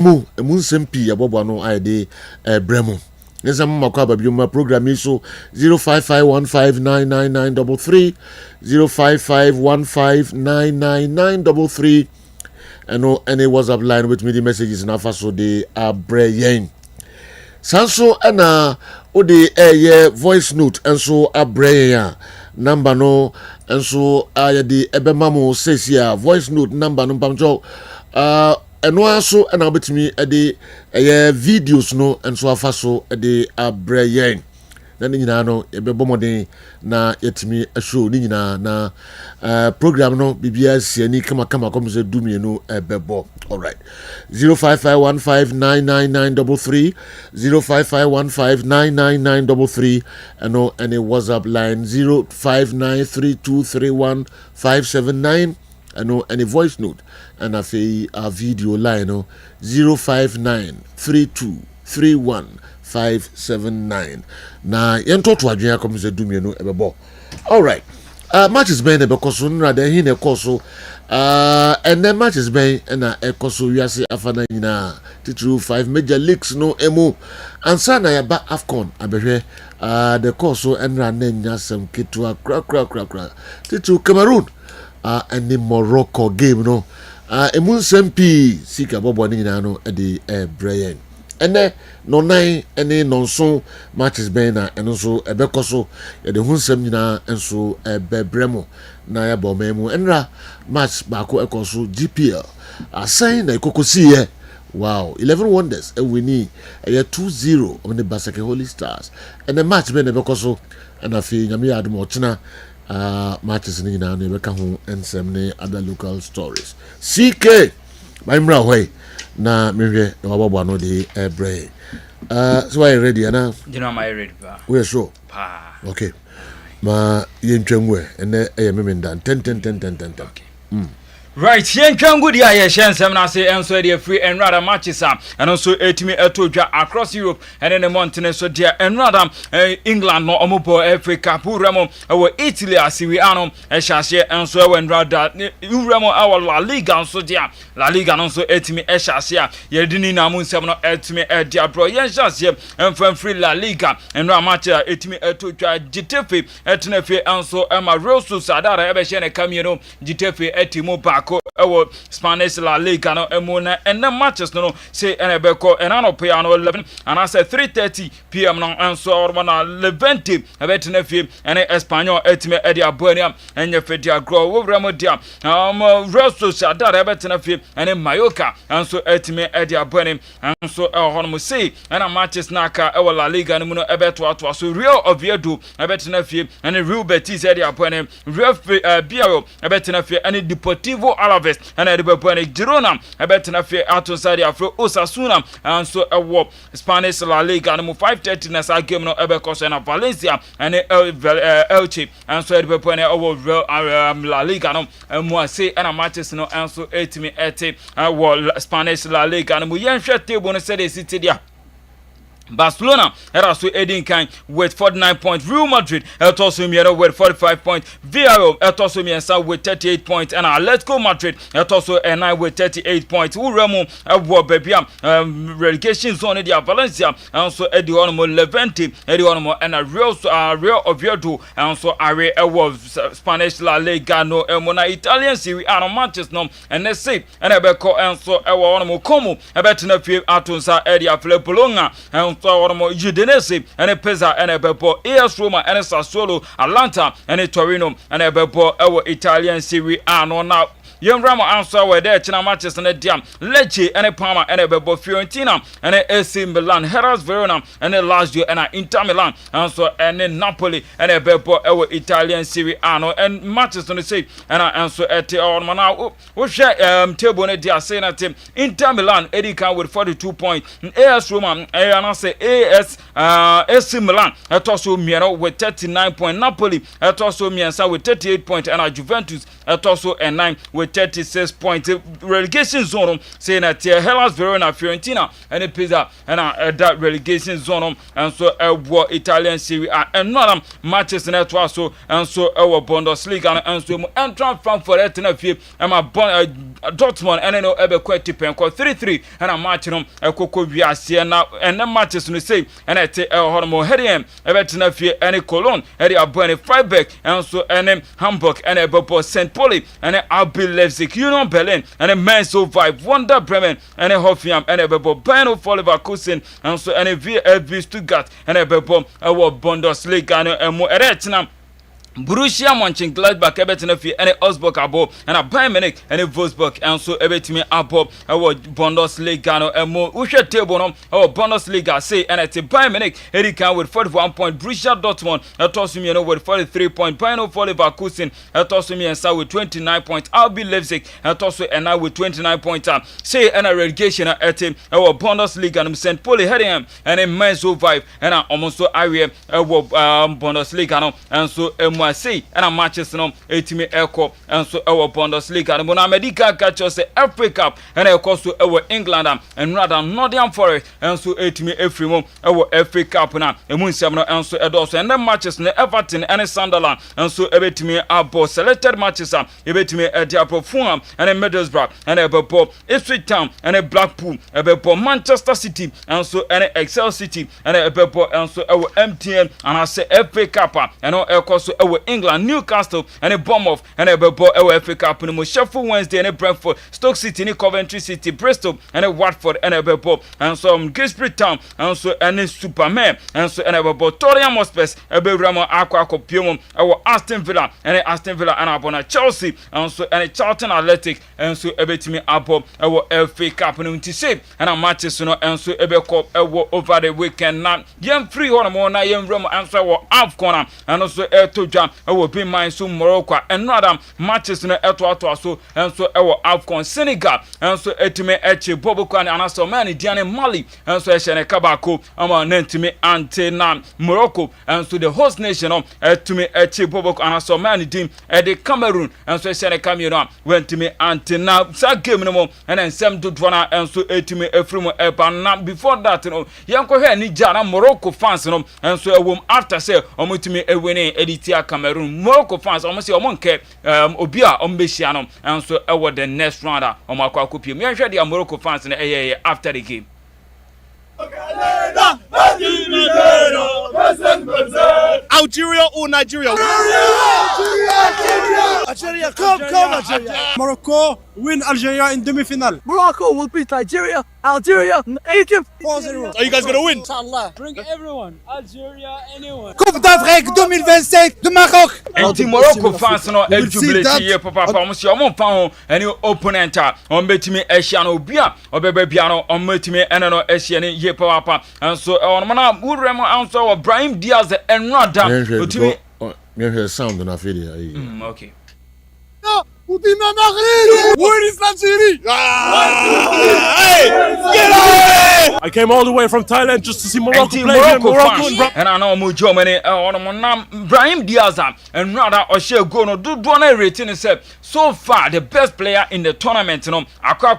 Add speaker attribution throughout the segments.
Speaker 1: mu nsɛm abobo no ayde bremo nesa makwa babio ma program so 0551599933 0551599933 any WhatsApp line with me the messages na fa so de abreyen sanso ana ode voice note enso abreyen number no enso ayade ebemamo sesia voice note number no pamcho eno aso ana obetimi ade videos no enso afa so de abreyen na nyina no ebebomoden na yetimi show ni nyina na program no bibia siani kama komse dumienu ebebo. All right, 0551599933 0551599933 and any WhatsApp line 0593231579 and any voice note and a video line 05932311579 na yento to adwen akomse dumienu ebebo. All right, matches been because nra de hin e koso and then matches been na e koso wiase afana nyina titru 5 major leagues no emu ansa na ya ba AFCON abehwe the koso nra na nya sam ketua kra titru Cameroon and the Morocco game no emu nsam pi sika bobo nyina no e de Brian ene no nine ene nonso matches ben na eno so ebekoso ye de hunsam nyina enso ebebremo na ya bomemu enra match baako ekoso GPL asan na ikokosi ye wow 11 wonders wini 2-0 on the Basake Holy Stars and the match ben ebekoso na fi nyame adom ochina matches ni nyina na ebeka ho ensem ne other local stories CK Baimra hoy na mehwe na wababo no de ebre so are you ready na
Speaker 2: you know am I ready pa
Speaker 1: we sure
Speaker 2: pa
Speaker 1: okay ma yentwenwe ene memenda 10
Speaker 2: okay right yen twangu dia ye hensem na say enso dey free and rather matches and also etimi etodwa across Europe and in the mountain so dia and rather England no omopo Africa puramo we Italy asiwi anom ehhase enso we rather uramo our La Liga so dia La Liga no so etimi ehhase ye dini na mu nsem no etimi dia bro yen hase enfam free La Liga and rather match etimi etodwa Getafe etenafe enso ema Real Sociedad ebe hye ne kamie Getafe etimo ba Spanish La Liga no emuna and the matches no say enebeko and anopiano 11 and I said 3:30 p.m. no enso ormana Levante abetenafie and Espanyol etime edia bonia and ye fedia grow wo dia Real Sociedad abetenafie and Mallorca and so etime edia bonia and so hono say and matches naka e La Liga no no ebeto ato so Real Oviedo abetenafie and Real Betis edia bonia Real Biao abetenafie and Deportivo Alaves and Edebepone Girona ebetena fe atonsade afro Osasuna and so Spanish La Liga no 5:30 na sa game no ebekoso na Valencia and Elche and so Edebepone Real La Liga no mo say na matches no and so etimi ete Spanish La Liga no mo yenhwe table no say the city dia Barcelona era so edin kan with 49 points. Real Madrid also with 45 points. Villarreal also with 38 points. And Atletico Madrid also 9 with 38 points. Uremo baby relegation zone dia Valencia and so Edi Onomo Levante Edi Onomo and Real Oviedo and so are Spanish La Liga no mona Italian Serie A no matches no and let's say and ebeko and so Onomo Como ebetena fie atonsa Edi Afle Bologna and so Onomo Udinese and Pesa and Ebebo AS Roma and Sassuolo Atlanta and Torino and Ebebo Italian Serie A no now Young Ramo answer where there China matches and a Diam Lecce and a Parma and a Bebo Fiorentina and a AC Milan Hellas Verona and a Lazio and a Inter Milan and so and a Napoli and a Bebo Italian Serie A no and matches on the say and I answer at the now we share table on the saying at Inter Milan Eddie can with 42 points AS Roma and I say AC Milan at also Miano with 39 points Napoli at also Miansa with 38 points and a Juventus at also a 9 with with 36 points. Relegation zone saying that Hellas Verona, Fiorentina, and a Pisa, and that relegation zone, and so Italian Serie A, and not matches in that so and so our Bundesliga, and so entrant Frankfurt at Tenerife, and my Dortmund, and I know ever quite tip and 3-3, and I'm matching a Coco Via Siena, and then matches in the same, and I take a Hormo Hedium, ever Tenerife, and a Cologne, and a Bonnie Freiburg, and so and Hamburg, and a Bobo St. Pauli, and a Albi Leipzig, Union Berlin, and a Mainz Vive, Wonder Bremen, and a Hoffenheim, and a Bobo Bano for Leverkusen, and so and a VfB Stuttgart, and a Bobo our Bundesliga, and more Eretnam. Borussia Mönchengladbach ebetena fi ene Augsburg abo na Bayern Munich ene Wolfsburg enso ebetimi abo ewo Bundesliga no emo uhwe table no ewo Bundesliga say ene te Bayern Munich eri kan with 41 point Borussia Dortmund etosumi no with 43 point Bayern for Leverkusen etosumi ensa with 29 point RB Leipzig etoso ena with 29 point say ene relegation ete ewo Bundesliga no St. Pauli Headingham ene Mainz 05 ena omonso awie ewo Bundesliga no enso say and a matches no etimi echo and so our Bundesliga and bona medical catch us FA Cup and of course to our England and rather Nottingham Forest and so etimi efrimo our FA Cup na emun semno and so edos and the matches na Everton and Sunderland and so ebetimi abo selected matches ebetimi Ediapo Fulham and Middlesbrough and ebebo Ipswich Town and Blackpool ebebo Manchester City and so and Excel City and ebebo and so our MTN and I say FA Cup and of course England, Newcastle, and a Bournemouth, and a Bebo FA Cup, and Sheffield Wednesday, and a Brentford, Stoke City, and Coventry City, Bristol, and a Watford, and a Bebo, and so Gisbury Town, and so and Superman, and so and a Bebo, Tottenham Hotspur, a Bergamo Aqua Copium, our Aston Villa, and a Aston Villa, and a Chelsea, and so and a Charlton Athletic, and so a betimi abo, our FA Cup, and to say, and a matches, and so a Beko over the weekend, now, young free hormone, now young Roma, and so AFCON, and also to will be mine so Morocco and rather matches in the so and so our AFCON Senegal and so etime eche Boboko and anaso mani Diane Mali and so Eshene Kabako ama nentime antena Morocco and so the host nation etime eche Boboko anaso mani dim the Cameroon and so Eshene Cameroon went to me antena sa game no and then sem do dwana and so etime efrumo eba before that you know yanko he ni jana Morocco fans no and so a after say omutime ewene editia Cameroon Morocco fans almost say omonke obia ombeshia no and so ewo the next round omakwa kopie me hwe the Morocco fans na after the game
Speaker 3: Algeria or Nigeria?
Speaker 4: Algeria, come Algeria. Morocco win Algeria in demi-final.
Speaker 5: Morocco will beat Nigeria, Algeria, Egypt.
Speaker 4: 4-0.
Speaker 3: Are you guys gonna win?
Speaker 4: Inshallah.
Speaker 5: Bring everyone, Algeria, anyone.
Speaker 4: Coupe d'Afrique 2025 de Maroc.
Speaker 2: Anti Morocco fans no jubilate here papa almost your mom fan any opponent on betimi ehia no bia obebe bia no on betimi eno ehia ne ye papa and so on mana wurem answer of Brahim Diaz and Rada otimi
Speaker 1: me hear sound na feel
Speaker 2: okay
Speaker 3: Where is Nigeria? I came all the way from Thailand just to see Morocco play.
Speaker 2: Morocco and I know more Germany on Brahim Diaz and Rada Oshe go no do na rating himself so far the best player in the tournament no akwa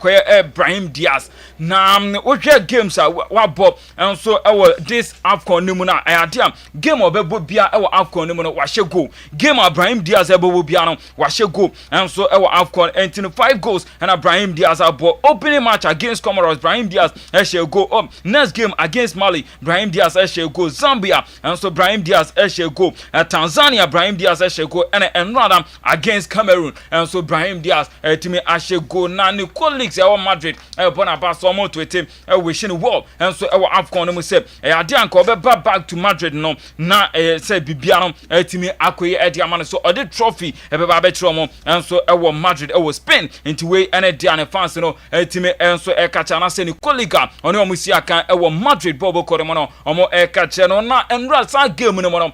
Speaker 2: Brahim Diaz na we games wa bob and so this AFCON nimu na ayadam game obebo bia AFCON nimu no wa she go game Brahim Diaz ebo bia no wa she go and so AFCON entering 5 goals and Brahim Diaz abo opening match against Comoros Brahim Diaz she go up next game against Mali Brahim Diaz she go Zambia and so Brahim Diaz she go Tanzania Brahim Diaz she go and rather against Cameroon and so Brahim Diaz timi she go na ni colleagues Madrid bona ba so mo to team wishing well and so AFCON no say ade anko be back to Madrid no na say bibia no timi akoye ade amane so ode trophy be ba be tro mo and so Madrid Spain into way and the fans no timi and so catch na say ni colleague on omusi aka Madrid bobo koremono omo catch no na enra sa game no mo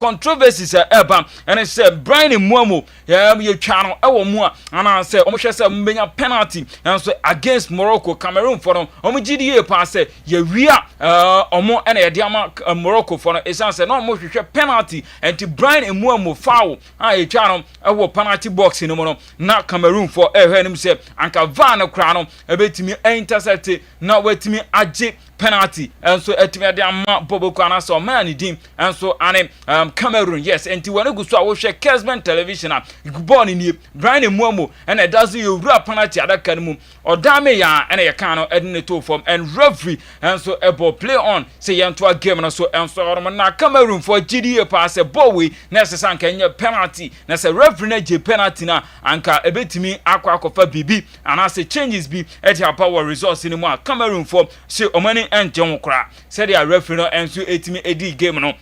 Speaker 2: controversies eba and say Brian Muamu ye twa no mu ana say omo hwe say mbenya penalty and so against Morocco Cameroon for no omo GDA pass say ye wia omo ene ye diama Morocco for no esan se no mo hwehwe penalty enti Brian Emuamu foul a e twa no e wo penalty box ni mo no na Cameroon for ehwe nim se anka VAR no kra no ebetimi intercept na wetimi age penalty and so etimi ade ama Boboko anaso man dim and so ane Cameroon yes enti wona guso a wo hwe Kessben television a ball ni Brian Emuamu and it does you rap penalty adaka mu odame ya ene ye kan no edin to form and referee and so a ball play on say yanto a game no so and so na Cameroon for GDA pass a ball we na se sanka nye penalty na se referee na je penalty na anka ebetimi akwa akofa bibi and say changes bi et ya power resource ni mu a Cameroon for say omani enje nkra say the referee no and so etimi edi game no.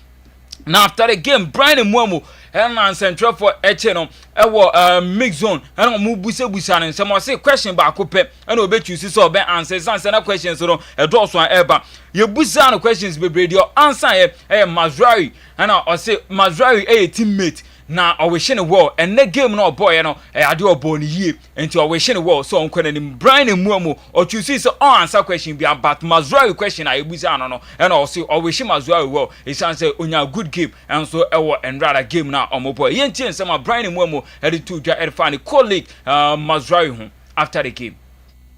Speaker 2: Now after the game, Brian Emuamu and central for Echeno, mix zone, and Mubuse Busan, and someone say question back up, and obey you see so bad answers, answer questions on a doors one ever. Your Busan questions be radio answer a Mazrari, and I say Mazrari a teammate. Na awehye ne wall and the game no boy no ade obon yie enti awehye ne wall so onkwane ni Brian Emuamu o choose so answer question bia but Mazrari question I ebusa no and also awehye Mazrari wall it sounds say onya good game and so ewo and rather game na omoboy yenti nsema Brian Emuamu head to ja edfani colleague Mazrari ho after the game.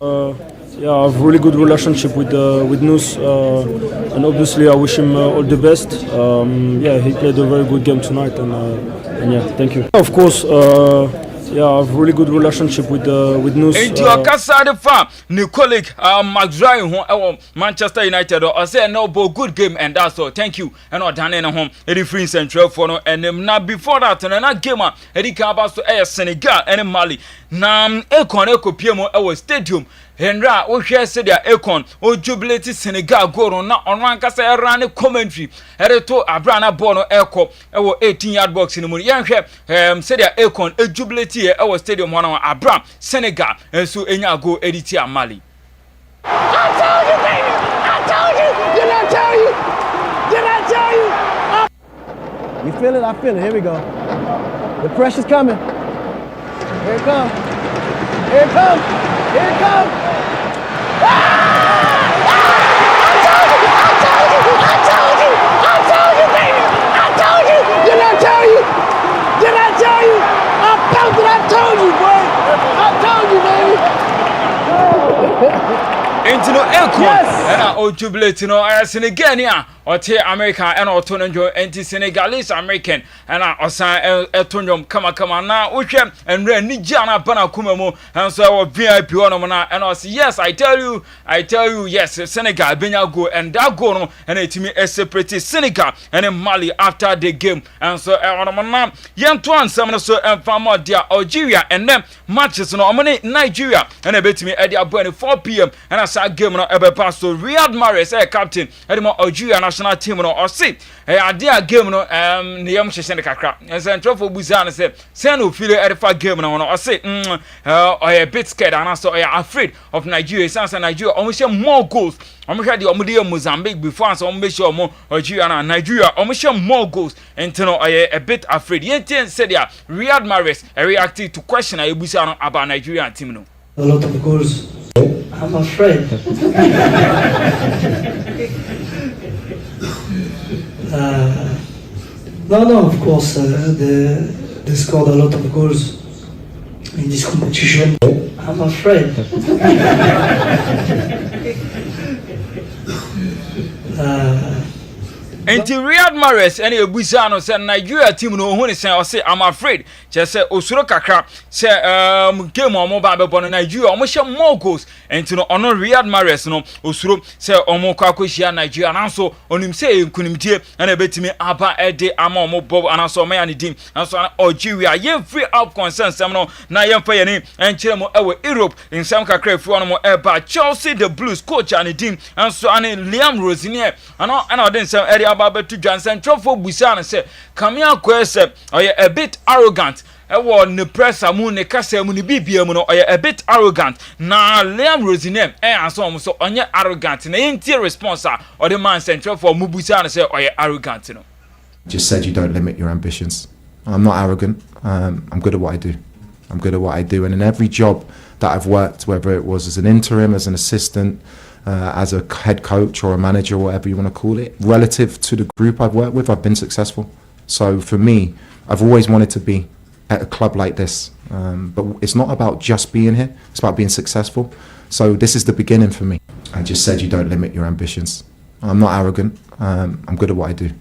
Speaker 6: Yeah, I have a really good relationship with Nus, and obviously I wish him all the best. Yeah, he played a very good game tonight, and yeah, thank you. Of course, yeah, I have a really good relationship with Nus.
Speaker 2: Into your casa the farm, new colleague Mazrari who Manchester United or say no good game and that's all. Thank you. And all done in home, Eddie Free Central for no and now before that and another game Eddie Cabas to Senegal and Mali. Nam AFCON Piemo our stadium. Henra o hwe se dia AFCON o jubilate Senegal goal na onran kasa erane commentary ereto abrana ball no eko ewo 18-yard box ni mu yen hwe se dia AFCON e jubilate e ewo stadium hono abram Senegal enso enya goal editi amali.
Speaker 7: I told you baby, I told you. Did I tell you? Did I tell you? You feel it? I feel it. Here we go. The pressure's coming. Here it comes. Here it comes. Here it comes. I told you, baby. I told you. Did I tell you? Did I tell you? I felt it. I told you, boy. I told you, baby.
Speaker 2: Into no AFCON and o jubilate no Senegal or te America and Otonjo anti Senegalese American and osan etonjom kama na uhwe and re ni jana bana kumemo and so our VIP one na and I say yes I tell you yes Senegal benya go and that go no and etimi separate Senegal and Mali after the game and so on na yento ansam so enfamo dia Algeria and them matches no omani Nigeria and ebetimi e dia bo 4 p.m. and as game no ebe pass to Riyad Mahrez captain edimo Algeria national team no or see ade game no ne yam hyehye ne kakra and central for Busan say no feel edifa game no or say a bit scared and so afraid of Nigeria since Nigeria almost more goals almost the omudi Mozambique before so almost more Algeria and Nigeria almost more goals and no a bit afraid yenten said ya Riyad Mahrez reacted to question Busan about Nigerian team no
Speaker 8: a lot of goals. I'm afraid. No, of course, they scored a lot of goals in this competition. I'm afraid.
Speaker 2: Enti Riyad Mahrez any ebusa no say Nigeria team no hu ni say o say I'm afraid je say osuro kakra say game omo ba be bono Nigeria omo hye more goals enti no ono Riyad Mahrez no osuro say omo kwa kwhia Nigeria nanso onim say enkunimtie na ebetimi aba ede ama omo bob anaso omo ya ne dim nanso Algeria ye free up consent no na ye mfa ye ni enkire mo ewe Europe nsam kakra free ono mo eba Chelsea the Blues coach and team nanso ane Liam Rosinier ana odin say area about to Johnson Trophy Busan say Kamia Kwese a bit arrogant ne press amu ne kasa mu ne bibia mu no a bit arrogant na Liam Rosinem aso so onye arrogant na yenti response or the man central for Mubusan say arrogant no
Speaker 9: just said you don't limit your ambitions. I'm not arrogant. I'm good at what I do and in every job that I've worked, whether it was as an interim, as an assistant, as a head coach or a manager or whatever you want to call it. Relative to the group I've worked with, I've been successful. So for me, I've always wanted to be at a club like this. But it's not about just being here, it's about being successful. So this is the beginning for me. I just said you don't limit your ambitions. I'm not arrogant. I'm good at what I do.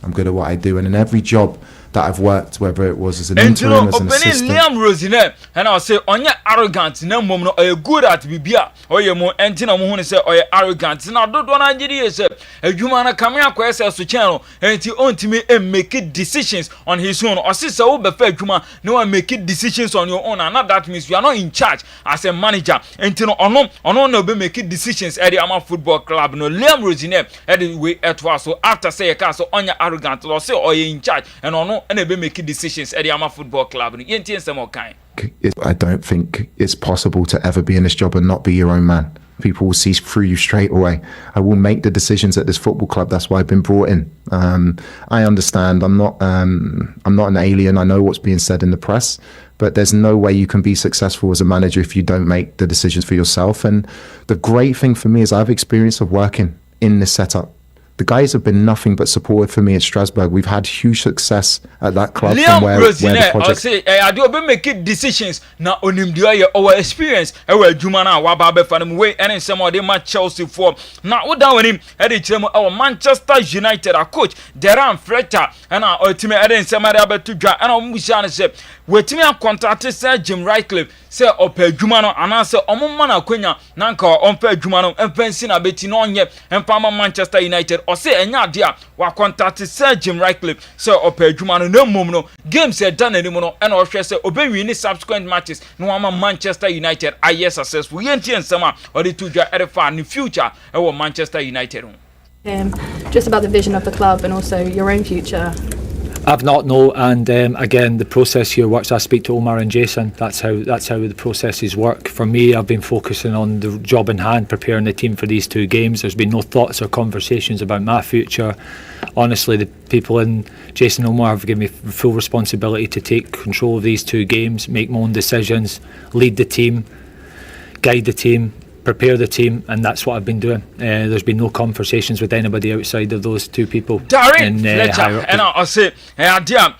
Speaker 9: And in every job that I've worked, whether it was as an interim, as an assistant.
Speaker 2: Liam Rosine, and I'll say, on your arrogant, no moment, or you're good at Bibia, or you're more antina Mohon say, or you're arrogant. Now, don't want to say, a human coming up as a channel, and he own to me and make it decisions on his own, or sister, over fair human, no one make it decisions on your own, and not that means you are not in charge as a manager, and no be making decisions at the Ama Football Club. No, Liam Rosine, at the way at was so after say a castle on your arrogant, or say, or you're in charge, and on and they be making decisions at the Ama Football Club.
Speaker 9: I don't think it's possible to ever be in this job and not be your own man. People will see through you straight away. I will make the decisions at this football club. That's why I've been brought in. I understand. I'm not an alien. I know what's being said in the press, but there's no way you can be successful as a manager if you don't make the decisions for yourself. And the great thing for me is I have experience of working in this setup. The guys have been nothing but supportive for me at Strasbourg. We've had huge success at that club.
Speaker 2: Liam
Speaker 9: from where the project.
Speaker 2: Say, I do be making decisions now on him. Do our experience? Jumana Wababe Fanum way and some of them match Chelsea for now. What down with him? Our Manchester United, our coach Deran Freta, and our ultimate Eden Samara to draw. And our Mushan said, "Wait me up contracted Sir Jim Ratcliffe, say Ope Jumano, and answer Omana Quenya, Nanka, Ompe Jumano, and Pensina Bettinon yet, and Palmer Manchester United." Or say enya dia wa contact Sir Jim Ratcliffe say opa adwuma no na mom no games e done anymore and or say obe win subsequent matches no ama Manchester United aye successful yenti ensema or the tuja erefa in future e wo Manchester United.
Speaker 10: Just about the vision of the club and also your own future.
Speaker 11: I've not no, and again the process here works. I speak to Omar and Jason. That's how the processes work. For me, I've been focusing on the job in hand, preparing the team for these two games. There's been no thoughts or conversations about my future. Honestly, the people in Jason and Omar have given me full responsibility to take control of these two games, make my own decisions, lead the team, guide the team, prepare the team, and that's what I've been doing. There's been no conversations with anybody outside of those two people.
Speaker 2: Darren Fletcher, and I'll say, dear,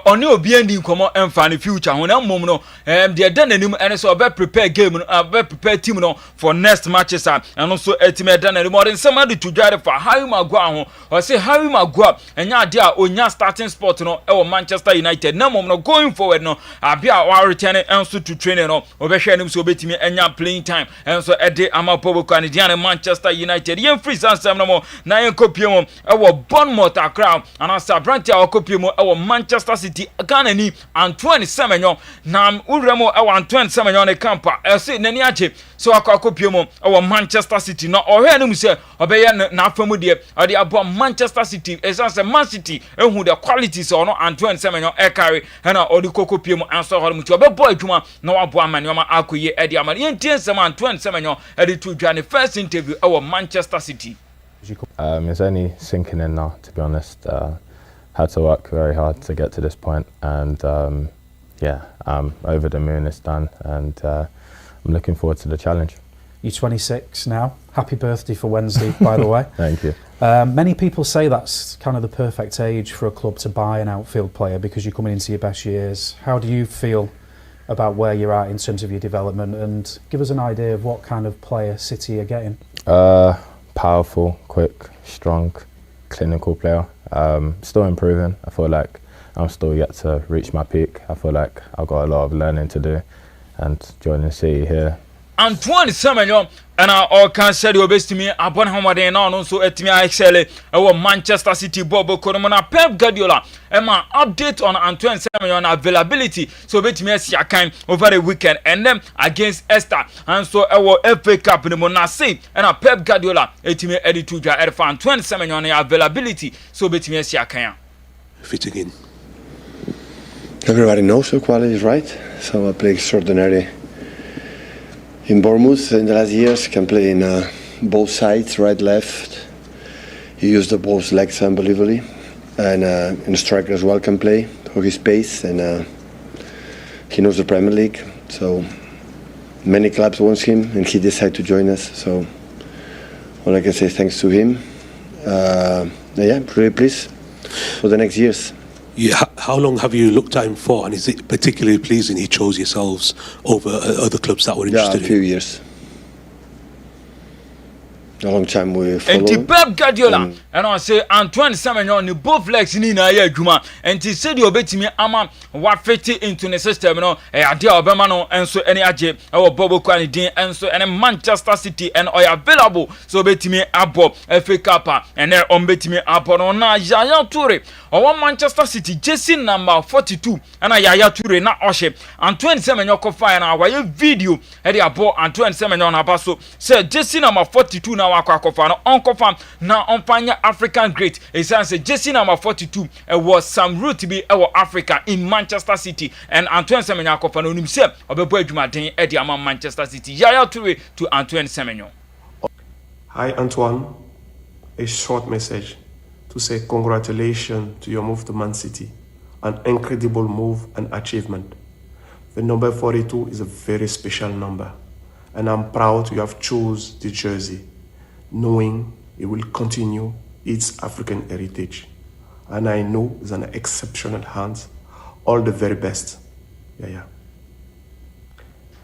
Speaker 2: on your BND come and find the future. When I'm moment, they're done and so I prepare game, prepare team for next matches, and also a team done anymore than somebody to drive for how you might go or say how you might go up, and ya dear, on your starting spot, Manchester United. No moment going forward, no, I'll be our returning answer to training or oversharing so bet me and your playing time, and so Ede Amapobo Canadian Manchester United. Yen free Sam no more. Na yen kopie our Bournemouth Accra and as Brantia our kopie our Manchester City Ghanaian Antoine Semenyo. Na uremo our Antoine Semenyo ne campa. Say nani ache. So akwa kopie our Manchester City. Na ohe no say obeye na afamu de ade abo Manchester City. Essence Man City ehun the qualities or no Antoine Semenyo e carry na odi kopie answer ho mu ti obebo adwuma na wabo amanioma akoye ade amani yen tie Sam Antoine Semenyo ready to join the first interview our Manchester City.
Speaker 12: It's only sinking in now, to be honest. Had to work very hard to get to this point, and I'm over the moon. It's done, and I'm looking forward to the challenge.
Speaker 13: You're 26 now. Happy birthday for Wednesday, by the way.
Speaker 12: Thank you.
Speaker 13: Many people say that's kind of the perfect age for a club to buy an outfield player because you're coming into your best years. How do you feel about where you're at in terms of your development, and give us an idea of what kind of player City are getting?
Speaker 12: Powerful, quick, strong, clinical player. Still improving. I feel like I'm still yet to reach my peak. I feel like I've got a lot of learning to do, and joining City here.
Speaker 2: Antoine Semenyo and our can say the best to me upon how they now so at me excel our Manchester City Bobo Koromona Pep Guardiola and my update on Antoine Semenyo availability so bet me see kind over the weekend and then against Esther and so our FA Cup in the Monase and a Pep Guardiola at me edit to Antoine Semenyo availability so bet me see kind
Speaker 14: fitting in. Everybody knows the quality is right, so I play extraordinary in Bournemouth in the last years. Can play in both sides, right, left. He used the both legs unbelievably, and in the striker as well can play for his pace, and he knows the Premier League. So many clubs want him, and he decided to join us. So All I can say thanks to him. Yeah, I'm really pleased for the next years.
Speaker 3: Yeah, how long have you looked at him for, and is it particularly pleasing he chose yourselves over other clubs that were interested
Speaker 14: a few years. A long time we follow.
Speaker 2: And Pep Guardiola and I say Antoine Semenyo ni both legs ni na ye adwuma and he said you betimi ama what fit into the system no e ade obema no enso ene age e wo Bobo Kwani din enso ene Manchester City and oy available so betimi abo FA Cup and e on betimi abo no na Yaya Toure o Manchester City jersey number 42 and Yaya Toure na ohye Antoine Semenyo ko fire na wa video e de abo Antoine Semenyo na baso say jersey number 42 na wakwa no onkofa na onfanya African great esanse jersey number 42 was some root be Africa in Manchester City and Antoine Semenyo akofa no nim se obebo adwumaden e de ama Manchester City. Yaya Toure to Antoine Semenyo.
Speaker 15: Hi Antoine, a short message to say congratulations to your move to Man City, an incredible move and achievement. The number 42 is a very special number and I'm proud you have chose the jersey, knowing it will continue its African heritage. And I know it's an exceptional hand. All the very best. Yeah.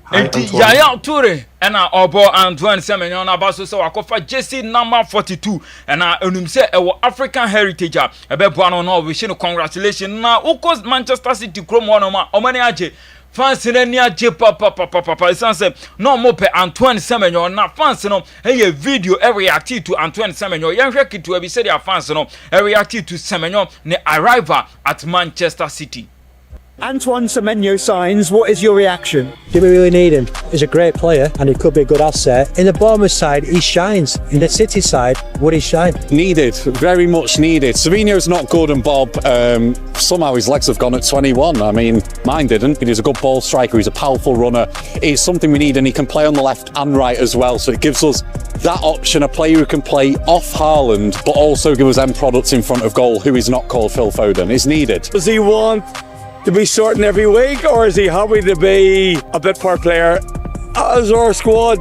Speaker 2: Hi, Yaya Toure and obo Antoine Semenyo na baso se wakofa jersey number 42 and onum se e wo African heritage e be boano no we shine congratulations na ukos Manchester City krom wono ma omani age fans na ni age papa sense no mo pe Antoine Semenyo na fans no e video e react to Antoine Semenyo yen hwe kitu abi se dia fans no e react to Semenyo ne arrival at Manchester City.
Speaker 16: Antoine Semenyo signs, what is your reaction? Do we really need him? He's a great player and he could be a good asset. In the Bournemouth side, he shines. In the City side, would he shine?
Speaker 17: Needed, very much needed. Semenyo's not good and Bob, somehow his legs have gone at 21. I mean, mine didn't. He's a good ball striker, he's a powerful runner. He's something we need and he can play on the left and right as well. So it gives us that option, a player who can play off Haaland, but also give us end products in front of goal who is not called Phil Foden. Is needed.
Speaker 16: Does he want to be starting every week, or is he happy to be a bit per player as our squad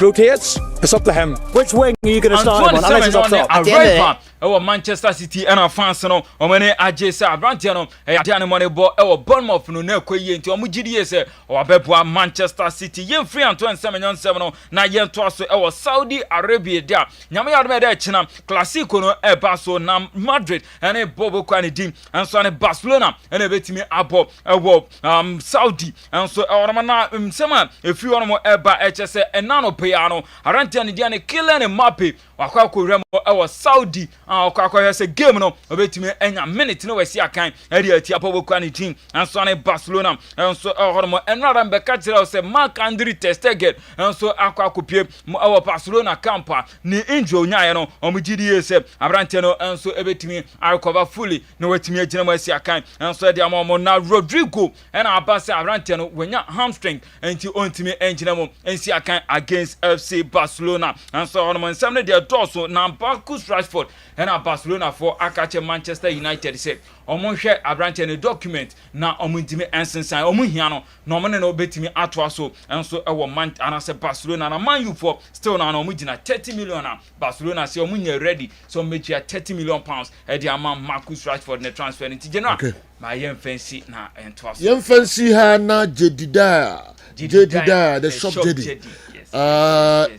Speaker 16: rotates? It's up to him. Which wing are you going to start him on? Unless he's up top.
Speaker 2: Manchester City and our fans no omene ajesa abrantia no e ade money ball Bournemouth no na ekoye nti omugidie se o beboa Manchester City yen free Antoine Semenyo 7 no na yen to aso e Saudi Arabia dia nyame yadome de china classico no e ba so na Madrid ene Bobo Kwani dim enso ne Barcelona ene betimi abo e Saudi enso e oroma na msema e free ono mo e ba hse enano peya no arantia ne dia ne Kylian Mbappe wakwa ko remo e Saudi akwa say game no obetimi enya minute no wasi akan eri ati Bobo Kwani team enso ne Barcelona enso hormo enara mbeka kire say Marc-André ter Stegen enso akwa kopie e Barcelona campa ni injury onyaye no omugidi yese abrante no enso ebetimi recover fully no wetimi agina wasi akan enso de amomo na Rodrigo ena abase abrante no wenya hamstring enti ontimi engina mo ensi akan against FC Barcelona enso hormo nsam ne de doso na Marcus Rashford and Barcelona for Akache Manchester United said omonhwe abrante ne document na omuntimi ensensan omuhiano na omene no betimi atwa so enso ewo man anase Barcelona na Man U for still na omugina 30 million na Barcelona say omunye ready so mejia 30 million pounds e de ama Marcus Rashford ne transfer nti general my yen fancy na entwa so
Speaker 1: yen fancy ha na jedida the shop jedi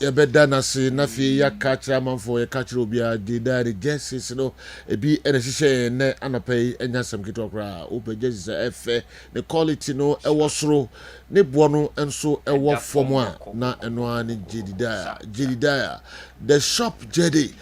Speaker 1: yabeda na se na fi ya kachira manfo ya kachira obia dida the jerseys no ebi ene hihye ne anapay enyasam kito kra ope jerseys efe the quality no ewo soro ne bo no enso ewo form a na eno ani jedida the shop jedi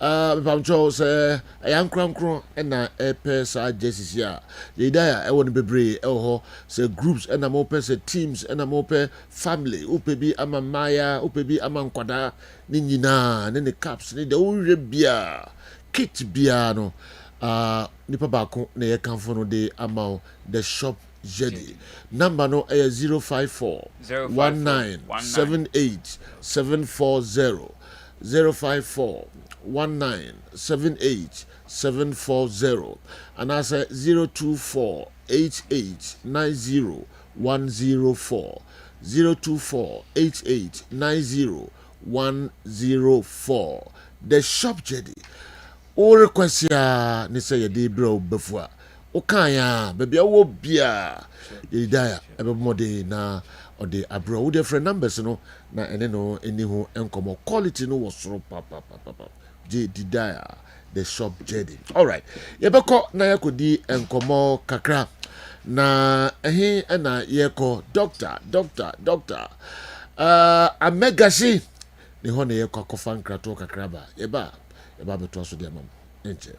Speaker 1: Pamcho say ayankrankro na pesa jerseys ya jedida ewo ne bebre ewo say groups na mo pesa teams na mo pe family upebi ama maya upebi ama nkwada ni nyina ne caps ne de wure bia kit bia no nipa bako na ye kanfo no de ama the shop jedi number no 054 1978 740 054 1978 740 and I say 024 88 90 104 024 88 90 104. The shop Jedi. O request ya ni say yedi bro before. O kan ya baby awo bia. Yedaya ebe mode na or the abro with different numbers no na ene no eni ho enkomo quality no was so papa. Jedidaya the shop Jedi. All right. Yebeko na yakodi enkomo kakra. Na ehi na yeko doctor amegashi ni ho na yeko akofan krato kakraba eba beto so de mam enche.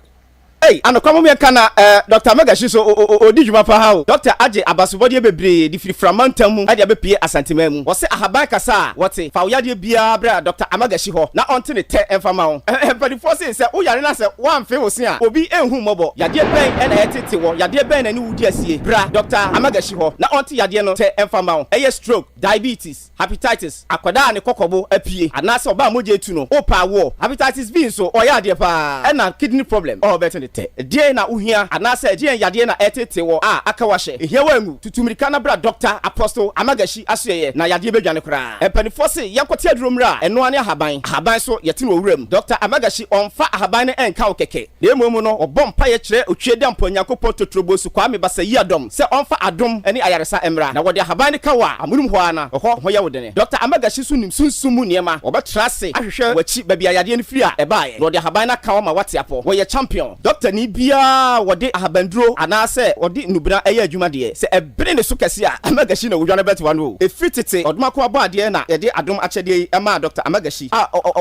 Speaker 7: Hey, anokwamo me kana Dr. Magashi so odi dwuma pa ha o. Dr. Aje abasobode bebre di firi framantam mu ade abepie asantema mu. Wo se ahaban kasa wote fa uyade bia bra Dr. Amagashi ho na onte ne te emfama ho. Empadi force se uyare na se wanfe wo se a obi enhu mobo. Yade ben na etete wo. Yade ben na ni wudi asie. Bra Dr. Amagashi ho na onte yade no te emfama ho. Eye stroke, diabetes, hepatitis, akwada ne kokobo apie. Anase oba moje etu no. Opa wo. Hepatitis B so oyade pa. Na kidney problem. Oh better die na uhia anase die yade na etete wo aka wahye ehia wangu tutumirika na bra Dr. Apostle Amagashi asoye na yade bedwane kra epanifo se yakote aduromra eno ane ahaban so yete no wuram Dr. Amagashi onfa ahaban ne enka okeke na emumu no obompa ye kire otwede amponyankopɔ totrobo su kwa me basa yi adom se onfa adom ene ayaresa emra na wode ahaban ne kawa amunum ho ana ho ya wodene Dr. Amagashi so nim sunsumu niema obetrase ahwehwe wachi babia yade ne firi a ebaye wode ahaban na kawa ma wate apo wo ye champion Dr. ni bia wode ahabandro anase wode nubra eye adwuma de se ebere ne so kese a Amagashi na wodwane betwa no efitete odumako abo ade na yede adom achede ema Dr. Amagashi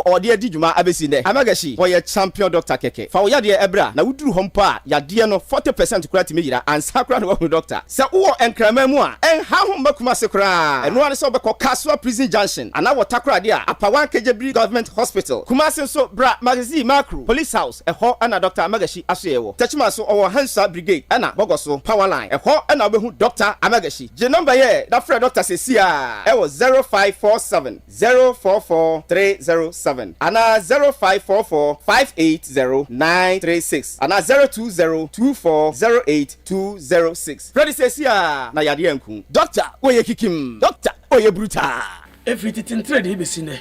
Speaker 7: ode adi dwuma abesi ne Amagashi wo ye champion doctor keke fa wo yade ebra na wuduru hompa yade no 40% kura ti meyira ansa kura no wo doctor se wo enkrama mu a enha ho makuma se kura eno ane se obekọ Kaswa prison junction ana wo takura de a apawan Kejebri government hospital kuma se so bra magazine macro police house eho ana Dr. Amagashi aso Techma so our Hansa brigade ana bogoso power line eho ana obehu Dr. Amagashi je number ye that friend doctor sesia e was 0547 044 307 ana 0544 580936 ana 0202408206 Freddy sesia na yade anku Dr. Oye kikim Dr. Oye bruta
Speaker 18: everything trade be sine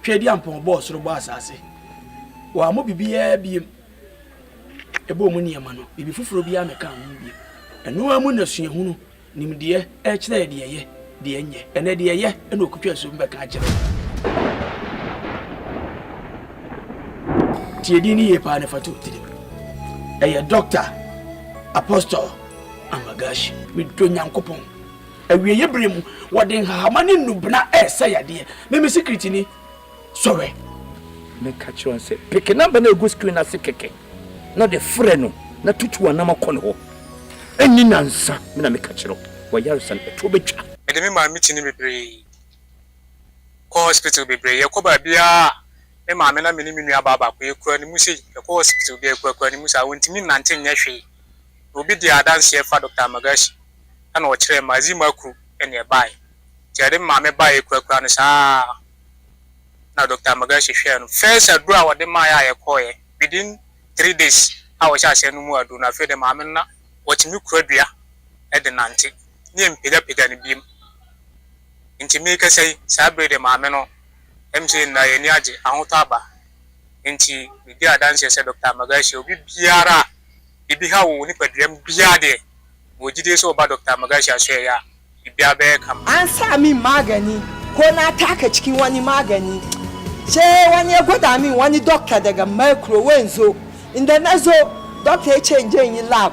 Speaker 18: twedi ampon boss ro boss ase wa mo bibia biem ebo mu niema no bibi fufuro bia meka ho biem eno amu na suahunu nimde e kire de ye de enye ene de ye ena okutwa so mbeka kire tiedi ni ye pa ne fatu tiri eye Dr. Apostle Amagashi mi do nyankopon awie ye bremu wode hahamane nubna ese yade me secret ni sorry me catch you and say pick number na go screen as keke na de freno na tutu anama kone ho eni nansa me na me catch you wa yarsan eto betwa
Speaker 19: e de me ma meeting ni bebre ko hospital bebre ye ko ba bia me ma me na me ni menu ababa ko ye kura ni musi e ko hospital bia kura ni musa wontimi nante nya hwe obi di adanse e fa Dr. Amagashi ana o kire mazima ku ene e bai tiare ma me bai kura no sa na Dr. Amagashi hwe no first adura wode ma ya ko ye within 3 days I was just saying no more do na fe de ma me na watimi kura dua e de nante ni empega ni biem nti me ka sei sabre de ma me no MC na ye ni age ahotaba nti bi dia dance se Dr. Amagashi obi biara bibi ha wo ni padrem bia de wo gide so ba Dr. Amagashi aso ya bibia be kam
Speaker 20: an sa mi magani ko na taka cikin wani magani ce wani ya gwada min wani doctor daga micro wenzo inda nazo doctor ya change yin lab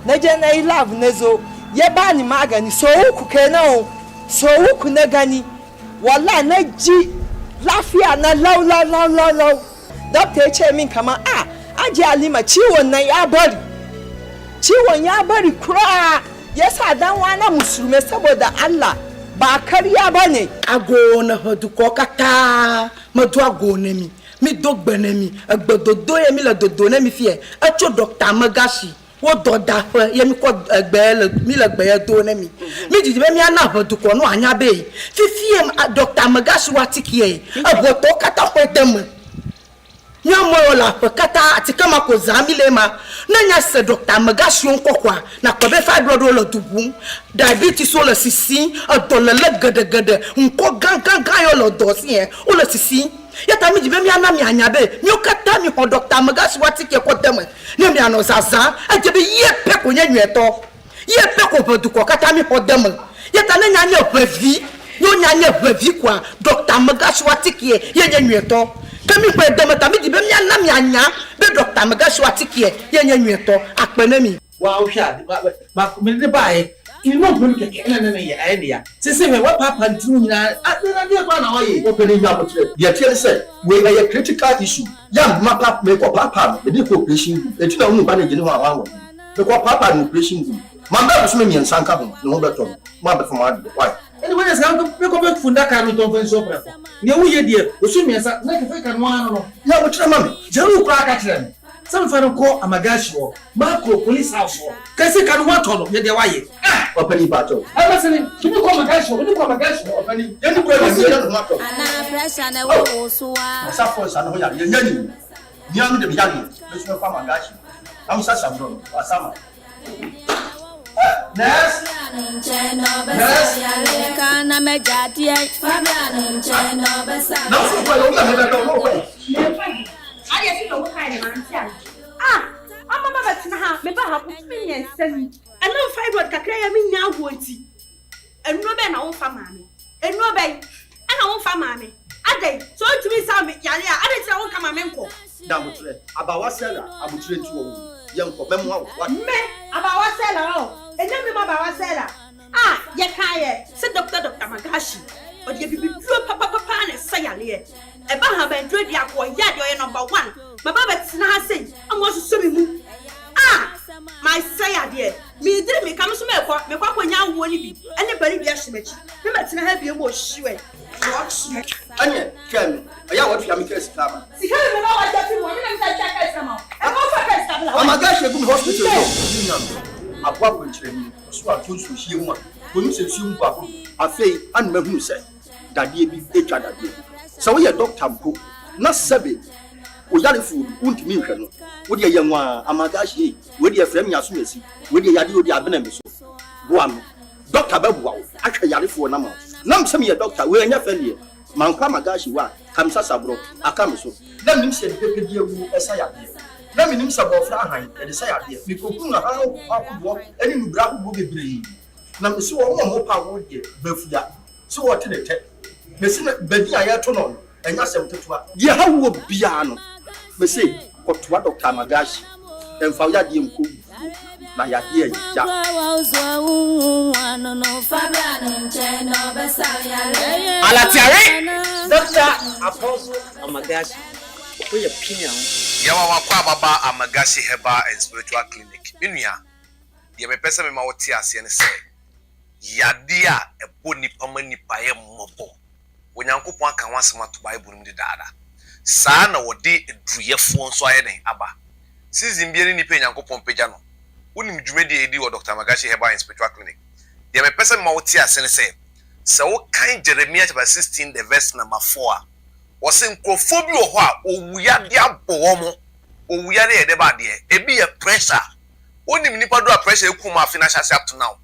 Speaker 20: na je na yi lab nazo ya bani magani so uku kenan so uku na gani wallahi na ji lafiya na law doctor ya ce min kaman aje Alima ciwon nan ya bari kura yasa dan wana musulmi saboda Allah ba kariya bane agona hodu kokata madu agona mi dogbene mi agbododo ye mi la dodo na mi fie acho Dr. Amagashi wo doda fa ye mi ko egbe mi la gbe do na mi jiji be mi ana hodu ko no anya be fifie Dr. Amagashi watiki ye aboto kata ko dem nyamola pakata atikama ko zamilema na nya se Dr. Magashi onkokwa na ko be fibroid lo dubu diabetes lo sisi adolele gede nko gangan yo lo dosie o lo sisi yata mi jibe mi ana mi anyabe mi okata mi ho Dr. Magashi watike ko dem ne mi ano zaza ajebe ye pe ko nya nweto ye pe ko bodu ko kata mi ho dem yata na nya nya hwavi yo nya nya hwavi kwa Dr. Magashi watike ye nya nweto kami ko dem ta mi jibe mi ana mi anya be Dr. Magashi watike ye nya nweto apene mi
Speaker 18: wa o hwa ba me de bae you know when you get na ya area say me what papa ntu nyina na dey kwa na waye
Speaker 21: opening you about the tell say we a critical issue yam mapa me ko papa me dey for operation e tuna unu ba na gini ho awan me ko papa no operation group man ba so me nyen sanka ho no beto ma be from ad why
Speaker 18: anyway let's go me ko be funda ka no ton fen so pra ne wo ye die o so me sa na ke fe ka no ano no
Speaker 21: ya wo tira mame
Speaker 18: jeru kwa ka tira me some fa ko Amagashi wo macro police house wo kasi ka no wato no ye de waye
Speaker 21: opani bato
Speaker 18: aba sene kimi ko Amagashi wo ni ko Amagashi wo opani
Speaker 21: ye ni ko ye no wato
Speaker 22: ana pressure na wo so wa
Speaker 21: sa force ana ho ya ye nyani ni anu de bi ya ni le so fa Amagashi am sa sabro asama
Speaker 22: Yes. Kana mejati Fabian Cheno besa.
Speaker 21: No so kwa yo no kwa.
Speaker 23: Aye si no kai man tia. Ama baba tina ha me ba ha ku mi nsani. Ana fibroid kakra ya mi nya ho nti. Enu be na wo fa maame. Enu be ana wo fa maame. Adai so ntumi sa me yale a adai tira wo ka maame nko.
Speaker 21: Da mutre abawa sela abutre nti wo yenko memu wa.
Speaker 23: Me abawa sela o. Enya me abawa sela. Ye kaye se Dr. Magashi. O de bibi duro papa na sayale e. E ba ha ban duro dia ko ya de number 1. My baba tina ha say am so so me mu. My sayade me diri me kam so me kwa nya wo ni bi. Ene bari bi ahyemechi. Me ma tina ha bi mo hyiwe.
Speaker 21: Anye kem aya what you am case kama.
Speaker 23: Sika me ba wa jafi mo me na me ta case kama. E ko fa case kama.
Speaker 21: Amagashi egum hospital no. Abwa ko nkyeremi so atonso hie mu a konu se hie mu ba ko afei an mahunu se dade bi etwa dade se wo ye doctor mpo na sebe o yare fu untimi hwe no wo de ye nwa Amagashi wo de frem nyaso mesi wo de yade wo de abena me so bo am doctor babu wa ahwe yare fu na ma nam se me ye doctor we anya fa ne man kwa Amagashi wa kamsa sabro aka me so na nim se pepe die wu esa yade na minim sabo fra han e de say ade mi kokun na ha akobo eni nubra akobo bebre na me se wo mo pa wo de bafua se wo te de te me se badi aya to no enya sem tetua ye ha wo bia no me se kotoa Dr. Amagashi emfa ya de nko na ya de ya
Speaker 18: alatiare Dr. Apostle Amagashi we opinion
Speaker 24: yawa wakwa baba Amagashi herbal and spiritual clinic minua ye me pese me ma wote ase ne se yade a ebo nipa manipa ye mmobo onyankopon aka wasema to bible nim de daada saa na wode edruyefo nso aye den aba season bi ne nipa nyankopon pagya no wonim dwumedi edi wo Dr. Amagashi herbal and spiritual clinic ye me pese me ma wote ase ne se wo kan Jeremiah chapter 16 the verse number 4 was in Kofobi or what, or we are the abomo, or we are the body, a be a pressure. Only Nipa do a pressure kuma financial up to now.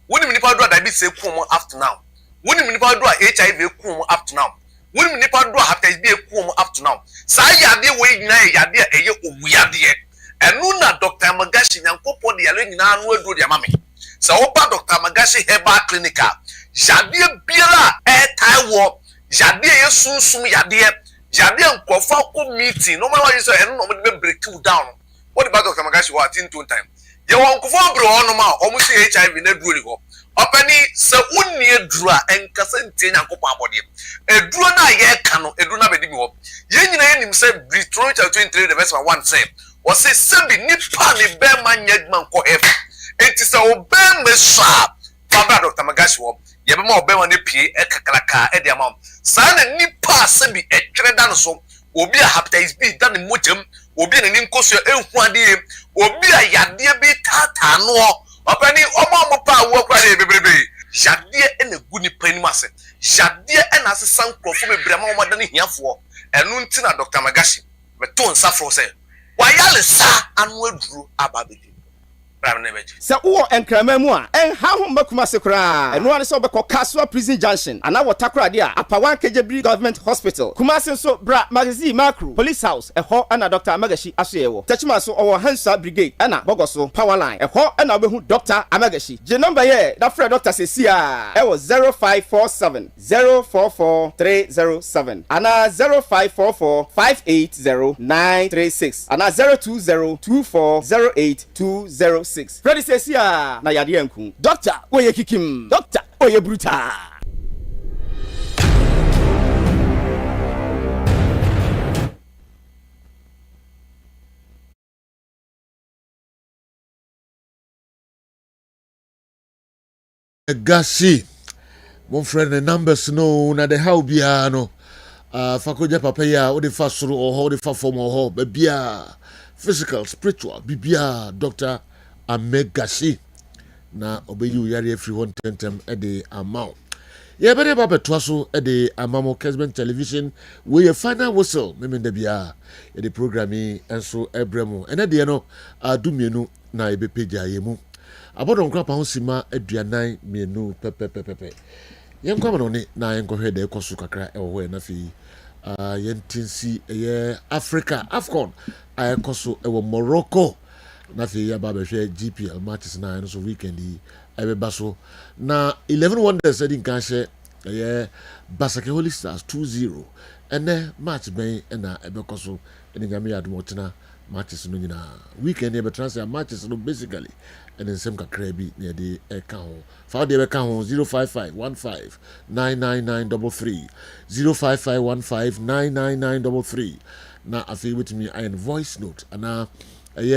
Speaker 24: Only Nipa do a diabetes kuma up to now. Only Nipa do a HIV kuma up to now. Only Nipa do a hepatitis B kuma up to now. Saya de way na ya de a we are there. And nuna Dr. Amagashi and Copo the Allen in our do their mammy. So opa Dr. Amagashi herbal clinical. Jadia Bira air Taiwo. Jade ye sunsum yade nkofo ko meeting no matter what you say no me break you down what about Dr. Amagashi what in two time ye won nkofo bro ono ma o mu say HIV na duro ni ho opani se unni edura enkasa ntie nyankopon abode eduro na ye ka no eduro na bedi bi ho ye nyina ye nim say Deuteronomy 23 the verse 1 say o say sebi nipa ni be man yedman ko ef enti se o be me sha Baba Dr. Amagashi wo ye be ma o be ma ne pie ekakraka e de ama sana nipa sebi etwere da no so obi a hepatitis B da ne mojem obi ne nkoso enhu ade obi a yade bi tata no opani omo pa wo kwa de bebrebe yade e na gu nipa ni mase yade e na asesan krofo bebre ma o da ne hiafo enu nti na Dr. Amagashi but don't suffer say why y'all sa annual drew ababi
Speaker 4: Sa uo enkrama mu a en ha ho makuma se kra eno ane so obekọ Kaswa Prison Junction ana watakra dia apawan Kejebri Government Hospital Kumasi so bra magazine macro police house eho ana Dr. Amagashi asoyewo Techima so owo Hansa Brigade ana bogoso power line eho ana obehu Dr. Amagashi je number ye da frɛ Dr. Sesia e was 0547 044 307 ana 0544 580 936 ana 020 24 08206 Freddy Sesia na yade anku Dr. Oye Kikim Dr. Oye Bruta
Speaker 1: Gashi mon friend the numbers no na the how bia no fakoja papa ya o de fa soro o de fa form o bia physical spiritual bibia Dr. Amegashi na obeyu yare free one tentem e de amount ye bere baba toaso e de amamo Kessben television we your final whistle memenda bia e de programming enso ebremu ene de no adumienu na ebe page ayemu abodon krapa ho sima aduanan mienu pepepepepe yen kwama no ni na yen kohwe de ekoso kakra e wo na fi yen tinsi ye Africa AFCON ayekoso e wo Morocco na fi ya ba behwe GPL matches na so weekend yi ebeba so na 11 wonders edin kan hye ye Basake Holy Stars 2-0 ene match ben na ebekoso eni nyame ya admotena matches no nyina weekend e be transfer matches no basically and then some kakra bi near the account for the account 05515999933 05515999933 na afi with me I voice note and a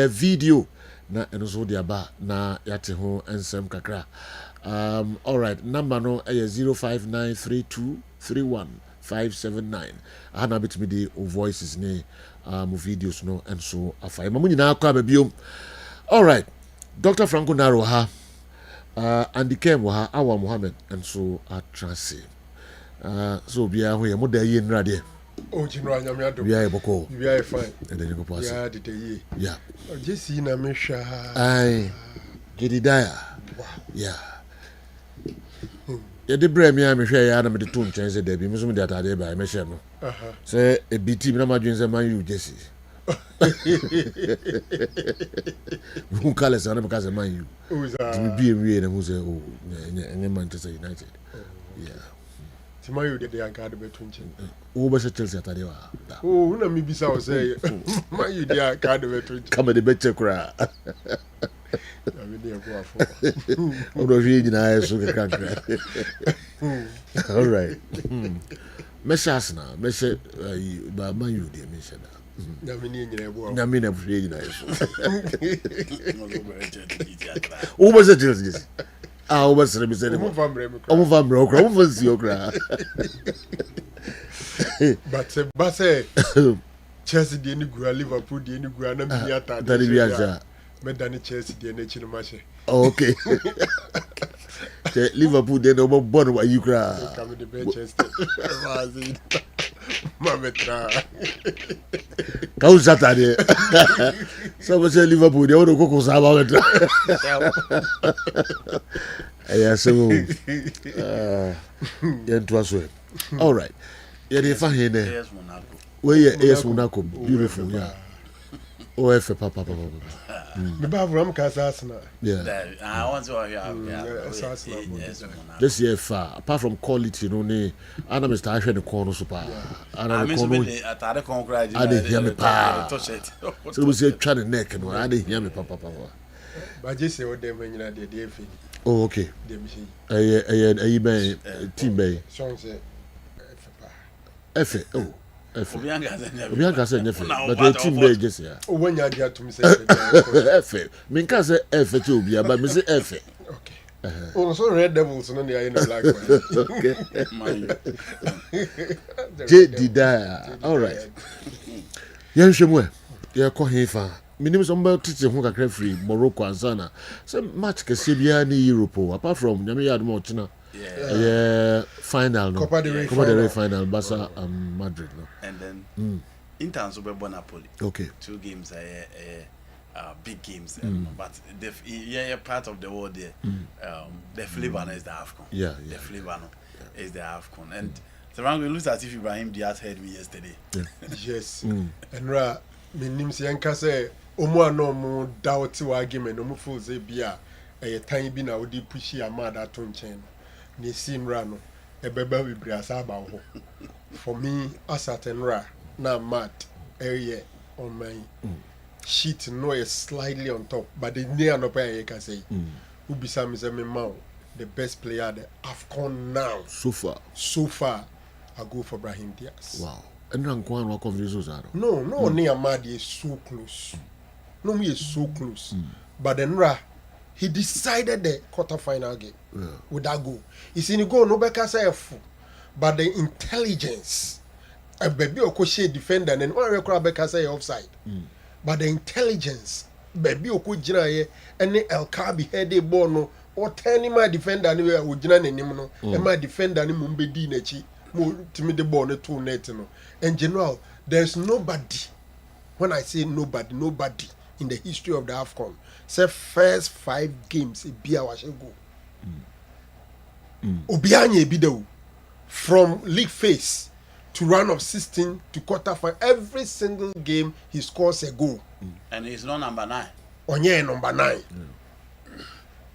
Speaker 1: video na and also the aba na yate ho ensem kakra all right number no 05932315579 ana bit me the voices ne videos no and so afa mamu nyina akwa ba biom all right Dr. Franco Naro ha Andy Kem wa Awa Mohammed and so atrase so bia ho ye mo da ye nra de
Speaker 5: o jinra nyame ado
Speaker 1: bia e boko
Speaker 5: bia e fine
Speaker 1: and then go pass
Speaker 5: ya de ye
Speaker 1: yeah
Speaker 5: jesi na me hwa
Speaker 1: ai Jedidaya yeah ye de bre me hwa ya na me de to nchen se da bi me so me de atade ba me hye no say e biti me na madwen se man you jesi who call us and because man you to be and who say oh Manchester United yeah
Speaker 5: Tima you de anka de betunche
Speaker 1: o be Chelsea atade wa
Speaker 5: oh na mi bisa o say man you de anka de betunche
Speaker 1: come de beche kura
Speaker 5: na me de ko afo
Speaker 1: o do vi nyina eso ke kankra all right mesha Arsenal mesha ba man you de mesha na
Speaker 5: Nyamini nyina ebo
Speaker 1: nyamina bufie nyina eso o be Chelsea o be sere bi sere mo famre okra mo fancy okra
Speaker 5: but say Chelsea de ni gura Liverpool de ni gura na mi ata
Speaker 1: de bi aja
Speaker 5: me dani Chelsea de na chi no ma she
Speaker 1: okay Liverpool de no born wa yukra
Speaker 5: come the Manchester wazi mametra
Speaker 1: causa tade so we say Liverpool de o ko sa ba metra yeah so yentu aso all right yeah dey fa here we yes Monaco beautiful yeah OF papa
Speaker 5: me ba from Kasasna
Speaker 1: yeah
Speaker 6: I want to hear
Speaker 1: this year far apart from quality no ne ana Mr. Ahwe the corner super ana the corner
Speaker 6: atare concrete
Speaker 1: I dey hear me pa so we say try the neck no I dey hear me papa
Speaker 5: but just say what dem nyina dey efi
Speaker 1: oh okay
Speaker 5: dem shi
Speaker 1: ben team bay
Speaker 5: song say
Speaker 1: F oh
Speaker 6: Obianka
Speaker 1: say nefe but the team bay just here
Speaker 5: oh when you get to me say
Speaker 1: F me can say F to Obia but me say F
Speaker 5: okay oh so Red Devils no dey in the black
Speaker 1: okay Jedidaya all right yen hwemu ye ko hefa minim so mba tete ho kakra free Morocco ansana so match kese bia ni Europe apart from nyame yad mo china yeah final no
Speaker 5: Copa del Rey
Speaker 1: final Barca and Madrid no
Speaker 6: and then Inter so be Napoli.
Speaker 1: Okay.
Speaker 6: 2 games big games, but part of the world there. The flavor is the AFCON. The flavor is the AFCON, and so when we lose as if Ibrahim Diaz heard me yesterday.
Speaker 5: Yes. And me nim se yanka say omo ano mo doubt wa argument no mo feel say bia time bi na odi push Ahmad ato nchen ne sinra no ebeba bibri asaba ho. For me as at Enra na Ahmad area on my sheet no is slightly on top, but the near no pay you can say who be some is the best player the AFCON now so far I go for Brahim Diaz.
Speaker 1: Wow. And Rankwan wa confuses are
Speaker 5: no near Ahmad is so close. No, he is so close. But then he decided the quarter-final game with that goal. He's in the goal, no better say but the intelligence, a baby or coach defender, and one record better say offside. But the intelligence, baby or coach and the El Kabi head a bono or 10 my defender anywhere with Jana Nimno, and my defender ni Mumbe Dinechi, more to me the ball, 2 net. In general, there's nobody. When I say nobody in the history of the AFCON, say first 5 games, it be our go. Obianye Bido from league phase to round of 16 to quarter final, every single game he scores a goal.
Speaker 6: And he's not number 9.
Speaker 5: Onye number 9.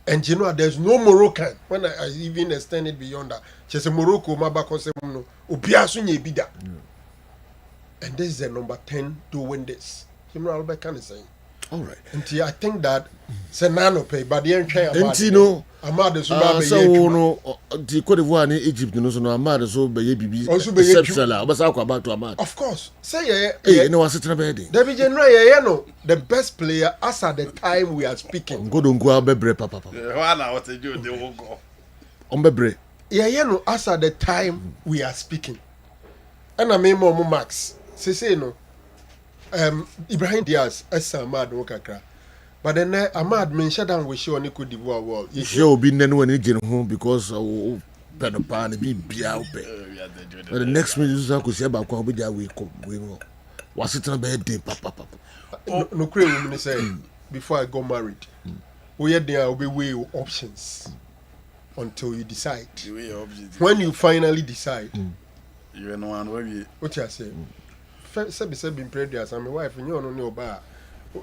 Speaker 5: And you know, there's no Moroccan. When I even extend it beyond that, just a Morocco, Mabako Semuno, Obiasunye Bida. And this is the number 10 to win this. You know, Albert can say.
Speaker 1: All right.
Speaker 5: And I think that Senano pay, but the entry Ahmad is
Speaker 1: so no the Cote d'Ivoire in Egypt no so no Ahmad so be bibi exceptional obasa kwa back to Ahmad.
Speaker 5: Of course. Say
Speaker 1: no was sitting be dey.
Speaker 5: David General no the best player as at the time we are speaking.
Speaker 1: Godongo abebre papa.
Speaker 6: Wana what you do they will go.
Speaker 1: Ombebre.
Speaker 5: No as at the time we are speaking. And I mean more Max. Say no. Ibrahim Diaz as Ahmad Okakra. But then Ahmad mentioned that we show on the Cote d'Ivoire world.
Speaker 1: You show be no one in home because Pedopan be biaupe. But the next minute you could say about Kwabija we go. Was it a bad day, papa?
Speaker 5: No crazy woman say before I got married. We had there will be way options until you decide. When you finally decide,
Speaker 6: you know
Speaker 5: what you say. Sabi been prayed as my wife and you don't know about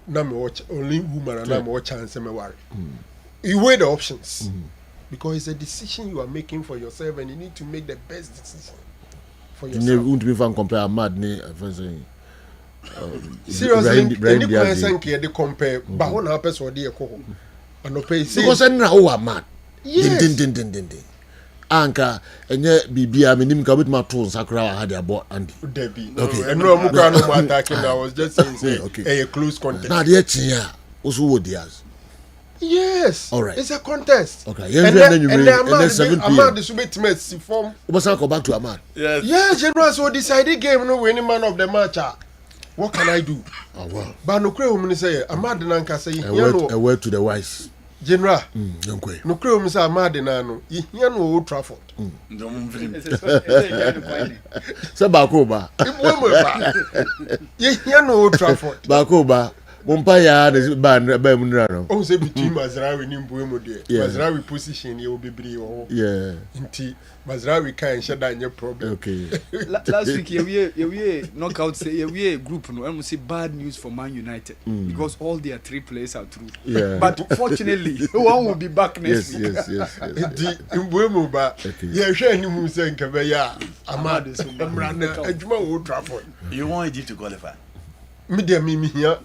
Speaker 5: na me watch only woman and na me watch chance me worry. You weigh the options because it's a decision you are making for yourself and you need to make the best decision for yourself.
Speaker 1: You won't even compare Ahmad ni
Speaker 5: seriously any person can compare but one happens or dey ko and no pay
Speaker 1: because na o Ahmad
Speaker 5: yes
Speaker 1: din anka enye bibia menim ka betima to nsakra ha de abo andi
Speaker 5: Debbie okay and no muka no more attacking I was just saying a close contest
Speaker 1: na de chia also wo Diaz
Speaker 5: yes
Speaker 1: all right
Speaker 5: it's a contest
Speaker 1: okay
Speaker 5: and then 7 p.m. Ahmad the submit si form
Speaker 1: obasa go back to Ahmad
Speaker 5: yes general so decided game no winning man of the match what can I do
Speaker 1: wow
Speaker 5: but no kre woman say Ahmad nanka say
Speaker 1: a word to the wise
Speaker 5: general no kre woman say Ahmad na no here no Old Trafford
Speaker 1: say bakoba
Speaker 5: here no Old Trafford
Speaker 1: bakoba Mumpa ya de ba mu nra no.
Speaker 5: O say between Mazraoui ni Mbuemo de. Mazraoui position ye obebiri wo.
Speaker 1: Yeah.
Speaker 5: Nti Mazraoui kan sheda nye problem.
Speaker 1: Okay.
Speaker 8: Last week we knockout say we group no and we say bad news for Man United because all their 3 players are through.
Speaker 1: Yeah.
Speaker 8: But fortunately one will be back next week.
Speaker 1: Yes.
Speaker 5: Nti Mbuemo ba ye hwe ni mu say nka be ya Ahmad so mra na adwuma Old Trafford.
Speaker 6: You want Egypt to qualify?
Speaker 5: Me here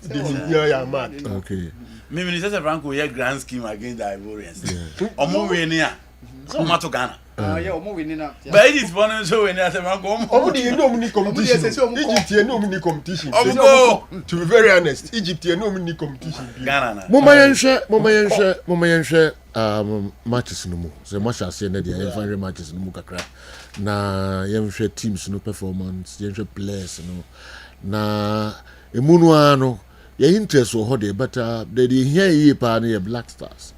Speaker 5: ya Ahmad.
Speaker 1: Okay.
Speaker 6: Me say Franco here grand scheme against the Ivorians. Omo win here. So mato Ghana.
Speaker 8: Yeah, omo win na.
Speaker 6: But it is one so win here say Franco
Speaker 5: omo dey no mini competition. Egypt here no mini competition. To be very honest, Egypt here no mini competition.
Speaker 6: Ghana na.
Speaker 1: Moma yenhwe matches no mu. Say match ase na dey every matches no mu kakra. Na yenhwe teams no performance, yenhwe players no. Na emunu ano ye interest wo hode but they here ye pa na Black Stars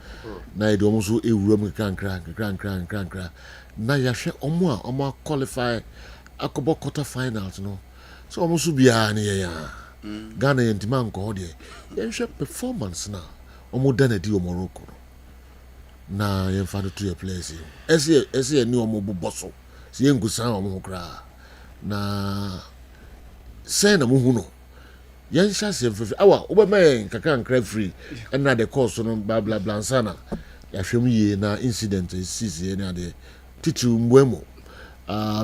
Speaker 1: na e do so ewuram krankra na ya hwe omo a qualify akobo quarter finals no so ɔmo so biara ne yɛn a Ghana yɛn ntoma nkɔ hɔ deɛ yɛnhwɛ performance na ɔmo da na di wɔ Morocco no na yɛmfa no to yɛ players yi ɛsɛ yɛ ne ɔmo bobɔ so sɛ yɛnkusan ɔmo ho koraa na sɛn na mohu no yɛnhyɛ aseɛ mfɛfɛ awa wobɛma yɛn kakra nkra free ɛna de course no bla bla bla nsa na yɛahwɛ mu yie na incident ɛsisi ne adeɛ titiri mbuemu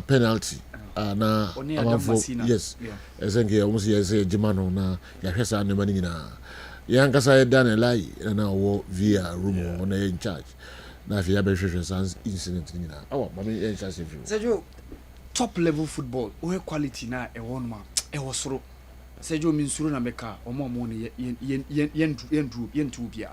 Speaker 1: penalty na amanfo yes ɛsɛ nke ɔmo sɛ yɛsɛ gyima no na yɛahwɛ saa nneɛma no nyinaa yɛankasa yɛda ne lai na ɔwɔ VR room ɔno yɛ in charge na afei yɛabɛhwehwɛ saa incident no nyinaa awa mame yɛnhyɛ aseɛ free
Speaker 8: Sergio, top level football we quality na ɛwɔ no ma ɛwɔ soro Sergio minsuro na meka ɔmo ne yentu bia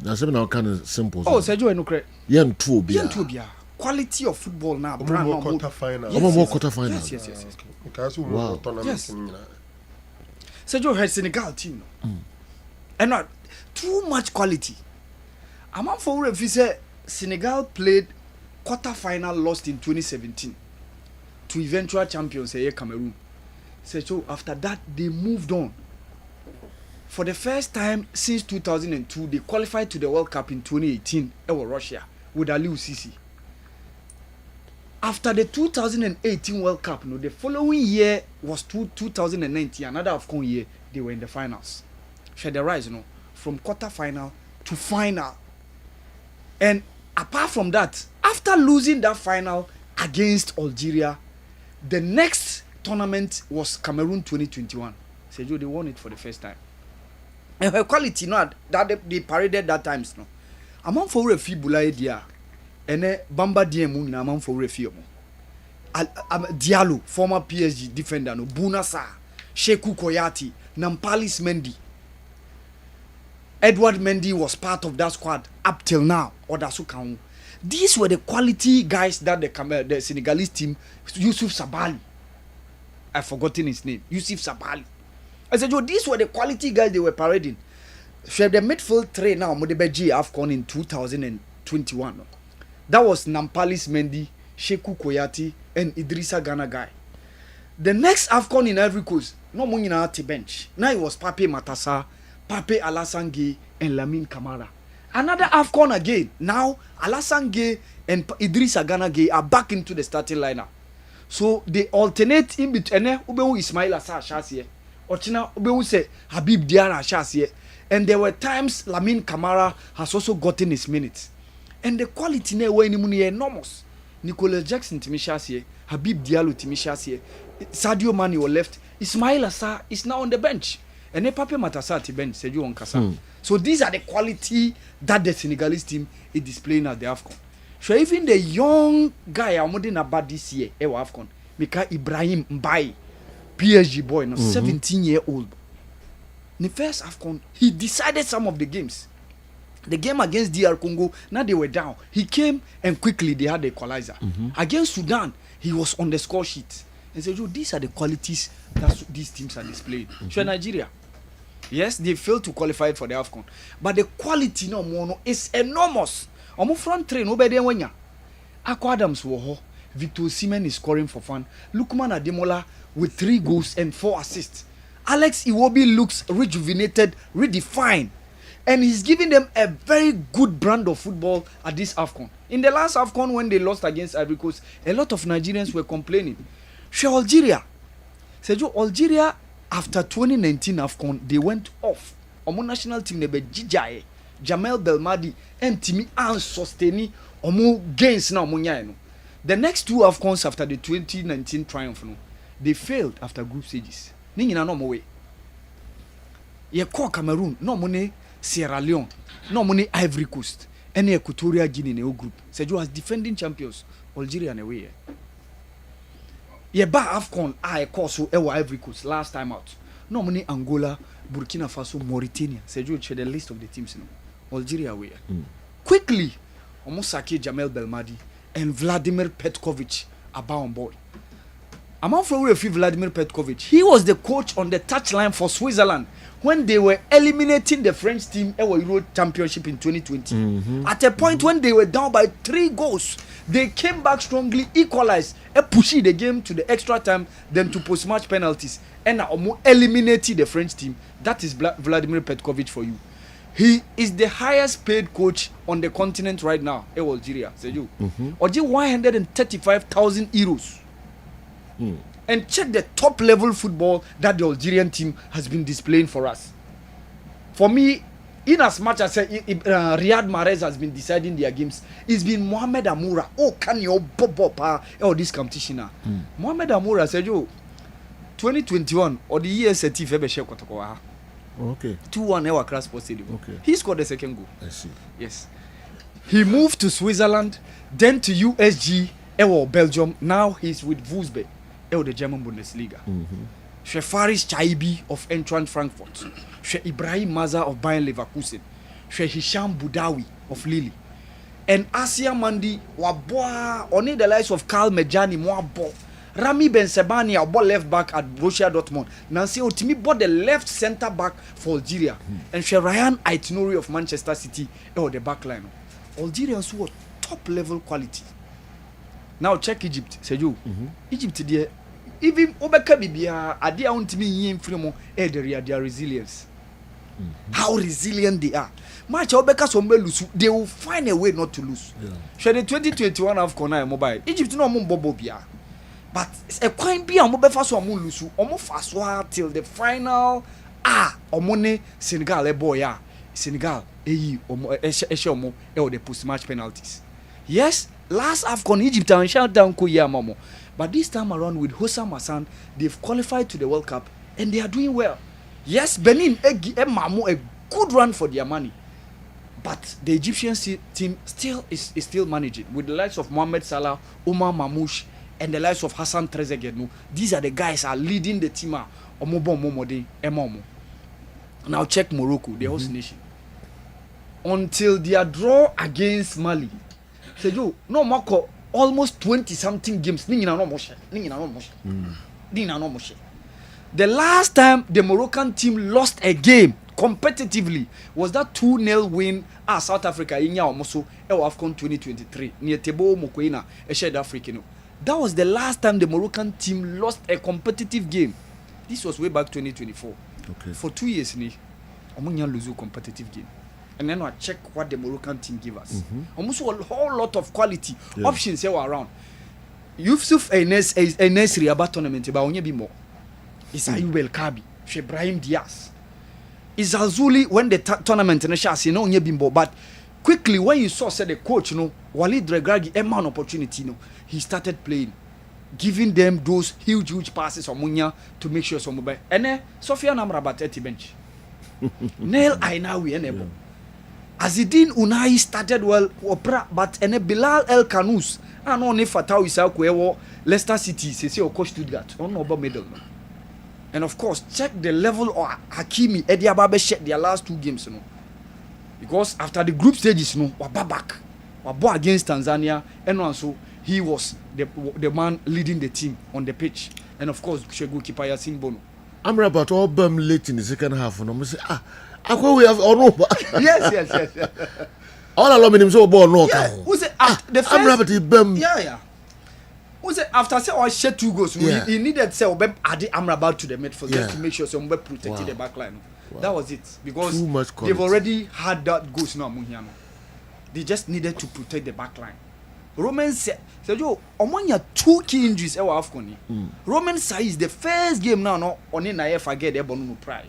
Speaker 1: na sɛ na ɔka no simple
Speaker 8: oh Sergio enukre
Speaker 1: yentu bia
Speaker 8: quality of football na brand
Speaker 5: no quarter final
Speaker 8: yes
Speaker 5: because we
Speaker 1: wow.
Speaker 5: tournament
Speaker 8: Sergio had Senegal team no and not too much quality among for if say Senegal played quarter final lost in 2017 to eventual champions Cameroon. So after that they moved on. For the first time since 2002 they qualified to the World Cup in 2018 in Russia with Aliou Cisse. After the 2018 World Cup, the following year was 2019, another AFCON year, they were in the finals. Share the rise, from quarter final to final. And apart from that, after losing that final against Algeria, the next tournament was Cameroon 2021. Sergio, they won it for the first time. And her quality, that they paraded that times, no. Among for a few idea. Ene Bamba Diemu na man for refi mo. Diallo, former PSG defender no Bunasa, Sheku Koyati, Nampalis Mendy. Edward Mendy was part of that squad up till now. Odasukan. These were the quality guys that the Senegalese team. Yusuf Sabali, I've forgotten his name. Yusuf Sabali. I said, these were the quality guys they were parading. So the midfield three now, Modebeji AFCON in 2021. That was Nampalis Mendy, Sheku Koyati, and Idrissa Gana guy. The next AFCON in Ivory Coast, no money na at bench. Now it was Pape Matassa, Pape Alassane Gueye, and Lamine Camara. Another AFCON again. Now Alassane Gueye and Idrissa Gana Gueye are back into the starting lineup. So they alternate in between. Ubewu Ismail Assar Shasie, Ochina Ubewu se Habib Diarra Shasie, and there were times Lamine Camara has also gotten his minutes. And the quality na way ni muni enormous. Nicolas Jackson Timishasiye, Habib Diallo Timishasiye, Sadio Mane was left. Ismail Assar is now on the bench. And Pape Matassa at the bench, Sergio Onkasa. So these are the quality that the Senegalese team is displaying at the AFCON. So even the young guy I'm modern about this year, AFCON, Mika Ibrahim Mbaye, PSG boy, 17-year-old. In the first AFCON, he decided some of the games. The game against DR Congo, now they were down. He came and quickly they had the equalizer. Against Sudan, he was on the score sheet. And said, these are the qualities that these teams are displaying. So Nigeria, yes, they failed to qualify for the AFCON. But the quality no more is enormous. On front train, nobody wenya. Akwa Adams woho. Victor Osimhen is scoring for fun. Lukman Ademola with 3 goals and 4 assists. Alex Iwobi looks rejuvenated, redefined. And he's giving them a very good brand of football at this AFCON. In the last AFCON, when they lost against Ivory Coast, a lot of Nigerians were complaining. Sure, Algeria. Sergio, Algeria, after 2019 AFCON, they went off. Omo national team, they were Jijaye, Jamel Belmadi, and Timi An Sosteni, Omo gains now. The next 2 AFCONs after the 2019 triumph, they failed after group stages. Ningina no more way. Ye call Cameroon, no money. Sierra Leone, no money Ivory Coast, any Equatorial Guinea in the group. Sergio as defending champions, Algeria and away. Ba AFCON I course Ivory Coast last time out. No money Angola, Burkina Faso, Mauritania. Sergio check the list of the teams Algeria away. Quickly, almost Saki Jamel Belmadi and Vladimir Petkovic are on board. among from Vladimir Petkovic, he was the coach on the touchline for Switzerland when they were eliminating the French team at Euro Championship in 2020. At a point when they were down by 3 goals, they came back strongly, equalized, and pushed the game to the extra time, then to post-match penalties, and eliminated the French team. That is Vladimir Petkovic for you. He is the highest paid coach on the continent right now, Algeria. Say you. Oji 135,000 euros. And check the top level football that the Algerian team has been displaying for us. For me, in as much as Riyad Mahrez has been deciding their games, it's been Mohamed Amoura. Oh, can you this competition now? Mohamed Amoura said, yo, 2021 or the year set okay. 2-1 Ewa Crash Sports Stadium. Okay. He scored the second goal.
Speaker 1: I see.
Speaker 8: Yes. He moved to Switzerland, then to USG, Belgium. Now he's with Wolfsburg, the German Bundesliga. Faris Chaibi of Eintracht Frankfurt. Ibrahim Maza of Bayern Leverkusen. Hisham Boudawi of Lille. And Asia Mandi Waboa, only the likes of Karl Mejani Mwabo. Rami Ben Sebani, our ball left back at Borussia Dortmund. Nancy Otimi bought the left centre back for Algeria. And Ryan Aït-Nouri of Manchester City, the back line. Algerians who are top level quality. Now check Egypt. Say you, Egypt there, even Obeka Bibia, Adia Untimi Yin Fremo, their resilience. How resilient they are. Match Obeka Sombe lose, they will find a way not to lose. Share the 2021 AFCON mobile. Egypt no more Bobo Bia. But a coin be a mobile fast or lose, almost fast till the final. Omone Senegal, boy, Senegal, Eshomo, the post match penalties. Yes, last AFCON Egypt and shout down Kuya Momo. But this time around with Hossam Hassan, they've qualified to the World Cup and they are doing well. Yes, Benin, a good run for their money. But the Egyptian team still is still managing with the likes of Mohamed Salah, Omar Mamouche, and the likes of Hassan Trezeguet. These are the guys are leading the team. Now check Morocco, the host nation. Until their draw against Mali. Say yo, no Marco, almost 20-something games. The last time the Moroccan team lost a game competitively was that 2-0 win at South Africa in AFCON 2023 near Tebo Mokoena, a shared African. That was the last time the Moroccan team lost a competitive game. This was way back 2024. Okay. For 2 years, Omonia lose a competitive game. And then I check what the Moroccan team give us. Almost a whole lot of quality options here around. Yusuf Enesri about tournament about onye bimo. It's Ayub El Kabi, Ibrahim Diaz. It's Azuli when the tournament and shas you know onye bimbo. But quickly when you saw said the coach Walid Regragui a man opportunity he started playing, giving them those huge passes on Munya to make sure some mobile. And then Sofiane Amrabat at the bench. Nail Ainawi enable. Azidine Unai started well, but Bilal El Kanous and only Fatau Isakwe Leicester City, say or coach Stuttgart, on over middle. And of course, check the level of Hakimi, Eddie Ababe check their last 2 games, because after the group stages, Wababak, Wabo against Tanzania, and also he was the man leading the team on the pitch, and of course, Shegu Kipa Yasin Bono.
Speaker 1: I'm about all bum late in the second half, and I'm say we have no.
Speaker 8: Yes.
Speaker 1: All along him so ball no.
Speaker 8: Who's it after the first?
Speaker 1: I'm rabbit bum.
Speaker 8: Yeah. Who's it after say I shed 2 goals? He needed say Adi Amrabat to the midfield just to make sure someone protected the back line. That was it, because they've already had that goals now. They just needed to protect the back line. Roman said, yo, Omonia 2 key injuries ever AFCON. Roman says the first game now on in I forget the Bonu Pride.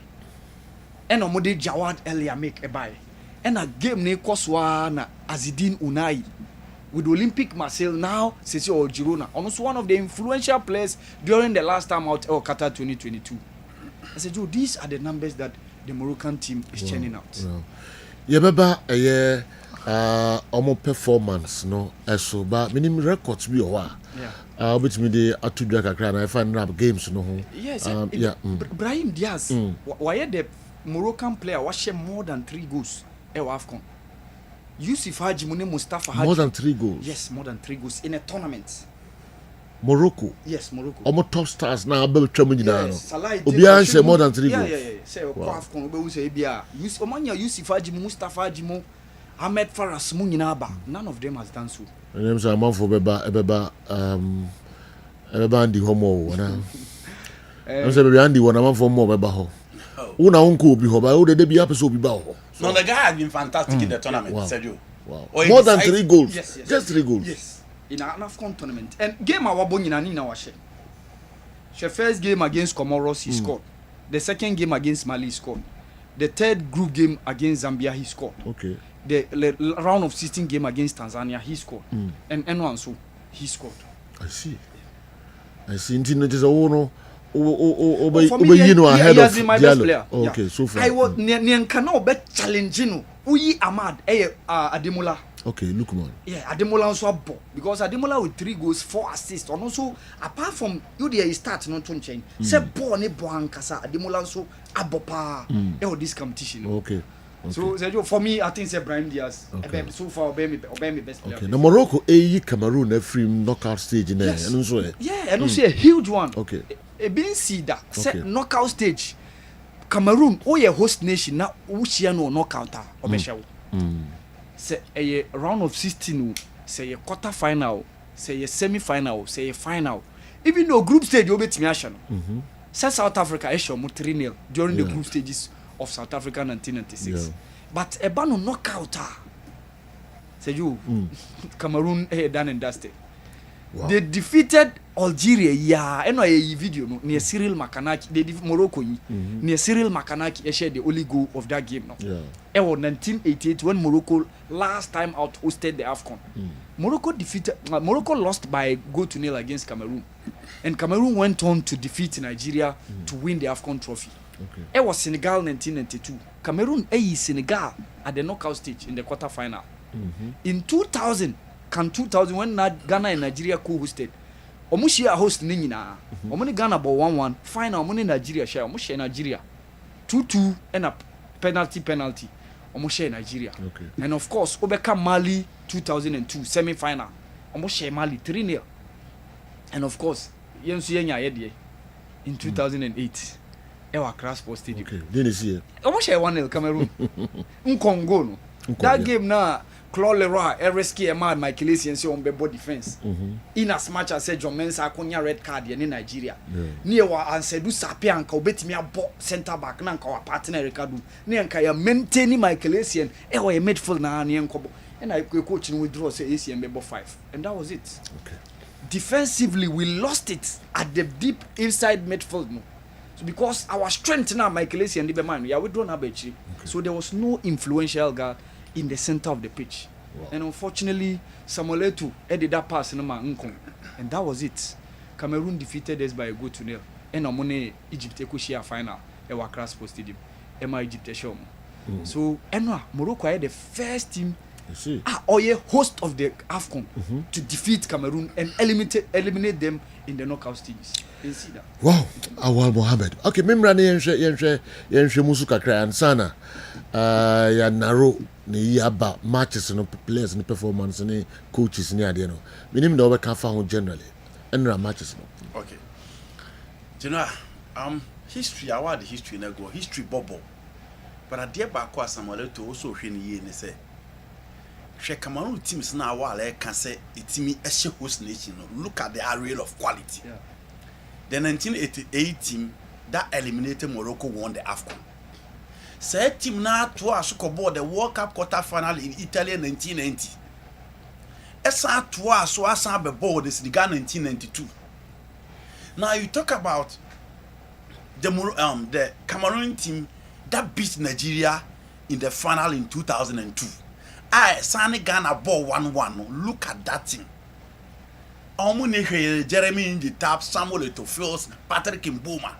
Speaker 8: And Omode Jawad Elia make a buy. And a game ne Koswa na Azidine Unai with Olympic Marseille now Sesi or Girona. Almost one of the influential players during the last time out of Qatar 2022. I said, yo, these are the numbers that the Moroccan team is churning out.
Speaker 1: Yebeba performance so but minimum records be which me the atudra kakra na I find rap games
Speaker 8: yes Brahim Diaz why the Moroccan player was more than 3 goals AFCON. Yusuf Haji Mustafa Haji
Speaker 1: more than 3 goals.
Speaker 8: Yes, more than 3 goals in a tournament.
Speaker 1: Morocco.
Speaker 8: Yes, Morocco.
Speaker 1: Almost top stars now. Be traveling now.
Speaker 8: Yes,
Speaker 1: Obian say more than 3 goals.
Speaker 8: Yeah. Say AFCON be say bia. Omanya Yusuf Ajimu, Mustafa Ajimu, Ahmed Faras mu nyina ba. None of them has done so.
Speaker 1: And them say a man for Beba Andy Homo. I'm say baby Andy one a man for more Beba ho. Una unko bi ho ba o de be episode bi ba ho.
Speaker 6: No, the guy has been fantastic in the tournament, Sergio.
Speaker 1: Wow. More than 3 goals.
Speaker 8: Yes.
Speaker 1: Just 3 goals.
Speaker 8: Yes. In an AFCON tournament. And game our nyina ni na wa she. She first game against Comoros he scored. The second game against Mali he scored. The third group game against Zambia he scored.
Speaker 1: Okay.
Speaker 8: The round of 16 game against Tanzania he scored. And N1 so he scored.
Speaker 1: I see. Indeed, it is a no.
Speaker 8: For me, he has been my best player.
Speaker 1: Okay, so far.
Speaker 8: I was Nyankana be challenging Uyi Ahmad Ademola.
Speaker 1: Okay, look man.
Speaker 8: Yeah, Ademola also ball because Ademola with 3 goals, 4 assists. And also, apart from you there, he starts not to change. Say ball ne ball kasa Ademola also abopa. This competition.
Speaker 1: Okay.
Speaker 8: So for me, I think say Brahim Diaz. So far, obey me best player.
Speaker 1: Okay. Now Morocco, Cameroon, every knockout stage in there.
Speaker 8: Yes.
Speaker 1: And also,
Speaker 8: and also a huge one.
Speaker 1: Okay.
Speaker 8: Being see that set knockout stage. Cameroon, ye host nation na ushia no knockout obesha. Say a round of 16, say a quarter final, say a semi final, say a final. Even though group stage you bet me action. Say South Africa esho mo 3-0 during the group stages of South Africa 1996. But a ban on knockout. Say you Cameroon done and dusted. Wow. They defeated Algeria, and a video near Cyril Makanaki. They defeated Morocco near Cyril Makanaki. Shared the only goal of that game. It was 1988 when Morocco last time out hosted the AFCON. Morocco lost by a goal to 0 against Cameroon, and Cameroon went on to defeat Nigeria to win the AFCON trophy. It was Senegal 1992. Cameroon Senegal at the knockout stage in the quarter final. In 2000 when Ghana and Nigeria co-hosted, Omushia host Nina. Omuni Ghana ball 1-1. Final Omuni Nigeria share. Omushia Nigeria 2-2 and a penalty. Omushia Nigeria. Okay. And of course, Obeka Mali 2002 semi-final. Omushia Mali 3-0. And of course, Yensu Yenya Yedie in 2008. Ewa Accra Sports Stadium. Okay.
Speaker 1: Didn't see it.
Speaker 8: Omushia 1-0 Cameroon. Nkongo no. That game now. Claude Leroy, Ereski, Emad, Michael Essien, on ball defense. In as much as said John Mensah, Konya red card in Nigeria. Near what I said, do Sapian, bet me a center back, Nanka, partner Ricardo. Neanka, maintaining Michael Essien, a midfield now, and Kobo. And I coaching withdraw, say Essien, Bebo 5. And that was it. Okay. Defensively, we lost it at the deep inside midfield. No? So because our strength now, Michael Essien, the man, we are withdrawn a bit. So there was no influential guy in the center of the pitch. Wow. And unfortunately, Samuel Eto'o headed that pass in Nkong. And that was it. Cameroon defeated us by a goal to 0. And Amone Egypt Ekushia final at Accra Sports Stadium. Emma Egypt Eshom. So Enwa Morocco had the first team or a host of the AFCON to defeat Cameroon and eliminate them in the knockout stages. You see that?
Speaker 1: Wow, Awal Mohammed. Okay, memra ne yenhwe musu kakra ansana. Ya narrow ni yaba matches no players ni performance ni coaches ni ade no. Minim da obeka fa ho generally. Enra matches no.
Speaker 6: Okay. You know, history award history na go history bubble. But ade ba ko Samuel Eto'o also hwe ni ye ni say. Hwe Cameroon teams na awale can say itimi ehye host nation no. Look at the array of quality. Yeah. The 1988 team that eliminated Morocco won the AFCON. Said team now to us the World Cup quarter final in Italy in 1990. Esa to us so as be board is the Ghana 1992. Now you talk about the Cameroon team that beat Nigeria in the final in 2002. Sani Ghana ball 1-1. Look at that team. Jeremy in the tap, Samuel Eto'o, Patrick Mboma.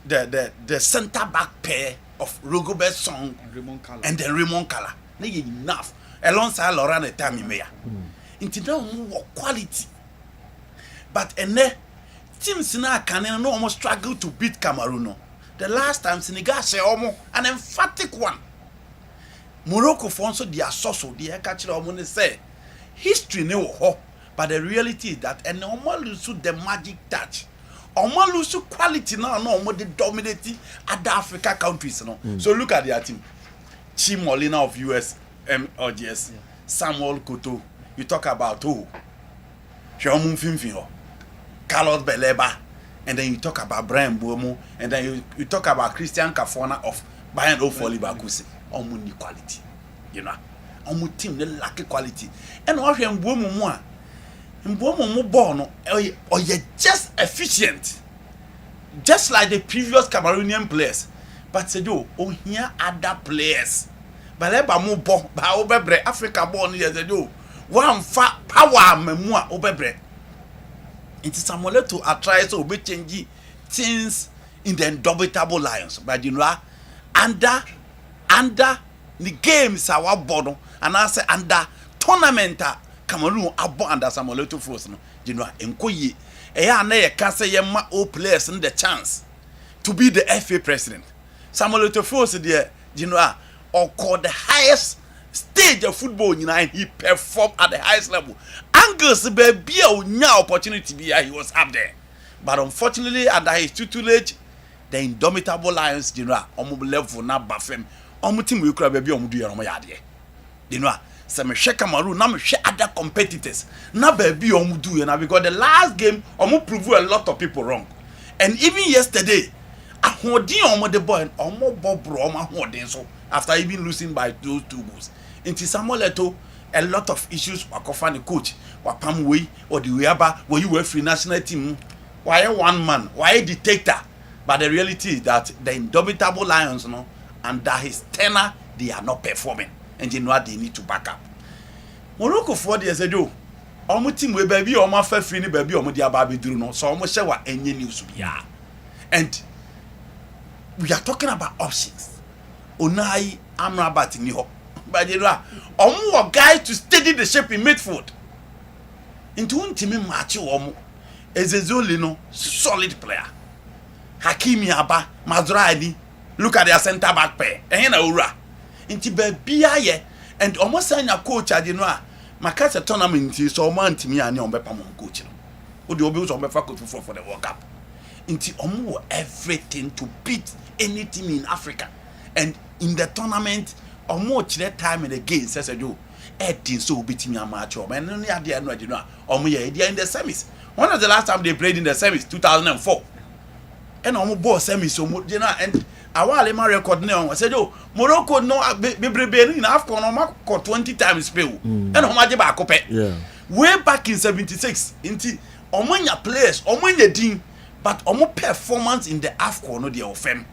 Speaker 6: The center back pair of Rigobert Song and then Raymond Kala. Enough. Alongside Laurent Etamimea. Into now more quality. But teams now can almost struggle to beat Cameroon. The last time Senegal say almost an emphatic one. Morocco for also their social, the catcher say history no ho. But the reality is that and almost lose the magic touch. Almost lose quality now, no more the dominating other Africa countries. No? So look at their team. Chi Molina of US OGS, Samuel Koto. You talk about Shomun Finfio, Carlos Beleba, and then you talk about Brian Bomo, and then you talk about Christian Kafona of Bayern Ofoli Bakusi. Almost quality. You know, almost team they lack quality. And what you Mbomo born or you're just efficient, just like the previous Cameroonian players. But say do here other players. But let mo bo ba obebre Africa born here say do one fa power memua obebre. It is Samuel to try so be change things in the indomitable lions. But you know under the games our board and I say under tournament Cameroon abo under Samuel to force no you know enkoyi eya na ye ka say ye ma all players in the chance to be the FA president. Samuel to force there you know or called the highest stage of football you know and he performed at the highest level. Angles be nya opportunity be he was up there. But unfortunately under his tutelage the indomitable lions you know omo level na bafem omo team we kura be omo do omo yade. You know se me hwe Cameroon na me hwe other competitors na baby omu do na because the last game omu prove a lot of people wrong. And even yesterday ahodin omu the boy omu bobro omu ahodin so after even losing by those 2 goals. Inti Samuel Eto'o a lot of issues wakofa the coach wapam way or the wayaba where you were free national team why one man why dictator. But the reality is that the indomitable lions no under his tenure they are not performing. And you know what they need to back up. Morocco 4 years ago, almost team we baby or my first free baby or my baby do no, so almost say what any news be. And we are talking about options. Unai Amrabat in Europe. But you know, more guys to steady the ship in midfield. Into one team match is a Zolino solid player. Hakimi Abba, Mazraeli, look at their centre back pair. And Ura. Inti baby aye and almost sign a coach I know makasa tournament so man timi ani on bepa mon coach no o de obi so befa coach for the World Cup inti omo everything to beat any team in Africa and in the tournament omo chire time in the game says you edin so beat me match o man no ade no ade no omo ye in the semis. One of the last time they played in the semis 2004 and omo ball semis so you know and awale ma record na said yo Morocco no bebrebe in AFCON no ma 20 times pay and o ma je ba akopɛ way back in 76 inti omanya players omanya din but omo performance in the AFCON no dey ofem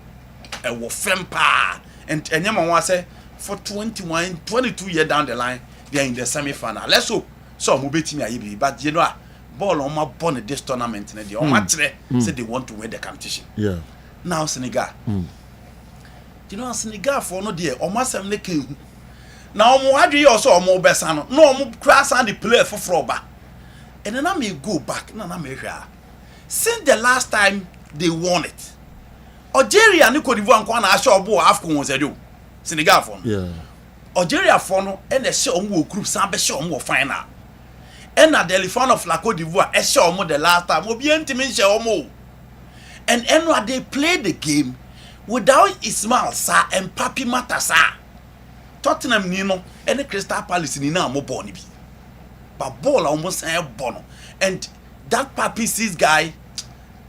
Speaker 6: e wo fem pa and enyama wan say for 22 years down the line they are in the semi final. Let's hope so mo betimi ayi but you know ball on my born this tournament na dey o ma kire say they want to win the competition. Now Senegal you know Senegal for no there almost am ne can now omo adwe also omo besa no omo cross and the play for froba and then I may go back na me hwa since the last time they won it Algeria ni Cote d'Ivoire nko na asho obo AFCON won say do Senegal for no Algeria for no and the show omo group san be show omo final and na the elephant of la Cote d'Ivoire e show omo the last time obi antimi show omo and they played the game without Ismail Sarr and Papi Matassa. Tottenham Nino and the Crystal Palace Nina mo born bi. But ball almost a bono. And that Papi sees guy,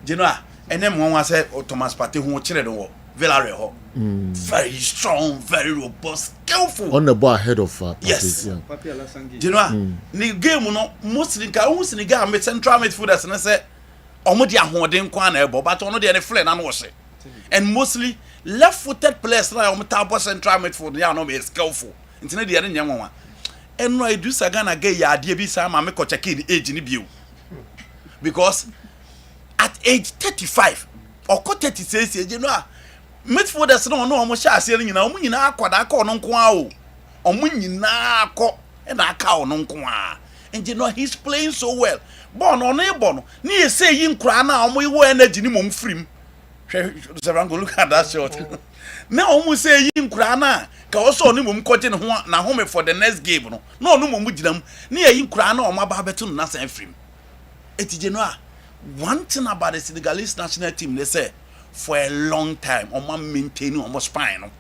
Speaker 6: you know, and then one was said Thomas Partey who children or Villarreal. Very strong, very robust, skillful.
Speaker 1: On the ball ahead of
Speaker 6: yes.
Speaker 1: Papi
Speaker 6: you know, the game no mostly Senegal made central midfielders and I said omo dia hoden kwa na ebo but ono dia ne flare na no wose. And mostly left-footed players like Omtabo central midfield, they are not very skillful. Instead, they are in young one. And I do Sagana gay idea be some I make check in age in the view. Because at age 35 or 36, you know, midfielders no almost share selling in a munina quadaco non quao or munina co and a cow non qua. And you know, he's playing so well. Born on a bono, near saying crana, we were energy mum free. Severango, look at that shot. Now almost say yin krana ka also ni mum kote na home for the next game no mum gidam na yin krana o maba betu na san frame. Etije no one thing about the Senegalese national team, they say for a long time on maintaining almost spine no.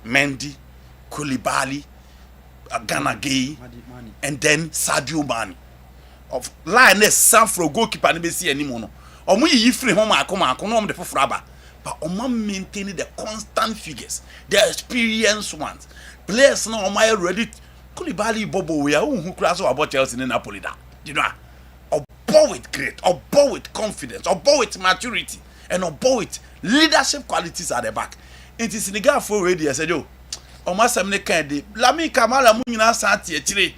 Speaker 6: Mendy, Koulibaly, Ghana Gay, and then Sadio Mane. Of lioness Sanfro goalkeeper never see anymore. No. Omo yi free home akoma no the fraba. But omo maintaining the constant figures, the experienced ones. Players now omo ready. Koulibaly Bobo we are who cross about Chelsea in Napoli da. You know, or with grit, or with confidence, or with maturity, and or with leadership qualities at the back. It is Senegal for ready. I said, yo, omo samne kandi. Lami Kamara munyina santi etire.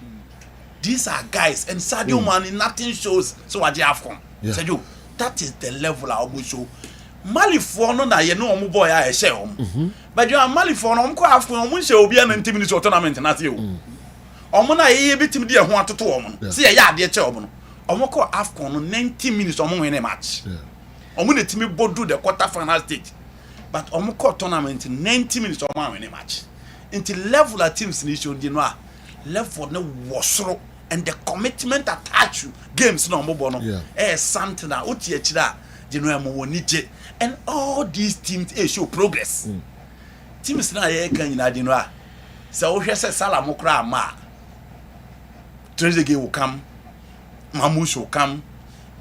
Speaker 6: These are guys, and Sadio Mane nothing shows. So what you have come? Said you, that is the level I will show. Mali for no na ye no omo boy I share but you are Mali for no ko AFCON omo share obi na 90 minutes tournament na te o. Omo na ye bitim de ho atoto omo. Se ye ade che omo no. Omo ko AFCON no 90 minutes omo win a match. Omo na timi bodu the quarter final stage. But omo ko tournament 90 minutes omo win a match. Until level of teams ni show di no a level no wosoro. And the commitment attached to games no more bono something that uti echira general mo nije and all these teams show progress teams na ye kan nyina di no a se wo hwese sala mo kra ma Trezeguet will come Mamouche will come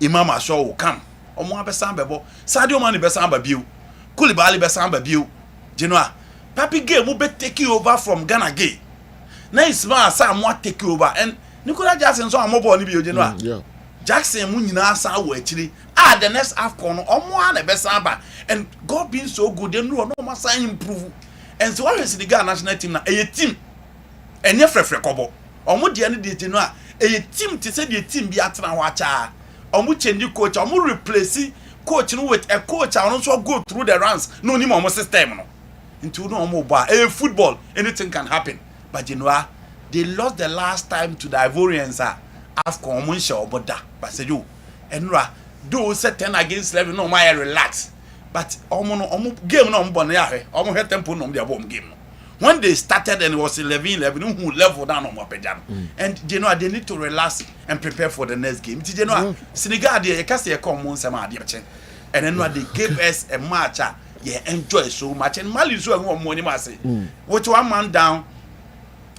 Speaker 6: Imam Asho will come omo abesan bebo Sadio Mane besan ba biu Koulibaly besan ba biu general Papi Gueye mo be take over from Ghana Gay na Ismail Assar mo take over and Nicola Jackson so amobo ni bi oje Jackson mu nyina sa wo akiri the next AFCON omo na be san and God being so good dem no ma san improve and so what Senegal national team na team enye frefre kobo omo de ne de no a team te say the team bi atena ho acha omo change coach omo replace coach no with a coach and so go through the rounds no ni mo system no into no omo ba football anything can happen but you know they lost the last time to the Ivorians AFCON Munsha Oboda. But say you Enra do set 10 against 11 no my relax. But omo game no mbon ya he. Omo he tempo no dia bom game. When they started and it was 11 who level down on Wapejan. And you know they need to relax and prepare for the next game. You know Senegal they cast a come on sama ade and then they gave us a match enjoy so much and Mali so won money ma say. Which one man down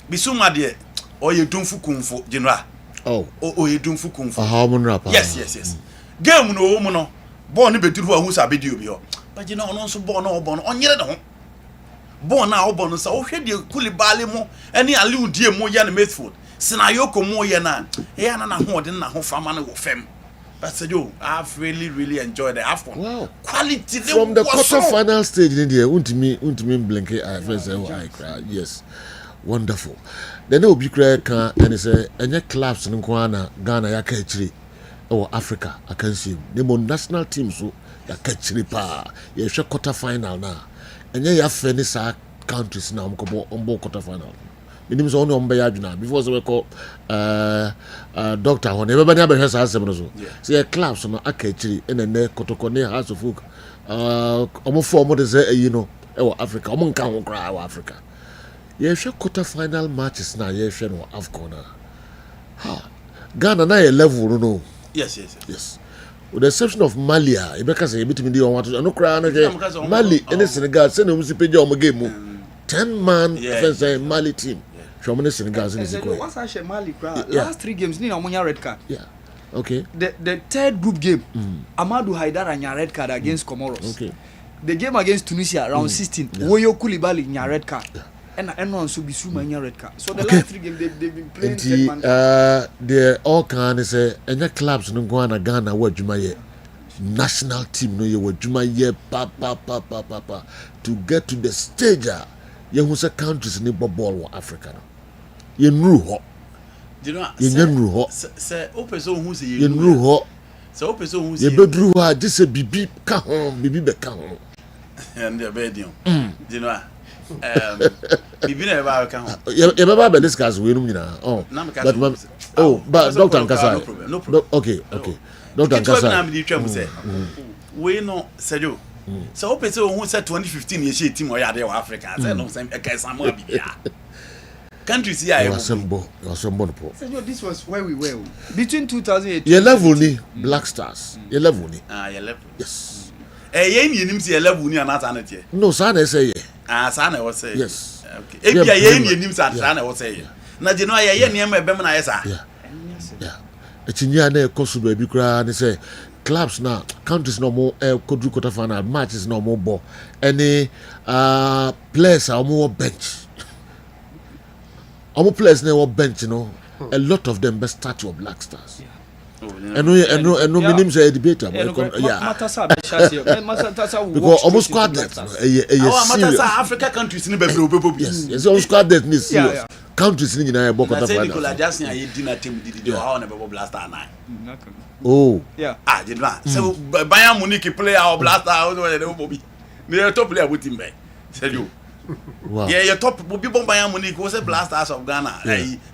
Speaker 6: Bisuma de oye dumfu kumfo general oye dumfu kumfo yes game no mu no ball ni beturu hu sa bedi obi ho but you know no so ball no onyere de ho ball na obon no sa o hwe de Koulibaly mo ene Aliou die mo ya na midfield Sinayoko mo ya na na ho de na ho fama na wo fem but say yo I've really enjoyed the AFCON. Wow. Quality
Speaker 1: from the quarter final stage in there untimi blink I first say I cry. Yes. Wonderful. Then there will be great and it's any clubs in Ghana ya catchri or Africa I can see the national teams who ya catchri pa ya quarter final na and ya finish countries now on quarter final. Minimum only on bayaduna before we call doctor on everybody has so say clubs on a catchri and then kotokone house of folk almost form say you know Africa among can cry Africa. Yes, quarter final matches now. Yes, no AFCON. Ghana na a level, no.
Speaker 6: Yes.
Speaker 1: With the exception of Mali, because a bit of the one no cry Mali and Senegal send them to pay your game. 10-man defense Mali team. Show me Senegal in the
Speaker 8: once I share Mali last 3 games, ni na red card.
Speaker 1: Yeah. Okay.
Speaker 8: The third group game, Amadou Haidar and red card against Comoros. Okay. The game against Tunisia round 16, Woyo Koulibaly and red card. And no so be Suma red card. So the last 3 games they've been playing.
Speaker 1: They all can say any clubs no go na Ghana what Jumaye national team no ye what Jumaye pa to get to the stage you who say countries in ball Africa. You know ho.
Speaker 6: You know say opeso who say
Speaker 1: you know ho.
Speaker 6: So opeso who say
Speaker 1: you bedru ha this a bibi ka ho bibi be ka ho.
Speaker 6: And the bedium. You know bibi na ba ka ho.
Speaker 1: You be discuss we no nyina. But Dr. Nkasa. No problem. Okay. Dr. Nkasa.
Speaker 6: We no Sergio So open say who said 2015 ye team or ya there Africa. Say no say e Samoa bibia. Countries here
Speaker 1: you assemble
Speaker 8: so this was where we were between 2008
Speaker 1: your level ni Black Stars your level ni
Speaker 6: your level
Speaker 1: yes
Speaker 6: ye ni nim say level ni anata na tie
Speaker 1: no sa na say
Speaker 6: sa na was say
Speaker 1: yes
Speaker 6: okay e bia ye ni nim sa na was say na je no ye niam ebem na ye sa
Speaker 1: yeah etinya na ekoso ba bi kura ni say clubs now countries no more kodru quarter final matches no more ball any players are more bench. Our players now bench, you know. A lot of them best start your Black Stars. And no names are debater. Because almost squad depth.
Speaker 6: Africa countries in the
Speaker 1: yes, almost squad depth is serious. Countries in the Boko. Oh,
Speaker 6: yeah. Did not. So Bayern Munich player or Blaster, they top player with him. Said you.
Speaker 1: Wow.
Speaker 6: Yeah, your top people Bayern Munich was a Blasters of Ghana.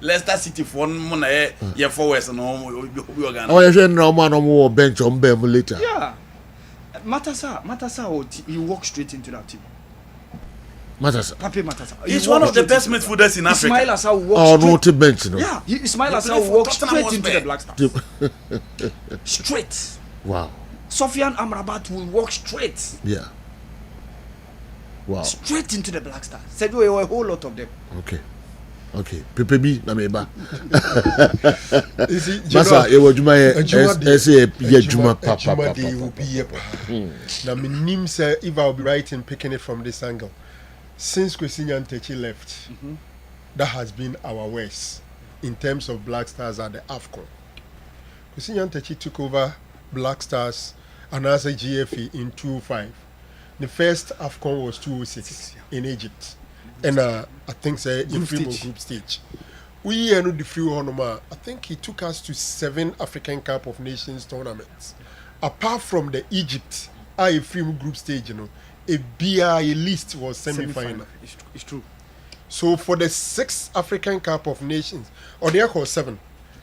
Speaker 6: Leicester City for money, yeah, forwards and Ghana.
Speaker 1: Oh, you no man no more bench on them later.
Speaker 8: Yeah. Matasa, you walk straight into that team.
Speaker 1: Matasa.
Speaker 6: He's one of the best midfielders in Africa.
Speaker 8: Ismail Assar walks
Speaker 1: no to bench, no.
Speaker 8: Yeah, Ismail Assar walks straight into the Black Stars. Straight.
Speaker 1: Wow.
Speaker 8: Sofiane Amrabat will walk straight.
Speaker 1: Yeah. Wow.
Speaker 8: Straight into the Black Stars. Said we were a whole lot of them.
Speaker 1: Okay. Pepebi na meba. Masa ewo juma ye juma papa.
Speaker 5: Na minim say if I'll be right in picking it from this angle. Since Kwesi Nyantakyi left, that has been our worst in terms of Black Stars at the AFCON. Kwesi Nyantakyi took over Black Stars and as a GFE in 2005. The first AFCON was 2006 in Egypt. And I think in group stage. We are not the few honoma. I think he took us to 7 African Cup of Nations tournaments. Apart from the Egypt, group stage, a BI list was semi-final.
Speaker 8: It's true.
Speaker 5: So for the 6 African Cup of Nations, or they are 7.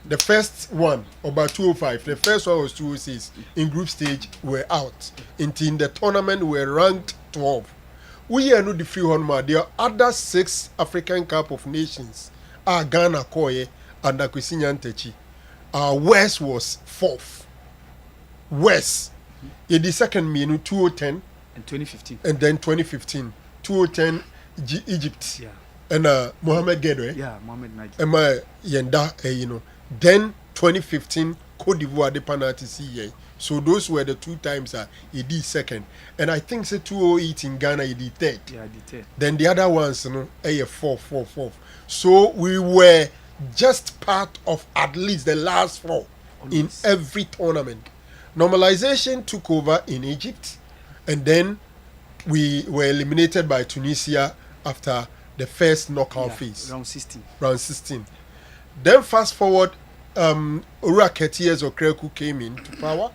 Speaker 5: The first one, about 205, the first one was 206. In group stage, we're out. In the tournament, we're ranked 12. We are not the free one, there are other 6 African Cup of Nations. Our Ghana, Koye, and Kwesi Nyantakyi. Our West was 4th. West. In the second minute, 2010.
Speaker 8: And 2015.
Speaker 5: And then 2015. 2010, Egypt.
Speaker 8: Yeah.
Speaker 5: And Mohamed Gedwe.
Speaker 8: Yeah, Mohamed Nagy.
Speaker 5: And my Yenda, Then 2015, Cote d'Ivoire, the penalty CA. So those were the 2 times he did second. And I think 2008 in Ghana, he did third.
Speaker 8: Yeah, he did third.
Speaker 5: Then the other ones, fourth. So we were just part of at least the last 4 in every tournament. Normalization took over in Egypt. And then we were eliminated by Tunisia after the first knockout phase.
Speaker 8: Round 16.
Speaker 5: Then fast forward, Ura Ketiers or Kreku came into power.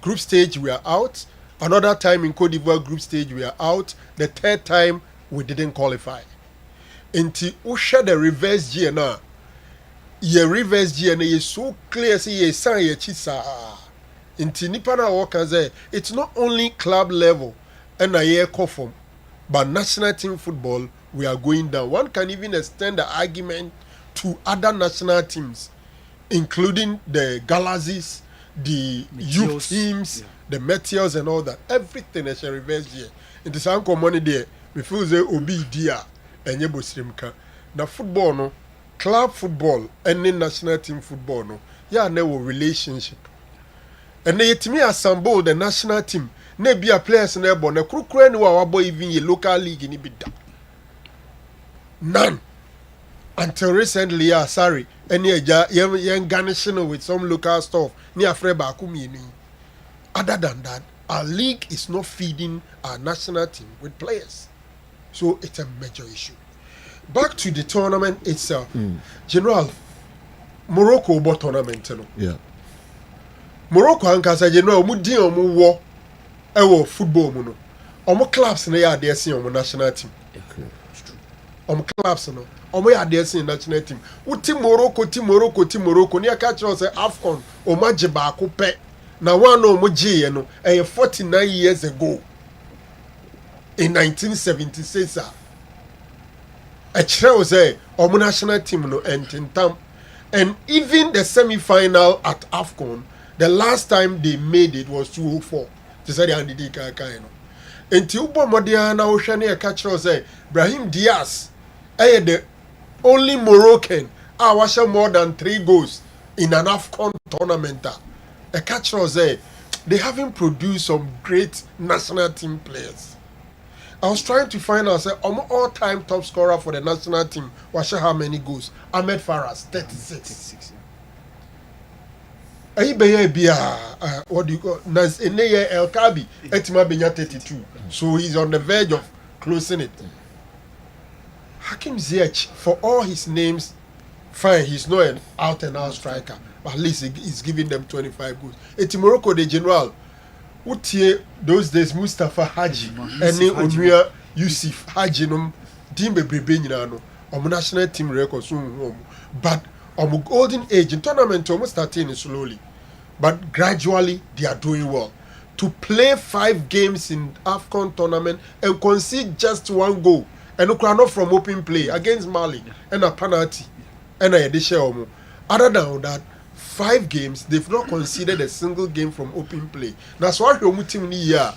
Speaker 5: Group stage, we are out. Another time in Cote d'Ivoire group stage, we are out. The 3rd time, we didn't qualify. Until Usha the reverse GNR. Your reverse GNR is so clear, say ye san ye chisa. Until Nipana Wakaze, it's not only club level and a year conform, but national team football, we are going down. One can even extend the argument to other national teams, including the Galaxies, the youth teams, the Meteors and all that. Everything is a reverse year. In the same money there, we feel they obi dia and yebosrimka. Now football no, club football and the national team football no, yeah, no relationship. And they to me assemble the national team. Ne be a players in there, but na krukre ni wa boy even a local league in Ibida. None. Until recently, sorry, and young garnishing with some local stuff near Freba Kumini. Other than that, our league is not feeding our national team with players. So it's a major issue. Back to the tournament itself. General, Morocco bought tournament.
Speaker 1: Yeah.
Speaker 5: Morocco Ankasa General, Mudi omu war ewo football muno. Omo clubs na ya there see omo national team.
Speaker 1: Okay.
Speaker 5: Omo clubs no. Omo ya there see national team. Uti Morocco ni aka kire say AFCON o maje ba ko pe. Na one omo je no 49 years ago. in 1976 a kyerɛ say ɔmo national team no entintam, and even the semi-final at AFCON, the last time they made it was 2004. They said they had the kind of. Until Bomodiana Oceania catcher say Brahim Diaz, the only Moroccan, I was more than 3 goals in an AFCON tournament. A catcher say they haven't produced some great national team players. I was trying to find out, say, all-time top scorer for the national team was how many goals? Ahmed Faras, 36. What do you call? El Kabi, Etima Benya 32. So he's on the verge of closing it. Hakim Ziyech, for all his names, fine, he's not an out-and-out striker, but at least he's giving them 25 goals. Eti Morocco, the general, those days Mustafa Haji, and Onuya Yusuf Haji, Dimbe Brebenyano, national team record, but golden age in tournament almost starting slowly, but gradually they are doing well. To play 5 games in AFCON tournament and concede just 1 goal, and not from open play against Mali and a penalty, and a share. Other than that, 5 games they've not conceded a single game from open play. That's why the team here.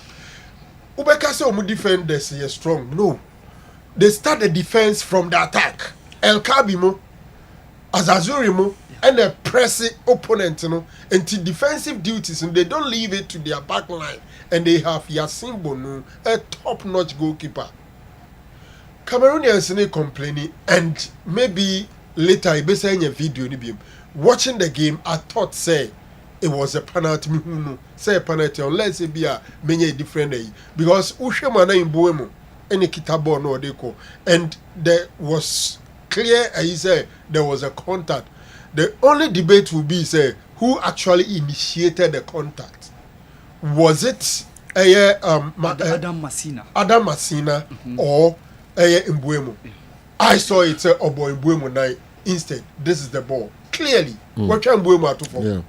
Speaker 5: Ubeka say omu defenders are strong. No, they start the defense from the attack. El Kabimo, Azazurimo, and they press the opponent, into defensive duties, and they don't leave it to their back line. And they have Yassin Bonu, a top-notch goalkeeper. Cameroonians are complaining, and maybe later I be saying a video. Watching the game, I thought say it was a penalty. Say a penalty unless it be a many different day, because Ushemana in Boemo any kitabo no deko, and there was clear. He said there was a contact. The only debate will be say who actually initiated the contact. Was it Adam Masina or Mbuemo? I saw it say Obo Mbuemo now. Instead, this is the ball. Clearly, what can Mbuemo to for?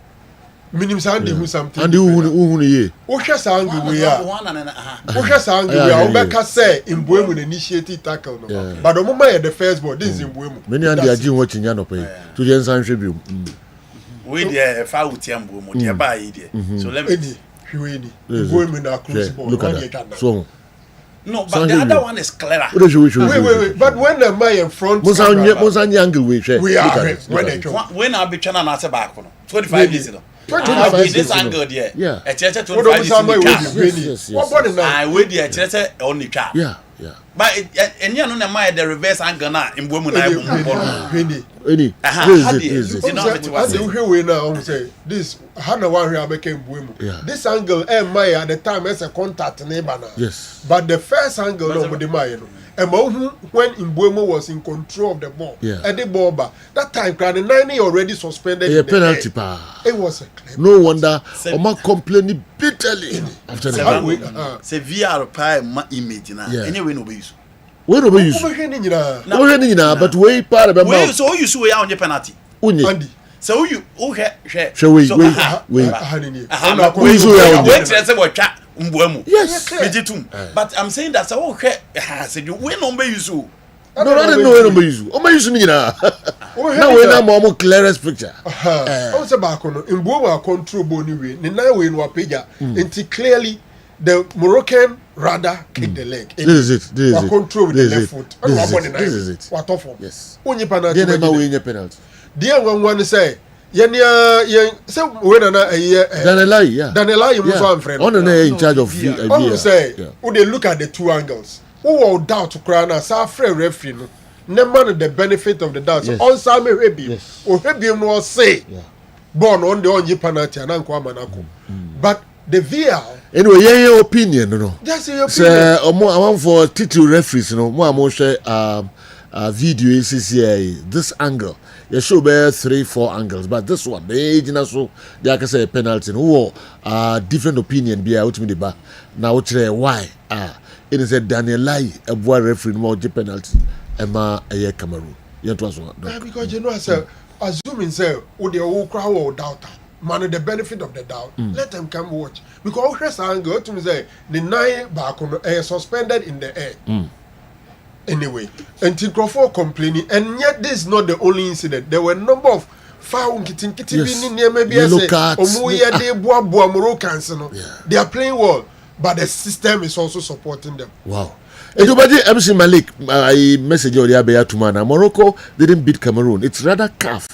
Speaker 5: Minim Sandy who something. And
Speaker 1: who ye?
Speaker 5: Osha Sangi we are. Osha Sangi we are. Obeka say Mbuemo initiated tackle. But the moment at the first ball, this is Mbuemo.
Speaker 1: Many and they are doing watching Yano pay to the ensign tribute.
Speaker 6: We there foul Tiambo, nearby idea. So let me.
Speaker 5: Look
Speaker 1: at that. So.
Speaker 6: No, but the other one is clearer.
Speaker 5: Wait. But when the man in front,
Speaker 6: we are when I be trying to answer back 25 years ago. 25 years this angle there.
Speaker 1: Yeah.
Speaker 6: A church 25 years.
Speaker 5: What
Speaker 6: I wait there church only car.
Speaker 1: Yeah.
Speaker 6: But and you know the reverse angle now in women I
Speaker 5: any. This Hana one here became Buemo. This angle Maya at the time as a contact neighbor.
Speaker 1: Yes.
Speaker 5: But the first angle no the Maya. And when Mbuemo was in control of the ball, and the ball back, that time, the 90 already suspended.
Speaker 1: A penalty.
Speaker 5: It was a claim.
Speaker 1: No wonder Oma complaining bitterly after the
Speaker 6: say VR pie image now. Anyway, no use.
Speaker 1: We don't use. But we part of the
Speaker 6: so you see on your penalty.
Speaker 5: Andy.
Speaker 6: So you yes. But I'm saying that's said you win on you.
Speaker 1: No, I didn't know number use. Oh, my use me now. Now we have more clearest picture.
Speaker 5: Also, back on in Boa control Boni, the now we know page until clearly the Moroccan rather kick the leg.
Speaker 1: This is it. This is it.
Speaker 5: Control with the left foot.
Speaker 1: This is it.
Speaker 5: What awful.
Speaker 1: Yes.
Speaker 5: Only penalty.
Speaker 1: They never win your penalty.
Speaker 5: Dear one say. Say when Danelai was friend.
Speaker 1: On in charge of
Speaker 5: say when they look at the 2 angles. Who will doubt to crown us our friend referee? Never the benefit of the doubt. So on some maybe or maybe more say born on the only penalty and Uncle Manako. But the VR
Speaker 1: anyway, your opinion,
Speaker 5: That's your opinion.
Speaker 1: I want for title referees, more share video ACCA this angle. You show bear 3-4 angles, but this one, the age so they can say a penalty. Who different opinion be out with the bar. Now why? It is a Daniel Lai, a boy referee more penalty. Emma a Cameroon. You know
Speaker 5: because you know, sir, assuming say would the whole crowd or doubt man the benefit of the doubt. Let them come watch. Because I go to say the 9 back on suspended in the air. Anyway, and Tinkrofo complaining, and yet this is not the only incident. There were a number of foul kitty
Speaker 1: yellow cards.
Speaker 5: They are playing well, but the system is also supporting them.
Speaker 1: Wow. Everybody, MC Malik, I message you the Abeya Tumana. Morocco didn't beat Cameroon. It's rather CAF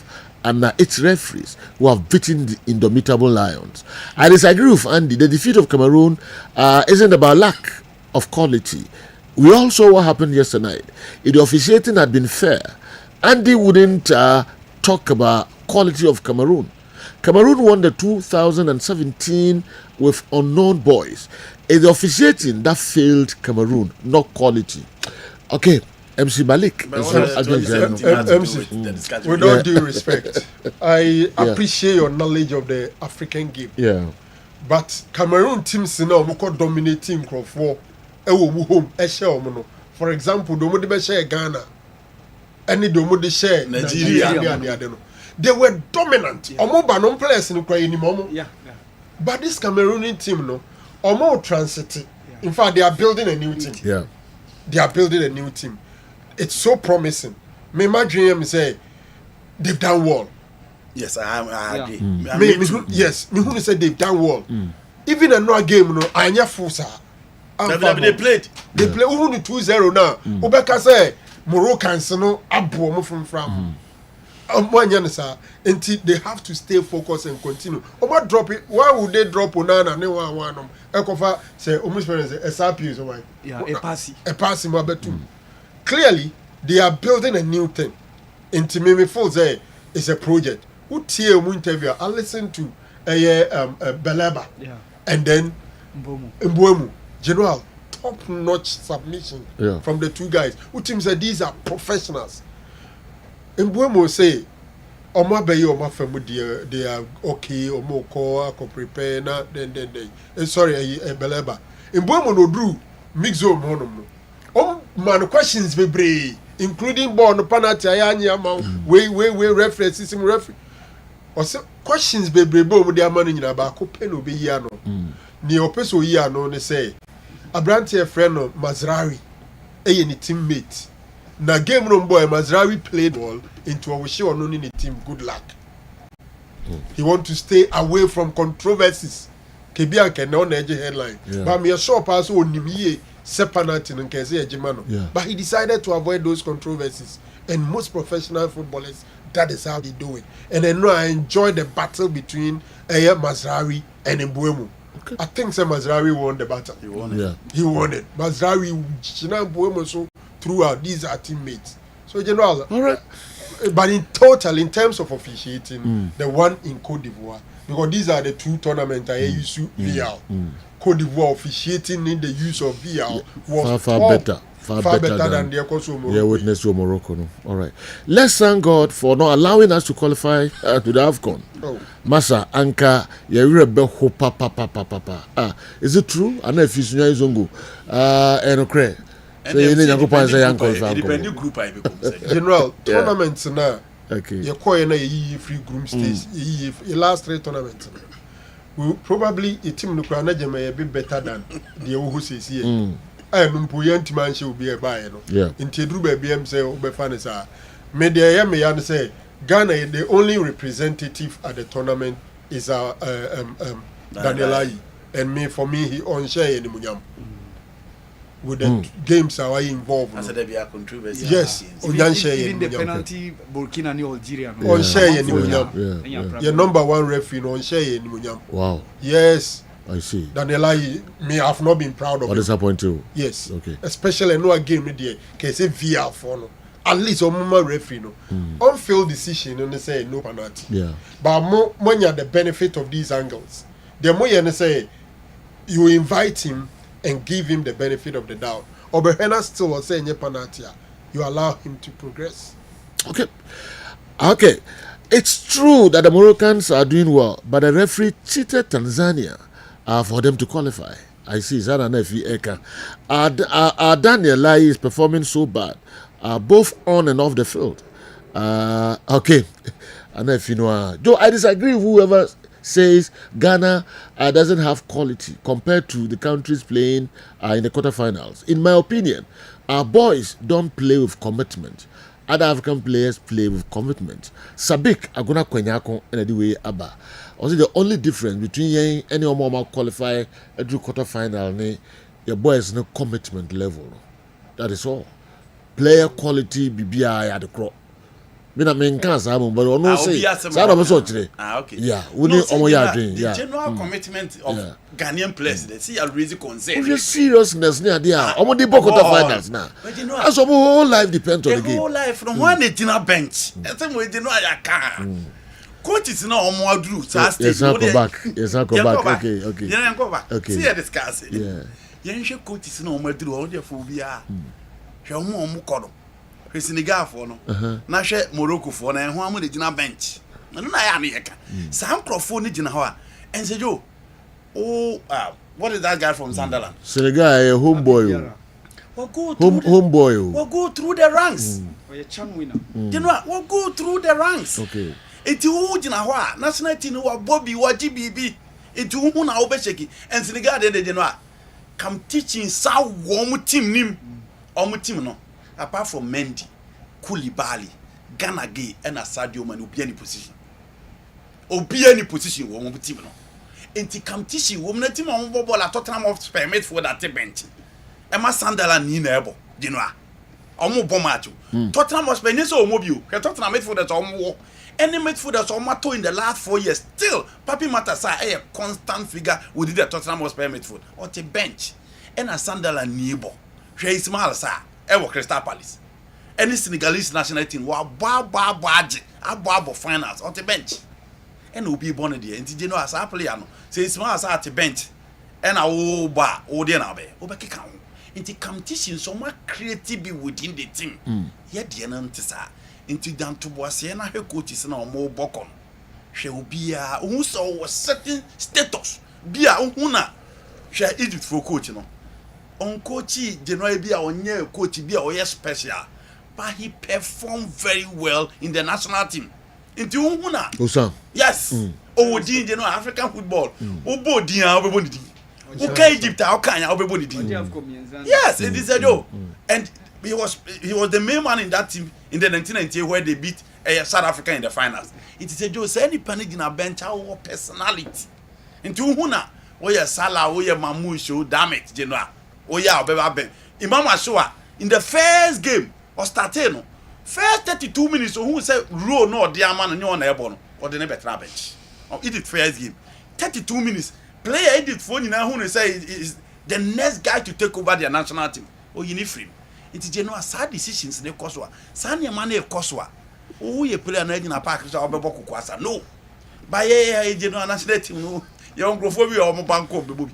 Speaker 1: and its referees who have beaten the indomitable Lions. I disagree with Andy. The defeat of Cameroon isn't about lack of quality. We all saw what happened yesterday. If the officiating had been fair, Andy wouldn't talk about quality of Cameroon. Cameroon won the 2017 with unknown boys. It's the officiating that failed Cameroon, not quality. Okay, MC Malik.
Speaker 5: MC, with all due respect, I appreciate your knowledge of the African game.
Speaker 1: Yeah.
Speaker 5: But Cameroon teams now dominating for. For example, the share Ghana, any the share Nigeria. They were dominant. Omo players in Ukraine. But this Cameroonian team, no, Omo transit. In fact, they are building a new team.
Speaker 1: Yeah,
Speaker 5: they are building a new team. It's so promising. Me imagine say they've done well.
Speaker 6: Yes, I agree.
Speaker 5: Yes, me who say they've done well. Even another game, no, I never full sir.
Speaker 6: They played.
Speaker 5: They play even the 2-0 now. Obeka say Moroccans no abo from. Until they have to stay focused and continue. Oba drop it. Why would they drop Onana? Ne one. Ekofa say almost say SRP is why.
Speaker 8: Yeah, a passy.
Speaker 5: A passy mabetu. Clearly, they are building a new thing. Into me full say it's a project. Who tier interview? I listen to Beleba.
Speaker 8: Yeah.
Speaker 5: And then Mbomu. General, top-notch submission from the two guys. Who team said these are professionals. Mbuemo say, Oma Bayo, Oma Famu, they are okay, Omo Ko, prepare, then. Sorry, Beleba. Mbuemo no drew, Mixo Monomo. Man, questions be brave, including Born, Panati, Ayanya, way, reference, system reference. Or questions be brave, with their money in about Copen Obiano. Neo Peso Yano, they say. Abranti friend of Mazraoui, any teammate. Na game room boy Mazraoui played well into our show on in the team. Good luck. He want to stay away from controversies. Kebia can on edge headline. But me a shop also Nimiye Sepanatin and Kese Ejimano. But he decided to avoid those controversies. And most professional footballers, that is how they do it. And I know I enjoy the battle between Mazraoui and Mbuemo. Okay. I think Mazraoui won the battle. He won it. Yeah. He won it. Mazraoui, so throughout, these are teammates. So, General, all right. But in total, in terms of officiating, the one in Cote d'Ivoire, because these are the two tournaments I use VL. Cote d'Ivoire officiating in the use of VL was
Speaker 1: far better. Far better than
Speaker 5: their Morocco.
Speaker 1: Yeah, witness to Morocco. No. All right. Let's thank God for not allowing us to qualify to the AFCON.
Speaker 5: Oh.
Speaker 1: Masa, Anka, Yerebe, papa. Is it true? I know if you know Zongo. Enokre. So you need to go say uncle.
Speaker 5: General, tournaments now.
Speaker 1: Okay.
Speaker 5: You're calling a free group stage. Your last 3 tournaments. Will probably a team no crana may be better than the who says here. I am Puyanti man will be a buyer.
Speaker 1: Yeah.
Speaker 5: In Tidruba BM say Obefanesa. Media may say Ghana, the only representative at the tournament is Danielai. And for me, he on share in Munyam. With the games are involved.
Speaker 6: As there be a controversy.
Speaker 5: Yes,
Speaker 8: even the penalty Burkina and Algeria.
Speaker 5: On share in Munyam. Your number 1 referee on share in Munyam.
Speaker 1: Wow.
Speaker 5: Yes.
Speaker 1: I see.
Speaker 5: Danielai may have not been proud of
Speaker 1: it. Disappointed you?
Speaker 5: Yes.
Speaker 1: Okay.
Speaker 5: Especially no game with the can say VR for no. At least on my referee no. On field decision and they say no penalty.
Speaker 1: Yeah.
Speaker 5: But when you have the benefit of these angles, the more you say you invite him and give him the benefit of the doubt. Oberhena still will say any penalty. You allow him to progress.
Speaker 1: Okay. It's true that the Moroccans are doing well, but the referee cheated Tanzania for them to qualify. I see. Daniel Lai is performing so bad, both on and off the field. Okay. And if you know, Joe, I disagree with whoever says Ghana doesn't have quality compared to the countries playing in the quarterfinals. In my opinion, our boys don't play with commitment. Other African players play with commitment. Sabik Aguna Kwenyako and the way Abba. Also, the only difference between any Omama qualify at the quarterfinal, your boys no commitment level. That is all. Player quality BBI at the crop. Me na men kan sa mo but ono say sa do so kire.
Speaker 6: Okay.
Speaker 1: Yeah, we need omo ya dream.
Speaker 6: The general commitment of Ghanaian players, they see a raising concern.
Speaker 1: With seriousness near there. Omo dey quarter finals now. As omo whole life depends on the game.
Speaker 6: The whole life from one dinner bench. Every we dey know ya can. Coach is now omo adru sa stage.
Speaker 1: Yes, I go back. Yes, I go back. Okay.
Speaker 6: Yeah, go back.
Speaker 1: Okay.
Speaker 6: See discuss.
Speaker 1: Yeah.
Speaker 6: Yenhwe coach is now omo adru on dey for bia. Hwe omo kodo. Senegal for no. Na hwe Morocco for na ho amu de gina bench. No na ya na yeka. Sam Crawford ni gina ho a. Ense jo. What is that guy from Sunderland?
Speaker 1: Senegal a homeboy. Homeboy.
Speaker 6: We'll go through the ranks.
Speaker 8: Or a chan winner.
Speaker 6: You know what? We'll go through the ranks.
Speaker 1: Okay.
Speaker 6: Iti hu gina ho a. National team wa Bobby wa GBB. Iti hu na obesheki. And Senegal de you know come teaching sa wo team nim. Omu team no. Apart from Mendy, Koulibaly, Ghana Gay, and Sadio Mane, obi any position. Obi any position, one team no. Enti competition, woman team on ball at Tottenham of permit for that bench. Emma Sunderland ni nebo, you know. Omo bomacho. Tottenham was playing so mobile. Tottenham made for that omo. Any made for that omo in the last 4 years. Still, Papi Matasa a constant figure within the Tottenham was permit for. Or the bench. And a Sunderland neighbor. She is small, sir. Ewo Crystal Palace. Any Senegalese national team wa abo finals on the bench. And will be born there. And you know as a player no. Say small as at the bench. And a there na be. Obeki kan. Into competition so much creativity within the team. Ye dey na ntisa. Into dan to boase na he coaches na omo bokon. Hwe obi a ohun so certain status. Bia ohun na hwe Egypt for coach no. On coachy January be our coach be our special, but he performed very well in the national team. Into Huna.
Speaker 1: Osam.
Speaker 6: Yes. Oh, Dean, you know, African football. Oh, Dia, everybody. Okay, Egypt, how can everybody? Yes, it is a joke. And he was the main man in that team in the 1998 where they beat South Africa in the finals. It is a joke. Say any panic in a bench, our personality. Into Huna, where Salah, where Mamu show damage, you know. Oh yeah, baby. Imam Ashua in the first game or starting first 32 minutes. So who said row no dear man and you on the airborne or the never bench? Or it is first game 32 minutes. Player edit phone now who say is the next guy to take over their national team. Oh, you need free. It is general sad decisions in the Koswa. Sanya money of Koswa. Oh, you play an engine a park so Boko Kwasa. No, by a general national team. No, young Grophobia or Banco baby.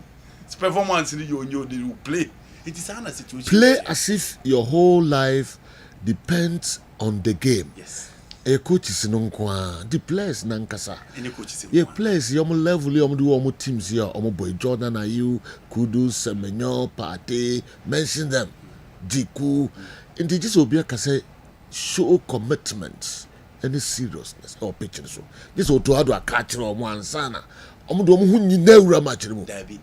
Speaker 6: Performance in you they will play. It is another situation.
Speaker 1: Play as if your whole life depends on the game.
Speaker 6: Yes.
Speaker 1: A coach is no kwa. The players nankasa.
Speaker 6: Any coach is
Speaker 1: yeah, players your level your do teams here. Boy Jordan are you Kudu Semenyo Pate mention them. Jiku. And they just will be say show commitment any seriousness or picture so. This will to how do a catch or one sana. Do who you never match him.
Speaker 6: David.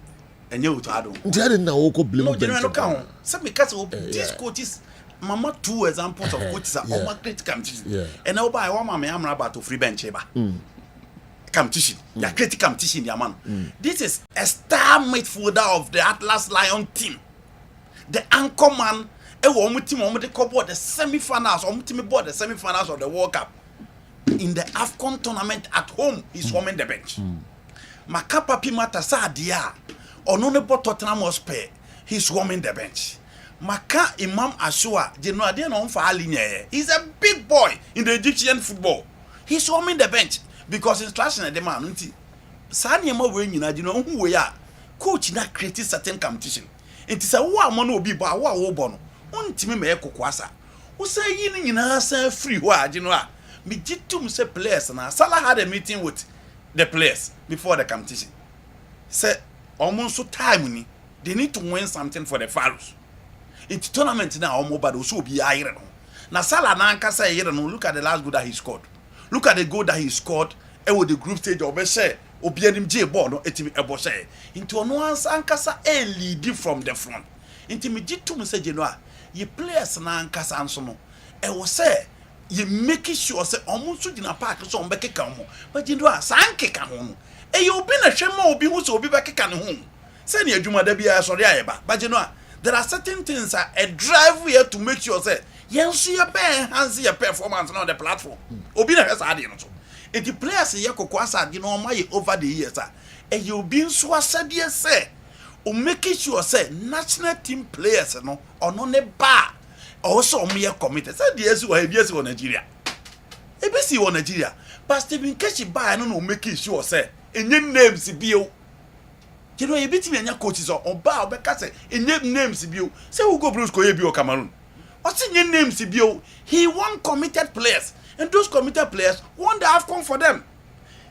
Speaker 6: And you to add on.
Speaker 1: There na woko blame.
Speaker 6: No, general no count. Some because these coaches, mama 2 examples of coaches are all great competition. And now by one mama am about to free bench eba. Competition. The critical competition, their man. This is a star midfielder of the Atlas Lion team. The anchor man. Team the semi-finals. Team board the semi-finals of the World Cup. In the AFCON tournament at home, he's warming the bench. Makapa Pimata Sadia. Ononebo Tottenham Hotspur, he's warming the bench. Maka Imam Ashua, he's a big boy in the Egyptian football. He's warming the bench because instruction at the man. Sani mo we nyina you know who we are. Coach na create certain competition. It is a wa mo no bi ba wa wo bo no. Ontimi me ekokwasa. Wo say yi nyina san free ho a you know a. Me gitum say players na Salah had a meeting with the players before the competition. Say almost so time they need to win something for the Pharaohs. It's tournament now almost but also be iron. Now Salah Nanka say look at the last goal that he scored. Look at the goal that he scored with the group stage of say
Speaker 9: obi anim gye ball no etimi ebo hye into ono ansa ankasa e lead from the front into me gitum say je no a ye players na ankasa anso no e wo say ye make sure say omo so gina park so on bekeka mo but je no a sankeka ho no e ye obi na hwema obi hu so obi bekeka ne ho say ne adwuma da bia so re ayeba but je no a there are certain things that a drive here to make sure say yes you be enhance your performance on the platform obi na hwesa ade no so the players ye kokwasa ade no ma ye over the years e ye obi nso asade say o make sure say national team players no ono ne ba also o me committed say the esi wa ebi esi wo Nigeria ebesi wo Nigeria but Stephen Keshi ba no make sure say enye names bio you know e bitimi anya coaches oba obeka say enye names bio say Hugo Bruce ko ye bio Cameroon o say enye names bio he won committed players and those committed players won the AFCON for them.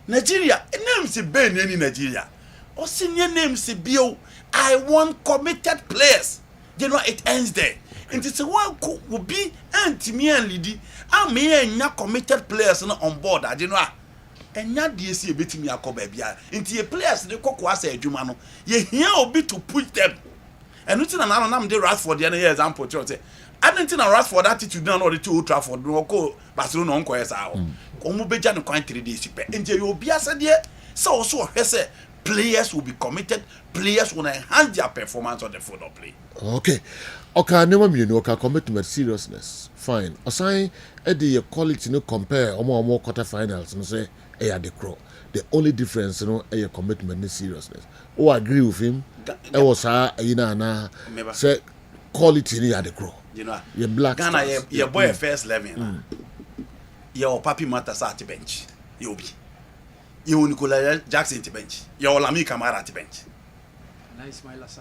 Speaker 9: Nigeria names be any Nigeria o say enye names bio I want committed players. You know it ends there. And it's a one will be anti-me and lady. I may not committed players on board. I do know. And not DSC a bit me a baby. Into your players, the cock was a Jumano. Ye here will be to push them. And nothing another name they rat for the other example. I don't think I rat for that attitude down or the 2 Old Trafford. No go Barcelona on Quest out. Omubejan quite 3 days. And you will be as a dear. So also, say players will be committed. Players will enhance their performance on the football play.
Speaker 1: Okay. Okay, never mean okay commitment seriousness. Fine. Assign the quality no compare or more quarterfinals no say the crow. The only difference a commitment and seriousness. Oh, I agree with him. I was na say quality ni the crow.
Speaker 9: You know,
Speaker 1: your black
Speaker 9: Ghana your boy first 11. Your papi matters at the bench. You be. You Nicola Jackson to bench. Your Lami Kamara to bench.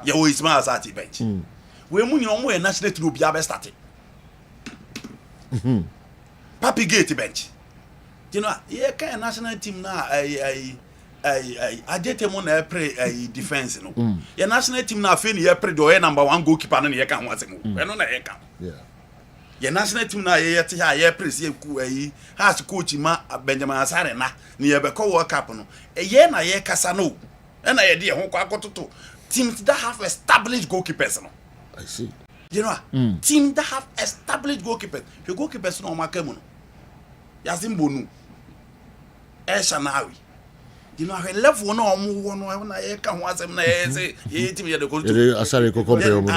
Speaker 9: You Ismail at the bench. We money on way national team be able started. Papi Gate bench. You know, yeah, can national team now I did him on a defense, you know. Your national team now feel you pre do number 1 goalkeeper and you can once more. We no na can.
Speaker 1: Yeah.
Speaker 9: Your national team now ye press has coach ma Benjamin Asare na ni be call World Cup no. Ye na ye kasa no. And I idea ho kwa to teams that have established goalkeepers no.
Speaker 1: I see.
Speaker 9: You know, team that have established goalkeepers. The goalkeepers no makemu no. Yazim Bonu. Eshanawi. You know, I left one or more when I can watch them. Say, he team the goal.
Speaker 1: Asare ko compare mo.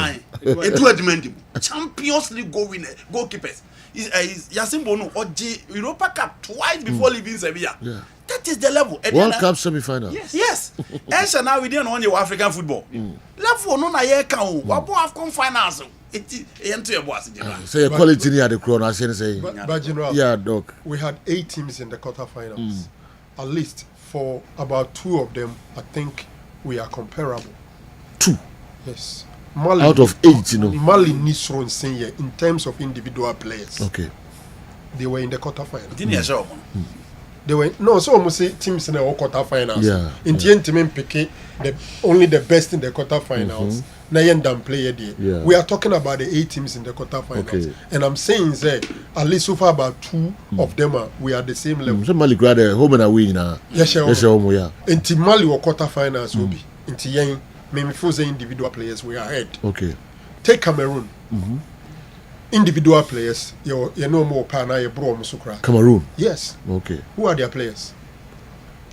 Speaker 9: Champions League goalkeepers. Is Yazim Bonu or Europa Cup twice before leaving Sevilla.
Speaker 1: Yeah.
Speaker 9: That is the level.
Speaker 1: World Cup semi-final.
Speaker 9: Yes. And now we didn't want your African football. Level no na ye kan. What AFCON finals? It enter your boss.
Speaker 1: Say your quality near the crown. I say.
Speaker 5: But you know,
Speaker 1: yeah, Doc.
Speaker 5: We had 8 teams in the quarterfinals. At least for about 2 of them, I think we are comparable.
Speaker 1: 2.
Speaker 5: Yes. Mali,
Speaker 1: out of 8, you know.
Speaker 5: Mali Nisron Senior in terms of individual players.
Speaker 1: Okay.
Speaker 5: They were in the quarterfinals.
Speaker 9: Didn't you show?
Speaker 5: They were no, so almost say teams in the quarterfinals.
Speaker 1: Yeah.
Speaker 5: In the end, team pick only the best in the quarterfinals. Nayan player there.
Speaker 1: Yeah.
Speaker 5: We are talking about the 8 teams in the quarterfinals. Okay. And I'm saying that at least so far about 2 of them we are the same level.
Speaker 1: So Mali grad home and away now.
Speaker 5: Yes,
Speaker 1: yeah.
Speaker 5: In Mali or quarterfinals will be. In Tiyan, maybe for the individual players we are ahead.
Speaker 1: Okay.
Speaker 5: Take Cameroon. Individual players, you know more pana you bro musukra.
Speaker 1: Cameroon.
Speaker 5: Yes.
Speaker 1: Okay.
Speaker 5: Who are their players?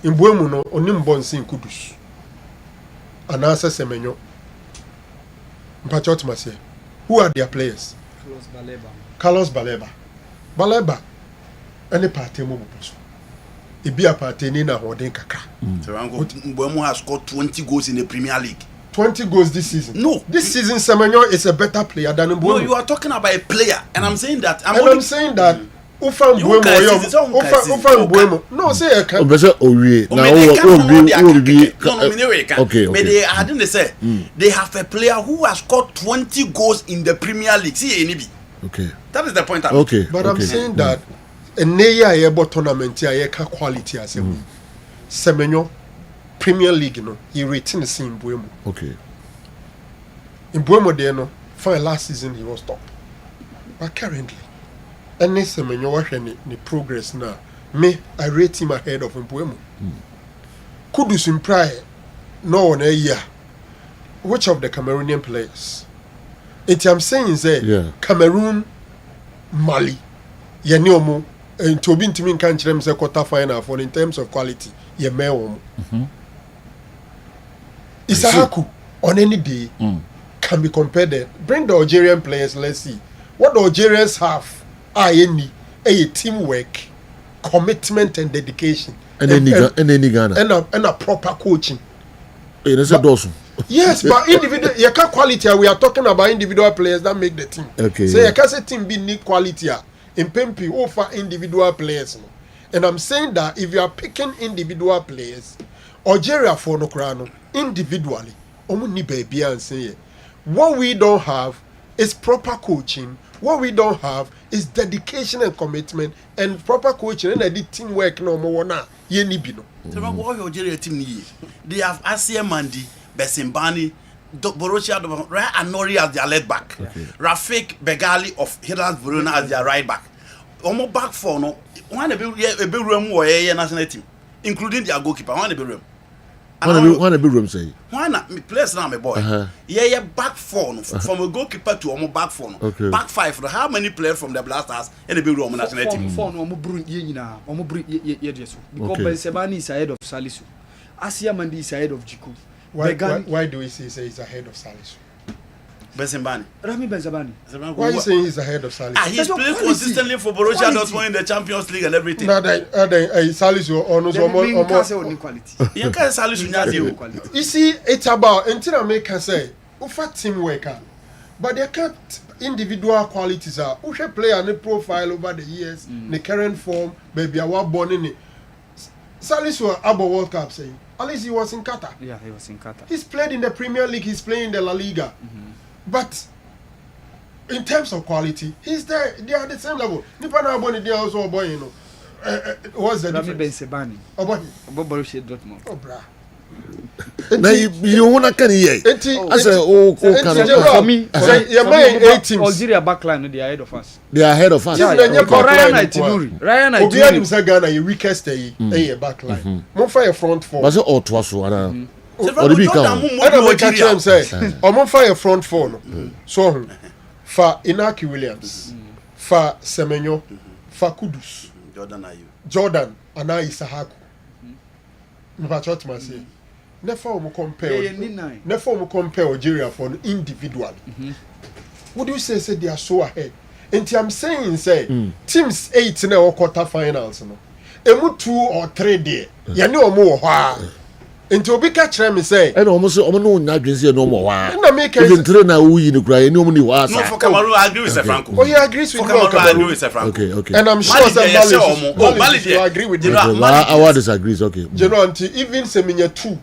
Speaker 5: In Buemu no onim bonsin kudus. Anasa Semenyo. Mpachot Mase. Who are their players? Carlos Baleba. Baleba. Any party mo buso. Ibi a party ni na hoden kakra.
Speaker 9: Buemu has scored 20 goals in the Premier League.
Speaker 5: 20 goals this season.
Speaker 9: No.
Speaker 5: This season, Semenyo is a better player than Mbuemo.
Speaker 9: No, you are talking about a player. And I'm saying that.
Speaker 5: I'm saying that. Ufan Mbuemo. No, say I can't.
Speaker 9: Okay. But they, I didn't say, they have a player who has scored 20 goals in the Premier League. See, NB.
Speaker 1: Okay.
Speaker 9: That is the point.
Speaker 5: But I'm saying that a near tournament, I can quality as a Semenyo. Premier League, he retained the same Mbuemo.
Speaker 1: Okay.
Speaker 5: In Mbuemo, there, for last season he was top, but currently, any Semenyo watching the progress now. Me, I rate him ahead of Mbuemo. Kudus in prior no one a year. Which of the Cameroonian players? I'm saying Cameroon, Mali, Yaniomo, and Tobin Timin can't say quarter final for in terms of quality. Yemeo. Isahaku on any day can be compared there. Bring the Algerian players, let's see. What the Algerians have a teamwork, commitment and dedication. And a proper coaching. Yes, but individual you can't quality. We are talking about individual players that make the team.
Speaker 1: Okay.
Speaker 5: So you can't say team be need quality in Pempi over individual players. And I'm saying that if you are picking individual players, Algeria for no crown individually, what we don't have is proper coaching. What we don't have is dedication and commitment and proper coaching and the teamwork no more na yenibino.
Speaker 9: So what Algeria team need? They have Asia Mandi, Besimbani, Borussia Dortmund, and Nori as their left back. Rafik Begali of Hellas Verona as their right back. Almost back four no. One a big room or a national team, including their goalkeeper. One a big room.
Speaker 1: One a big room say.
Speaker 9: Why not? Me players now, my boy. Yeah, back four no. From a goalkeeper to almost back four no. Back five. How many players from the Blasters in the big room national team?
Speaker 8: Four no. Omo bring ye na. Omo bring ye Jesu. Because Bensebani is ahead of Salisu. Asia Mandi is ahead of Jiku.
Speaker 5: Why do we say he's ahead of Salisu?
Speaker 9: Bensebani.
Speaker 8: Rami Bensebani.
Speaker 5: Why are you saying he's ahead of Salisu?
Speaker 9: He's playing consistently for Borussia Dortmund in the Champions League and everything.
Speaker 5: Now Salisu or
Speaker 9: quality. You can't Salisu.
Speaker 5: You see, it's about until I make her say, "Ufa teamwork," but they can't individual qualities. Who should play on the profile over the years, the current form, baby, I was born in it. Salisu Abo World Cup saying, at least he was in Qatar.
Speaker 8: Yeah, he was in Qatar.
Speaker 5: He's played in the Premier League. He's playing in the La Liga. But in terms of quality, he's there. They are the same level. Nipana Aboni, they are also a boy, you know. What's the difference?
Speaker 8: Bensebani.
Speaker 5: Oh boy.
Speaker 8: Borussia Dortmund.
Speaker 5: Oh brah.
Speaker 1: Now you wanna can hear? I say
Speaker 8: for me,
Speaker 5: you're buying 8 teams.
Speaker 8: Algeria backline, they are ahead of us.
Speaker 1: They are ahead of us.
Speaker 8: Ryan
Speaker 5: Obianim say Ghana your weakest backline. Mo fire front four.
Speaker 1: Was it all twaso ana?
Speaker 5: I'm fire front four no. So for Inaki Williams, for Semenyo, for Kudus, Jordan and I Isahaku. Never compare Algeria for individually. Would you say they are so ahead? And I'm saying teams 8 in our quarter finals no. Emu 2 or 3 there. You know more. Into obi catch me say
Speaker 1: and almost no adwese no more wa
Speaker 5: na make
Speaker 1: even train na wo yi no kra any omni wa
Speaker 9: no for Cameroon I agree with Franco.
Speaker 5: Oh, he agrees with
Speaker 9: Cameroon. I agree with Franco.
Speaker 5: Okay. And I'm sure that Mali I agree with you.
Speaker 1: Our disagrees. Okay.
Speaker 5: You know, even Seminya 2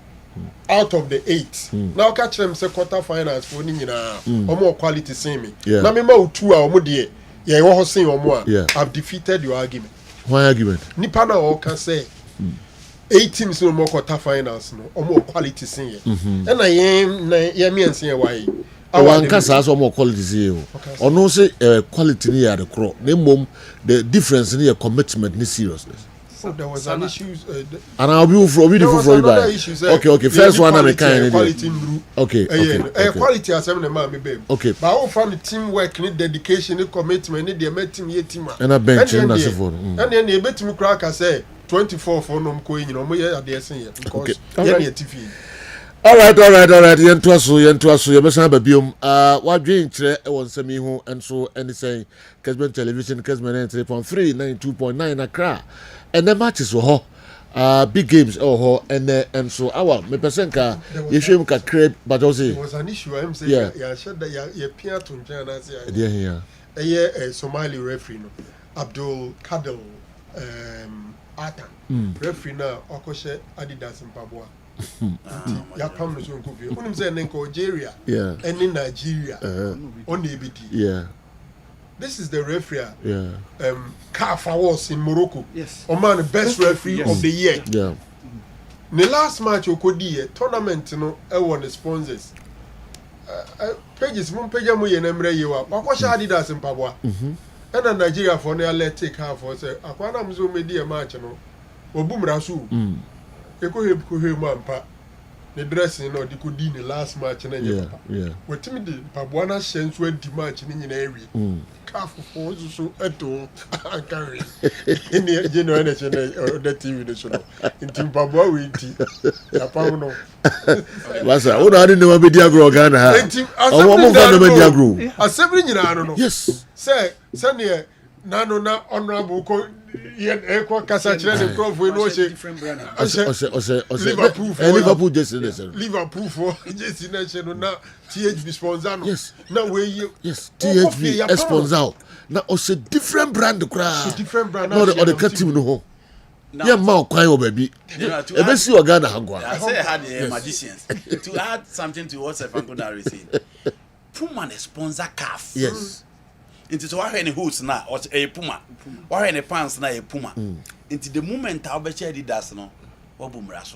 Speaker 5: out of the 8. Now catch them say quarter finals for ni nyina omo quality same me. Na me ma 2 a omo de ye wo ho sen omo a I've defeated your argument.
Speaker 1: Why argument?
Speaker 5: Nipa na o can say 8 teams no more quarter finals no or more quality senior. And I am me and say why.
Speaker 1: One can say more quality senior. Or no say quality near the crop. Name the difference in your commitment and seriousness.
Speaker 5: So there was an issue.
Speaker 1: And I'll be from Okay. First one I'm kind
Speaker 5: quality.
Speaker 1: Okay.
Speaker 5: Quality as I'm man babe.
Speaker 1: Okay.
Speaker 5: But I found the teamwork, dedication, commitment, need the team team.
Speaker 1: And I bench and
Speaker 5: then they bet me crack I say 24 for no coin, you know, we are there saying because TV.
Speaker 1: All right. Yentuaso, yebesa babium. What drink e won semi ho and so any say Kessben television, Kessben 3.3, 92.9 Accra. And the matches were big games and so our me percenka you show ka crib but also
Speaker 5: it was an issue I'm saying yeah said that you appear to China say Somali referee no Abdul Kadel Atan referee na okoshe Adidas Mpabwa ya pam no so nkofie unim say nenko Algeria and in Nigeria on ABD this is the referee Kafa was in Morocco man the best referee of the year the last match okodi tournament no e won the sponsors pages mo page mo ye na mre yewa wakoshe Adidas Mpabwa and Nigeria for no let take half for say akwana mzo medi e match no obumra so Eko mampa. The dressing no, they could do the last match and then what Timmy did, Pabuana Shens went the match in area. Calf for so at all. I carry in the generation the TV the show. In Timbabwa, we tea. Yapano.
Speaker 1: Lasa, what I didn't know about Diagro Ghana. I want to know Diagro.
Speaker 5: A 7 year, I don't know.
Speaker 1: Yes.
Speaker 5: Say, Sunday, Nano, not honorable. Liverpool
Speaker 1: just
Speaker 5: Liverpool for just national now THB sponsor.
Speaker 1: Yes.
Speaker 5: Now where you
Speaker 1: THB sponsor. Now also different brand cry.
Speaker 5: Different brand.
Speaker 1: Not the team no. Yeah, ma kwai baby. E see Ghana hangwa.
Speaker 9: I say I had the magicians to add something to what Sefanko received. Puma sponsor calf.
Speaker 1: Yes.
Speaker 9: Into so any hoots na or a puma or any pants na a puma into the moment I'll bet you that's no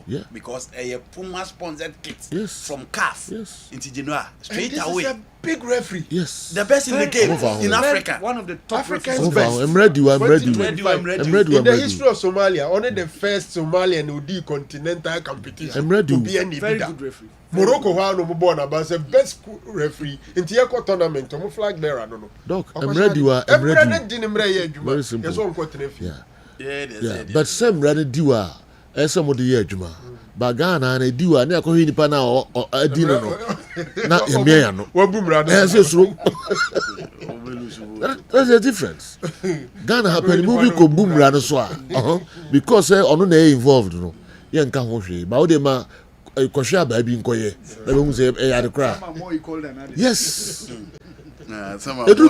Speaker 1: yeah.
Speaker 9: Because a puma sponsored kit from calf into Genoa straight
Speaker 5: this
Speaker 9: away
Speaker 5: is a big referee.
Speaker 1: Yes,
Speaker 9: the best in the game in Africa,
Speaker 8: one of the top
Speaker 5: Africa's best.
Speaker 1: I'm ready. In
Speaker 5: the history of Somalia, only the first Somalian who did continental competition.
Speaker 1: I'm ready.
Speaker 5: To be any
Speaker 8: very good referee.
Speaker 5: Morocco no born about the best referee in the tournament. I'm flag bearer. I don't know.
Speaker 1: Doc, I'm ready. I'm ready.
Speaker 5: Very
Speaker 1: simple.
Speaker 9: Yeah.
Speaker 1: But some ready diwa. Somebody here Juma. Bagana and diwa. Ne akohi nipa na o adino no. Na yemia no.
Speaker 5: Wabumra.
Speaker 1: That's the difference. Ghana happen movie ko boomra no so because ono na involved no. Ye nka ho hwe. Ba o de ma kwahwe aba bi nkoye. Na be hu say e ya de kra. Yes. Edru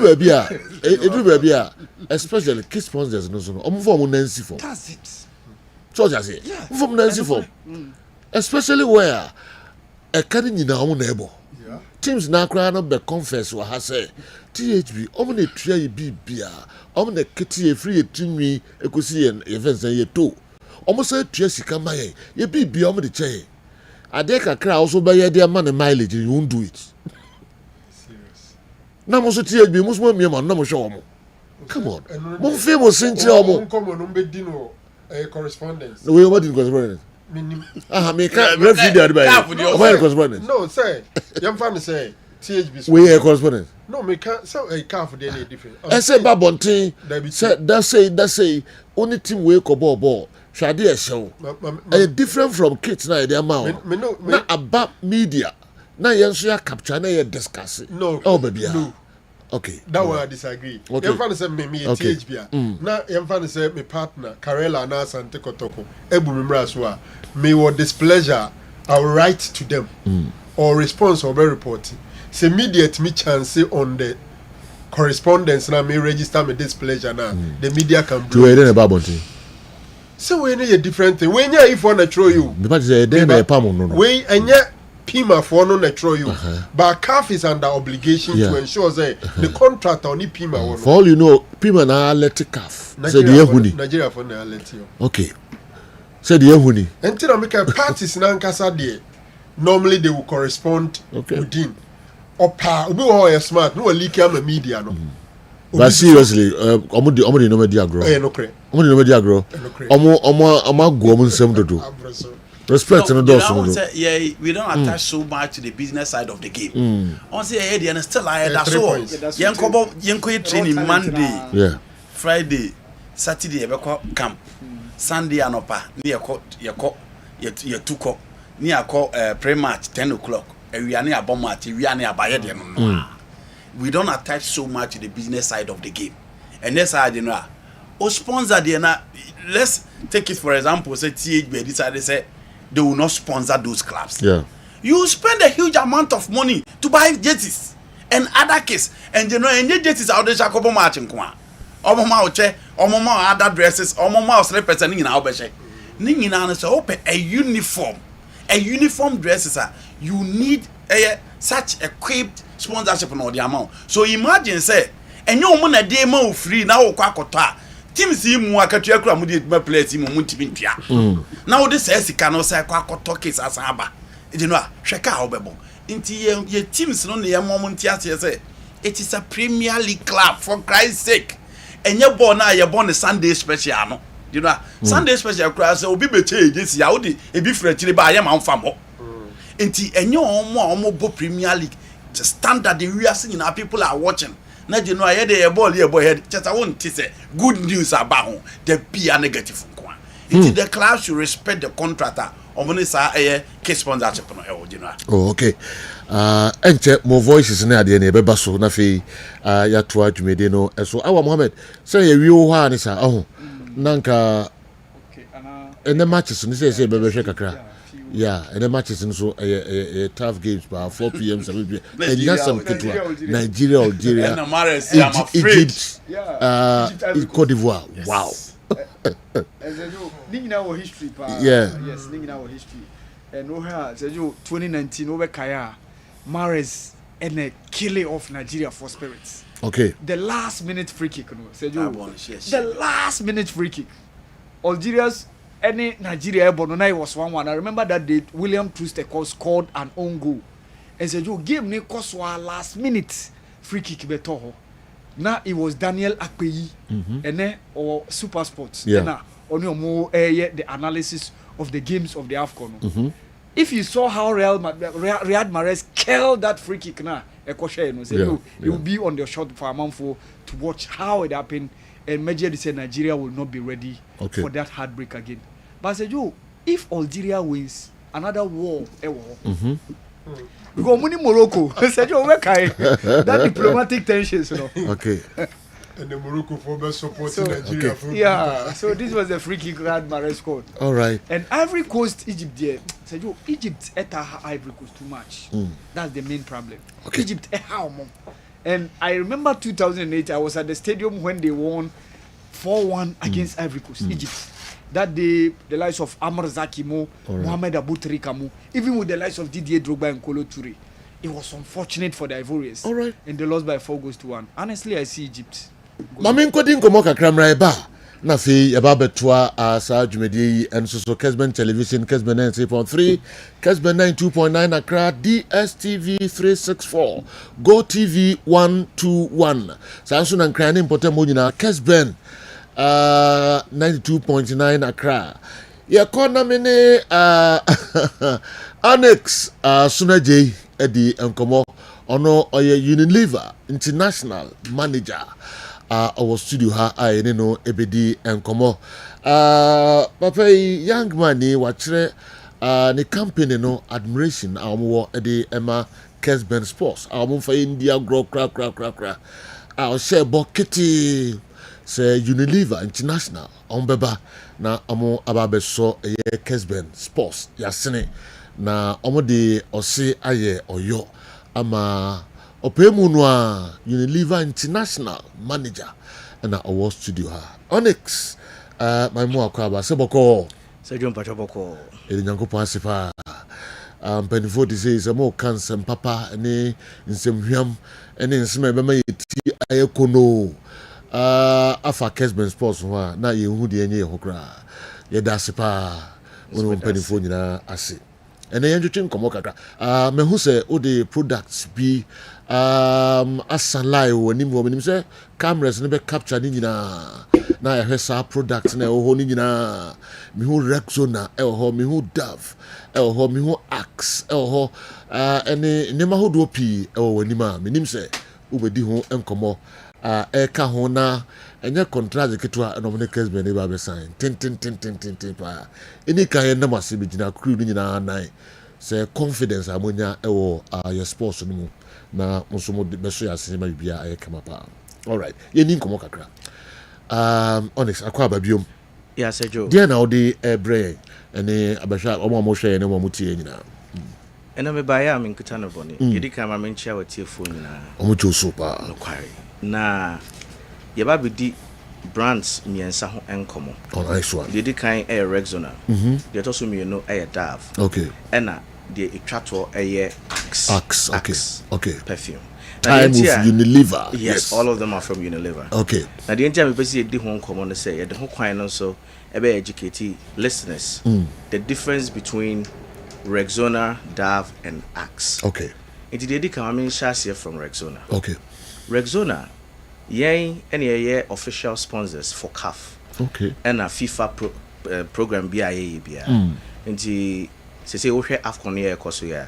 Speaker 1: baby a especially kid sponsors no so no. Omo form Nancy form.
Speaker 8: That's it.
Speaker 1: So just say. Form Nancy form. Especially where a can nyina omo na ebo. Teams na kra no be confess wa ha say THB omo na tua yi bibia. Omo na kete e free etinwi ekosi en events ye to. Omo say tua sika maye. Ye bibia omo de che. Ade kakra also be ye dey man mileage you won't do it. Na mo so THB mo so mi ma na mo hwe omo. Come on. Mo famous nche omo.
Speaker 5: Come on, be dino correspondence.
Speaker 1: No, we what in correspondence? Me can't referee the advice. Why correspondence?
Speaker 5: No, say. Yam fan say THB.
Speaker 1: We are correspondence.
Speaker 5: No, me can't so a car for the any different.
Speaker 1: I say Babontin. That say only team we ko ball. Shadi a show. Different from kids na the amount. Na about media. Na yenso ya capture na ye discuss.
Speaker 5: No.
Speaker 1: Oh baby.
Speaker 5: No.
Speaker 1: Okay.
Speaker 5: That one I disagree.
Speaker 1: Okay.
Speaker 5: Yam fan say me THB. Na yam fan say me partner Karela na Sante Kotoko. Ebu mimra so a me what displeasure I will write to them or response or be reporting. Say media to me chance on the correspondence na me register me displeasure now. The media can
Speaker 1: do it in a Babontin.
Speaker 5: So we need a different thing. When you if want to throw you,
Speaker 1: the is a day na pamo no.
Speaker 5: We and Pima for no na throw you. But CAF is under obligation to ensure that the contract on the Pima one.
Speaker 1: For all you know, Pima na let CAF. Say the ehuni.
Speaker 5: Nigeria for na let you.
Speaker 1: Okay. Say the ehuni.
Speaker 5: Until I make a parties na nkasa there. Normally they will correspond within. Opa, we all smart. No leak am media no.
Speaker 1: But seriously, omo no media grow.
Speaker 5: No cre.
Speaker 1: Omo no media grow. Omo go omo nsem dodo. Respect no do so.
Speaker 9: Yeah, we don't attach so much to the business side of the game. On say yeah, still I that so. Yenko training Monday.
Speaker 1: Yeah.
Speaker 9: Friday, Saturday e be camp. Sunday anopa, ni ye tuko. Ni akọ pre-match 10 o'clock. We are near bomb match. We are near Bayern. We don't attach so much to the business side of the game. And that's how you know. O sponsor the na. Let's take it for example. Say THB decided say they will not sponsor those clubs.
Speaker 1: Yeah.
Speaker 9: You spend a huge amount of money to buy jerseys and other case. And you know, and jerseys out there shakobo match in kwa. Omoma oche, omoma other dresses, omoma slippers and in our beshe. Ningina say open a uniform. A uniform dresses you need such equipped sponsorship on the amount. So imagine say and you want a demo free now kwakota team see mu akatua kura mu dey play team mu ntimi ntua now this say sika no say kwakoto case asaba you know hweka obebo nti ye teams no na ye mom ntia say it is a Premier League club for Christ's sake enye ball na ye born Sunday special no you know Sunday special class obi be change this ya odi e bi frechire ba ya man fam ho enti enye omo bo Premier League standard the we are seeing now people are watching na je no aye the ball head cheta won ti say good news about ho the be a negative nko enti the club should respect the contractor omoni sa case sponsorship no e wo
Speaker 1: oh okay enche mo voices na ade na ebeba so na fe ya to adwumede no so awa Mohammed say ye wi wo ha ni sa nanka ene matches ni say bebe hwe kakra yeah ene matches so tough games by 4 p.m. 7 p.m. and you have some Nigeria Algeria Egypt Cote d'Ivoire wow
Speaker 8: Ningina our history
Speaker 1: yeah
Speaker 8: yes ningina our history and no here say 2019 over Kaya Mahrez and a killing of Nigeria for spirits.
Speaker 1: Okay.
Speaker 8: The last minute free kick, no. The last minute free kick. Algeria's any Nigeria Bonona was 1-1. I remember that day William Trustek scored an own goal. And said you give me Koswa last minute free kick betoho. Now it was Daniel Akpeyi and then or Super Sports.
Speaker 1: Yeah.
Speaker 8: And on your more the analysis of the games of the AFCON. If you saw how Riyad Mahrez killed that free kick now, you will be on the shot for a month to watch how it happened. And Managerial said Nigeria will not be ready for that heartbreak again. But I said, if Algeria wins, another war, we go money Morocco. I said, that diplomatic tensions, you know.
Speaker 1: Okay.
Speaker 5: And the Morocco for best supporting Nigeria.
Speaker 1: Okay.
Speaker 8: Yeah, so this was the free kick Riyad Mahrez scored.
Speaker 1: All right.
Speaker 8: And Ivory Coast, Egypt there. Said Egypt ate Ivory Coast too much. That's the main problem. Okay. Egypt how more. And I remember 2008, I was at the stadium when they won 4-1 against Ivory Coast, Egypt. That day, the likes of Amr Zakimo, Mohamed Aboutri Kamou, even with the likes of Didier Drogba and Kolo Touré, it was unfortunate for the Ivorians.
Speaker 1: All right.
Speaker 8: And they lost by 4-1. Honestly, I see Egypt.
Speaker 1: Mamin kodin komo kakramra eba na fi yaba betwa sa dwumedi enso so Kessben television Kessben 93.3 Kessben 92.9 Accra DSTV 364 Go TV 121 sanso na nkran important mo nyina Kessben 92.9 Accra ye kona mene Annex Sunaje edi enkomo ono oye Unilever International Manager our studio ha I no ebedi enkomo papa young man ni wachre ni company no admiration awon ede ema Kessben Sports awon fa India grow cra share bokiti say Unilever International on beba na amo ababe so Kessben Sports yasene na omo de ose aye oyo ama Opemunu Unilever International Manager and our studio ha Onyx my mo akwaba seboko
Speaker 10: Sejon Pachoboko
Speaker 1: Nyankopo asipa penifo di say mo cancer papa ni nsemhwam ene nsema be ma yeti ayekono afa Kessben Sports ho na yehu de enye hokra ye da asipa wono penifo nyina ase ene yenjutwe nkomo kakra mehu se o de products bi asanlai wonim wonim say cameras ne be capture ni nyina na ya hwesa products na ho ni nyina mehu Rexona ho mehu Dove ho mehu Axe ho ene nema hodo pi wonim a menim say ubedi ho enkomo eka ho na enye contract ketwa no me Kessben ne ba be sign tin pa eni kan ye na mase be gina crew ni nyina nine say confidence amonya your sports no mu na musumo beso ya sinema bibia ayekama pa. All right, ye ni nkomo kakra Onyx akwa babiom
Speaker 10: ya Sejo
Speaker 1: dia na odi ebre ene abahwa omo hwe ne omo tie nyina
Speaker 10: ena me ba ya menkuta no bone yedi ka ma menchia watie fo nyina
Speaker 1: omo choso pa
Speaker 10: no kware na ye ba bidi brands miensa ho enkomo
Speaker 1: oh nice one
Speaker 10: yedi kan Rexona de to so mienu Dove
Speaker 1: okay
Speaker 10: ena de etwato Axe
Speaker 1: okay
Speaker 10: perfume
Speaker 1: time of Unilever
Speaker 10: yes all of them are from Unilever
Speaker 1: okay
Speaker 10: na the entire me pese di ho enkomo no say de ho kwan no so ebe educate listeners the difference between Rexona, Dove and Axe
Speaker 1: okay
Speaker 10: it did come in share from Rexona
Speaker 1: okay
Speaker 10: Rexona yen any official sponsors for CAF
Speaker 1: Okay.
Speaker 10: And a FIFA program BIA. And the say we AFCON here koso ya.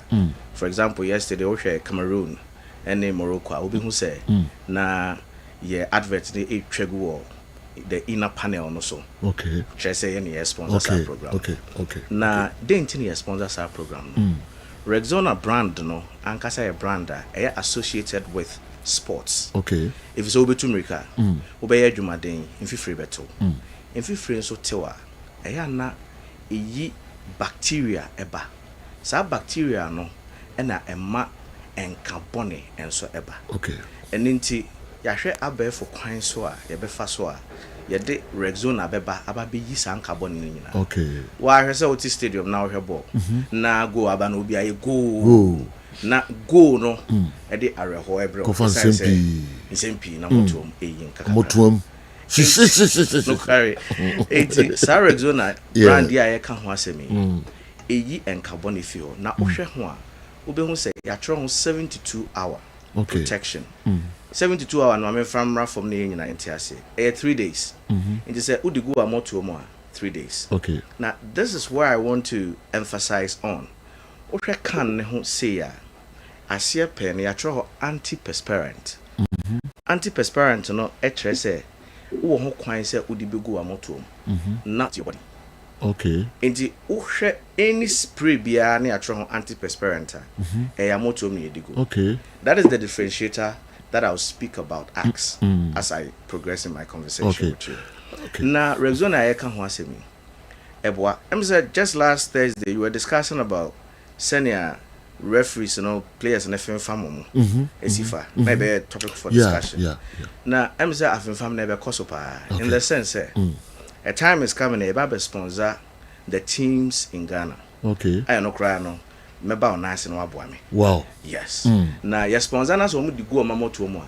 Speaker 10: For example, yesterday we Cameroon and Morocco. Obi who say na ye advert the twegu the inner panel no so.
Speaker 1: Okay.
Speaker 10: Try say any sponsor our program.
Speaker 1: Okay.
Speaker 10: Na didn't any sponsor our program. Rexona brand no ankasa a brand associated with sports.
Speaker 1: Okay.
Speaker 10: If it's over to America, obey Jumaden in free battle. In free so tewa, na yi bacteria eba. Sa bacteria no ena ema en carbone and so eba.
Speaker 1: Okay.
Speaker 10: And inti yahwe abe for kwan so a yebefa so a yede Rexona beba ababe yi san carbone ni nyina.
Speaker 1: Okay.
Speaker 10: Wa hwese oti stadium na hwe ball. Na go aba na obi aye go. Na go no e de areho ebre
Speaker 1: ko fan
Speaker 10: sempi na motom eyin kaka
Speaker 1: motom
Speaker 10: no carry it Sarah Rexona brand ya ye ka ho asemi eyi encarbon feel na ohwe ho a obe hu say ya tro ho 72 hour protection 72 hour no me from na nyina entiase 3 days it say udi go amotom a 3 days.
Speaker 1: Okay.
Speaker 10: Now this is where I want to emphasize on ohwe kan ne ho say ya asia pen ya tro antiperspirant. Antiperspirant no etre say wo ho kwan say odi begu amotom not your body.
Speaker 1: Okay.
Speaker 10: Enti ohwe any spray bia na ya tro antiperspirant amotom ne edigo.
Speaker 1: Okay.
Speaker 10: That is the differentiator that I'll speak about acts as I progress in my conversation with you.
Speaker 1: Okay.
Speaker 10: Na Rexona ya ka ho asemi eboa say just last Thursday you were discussing about senior referees, players and FM family. Esifa. Maybe a topic for discussion.
Speaker 1: Yeah.
Speaker 10: Now, I'm saying FM family never kosopa. In the sense, a time is coming. A sponsor the teams in Ghana.
Speaker 1: Okay.
Speaker 10: I no cry no. Meba on nice and wabuami.
Speaker 1: Wow.
Speaker 10: Yes. Now, your sponsor nas omu di go mamo to mo.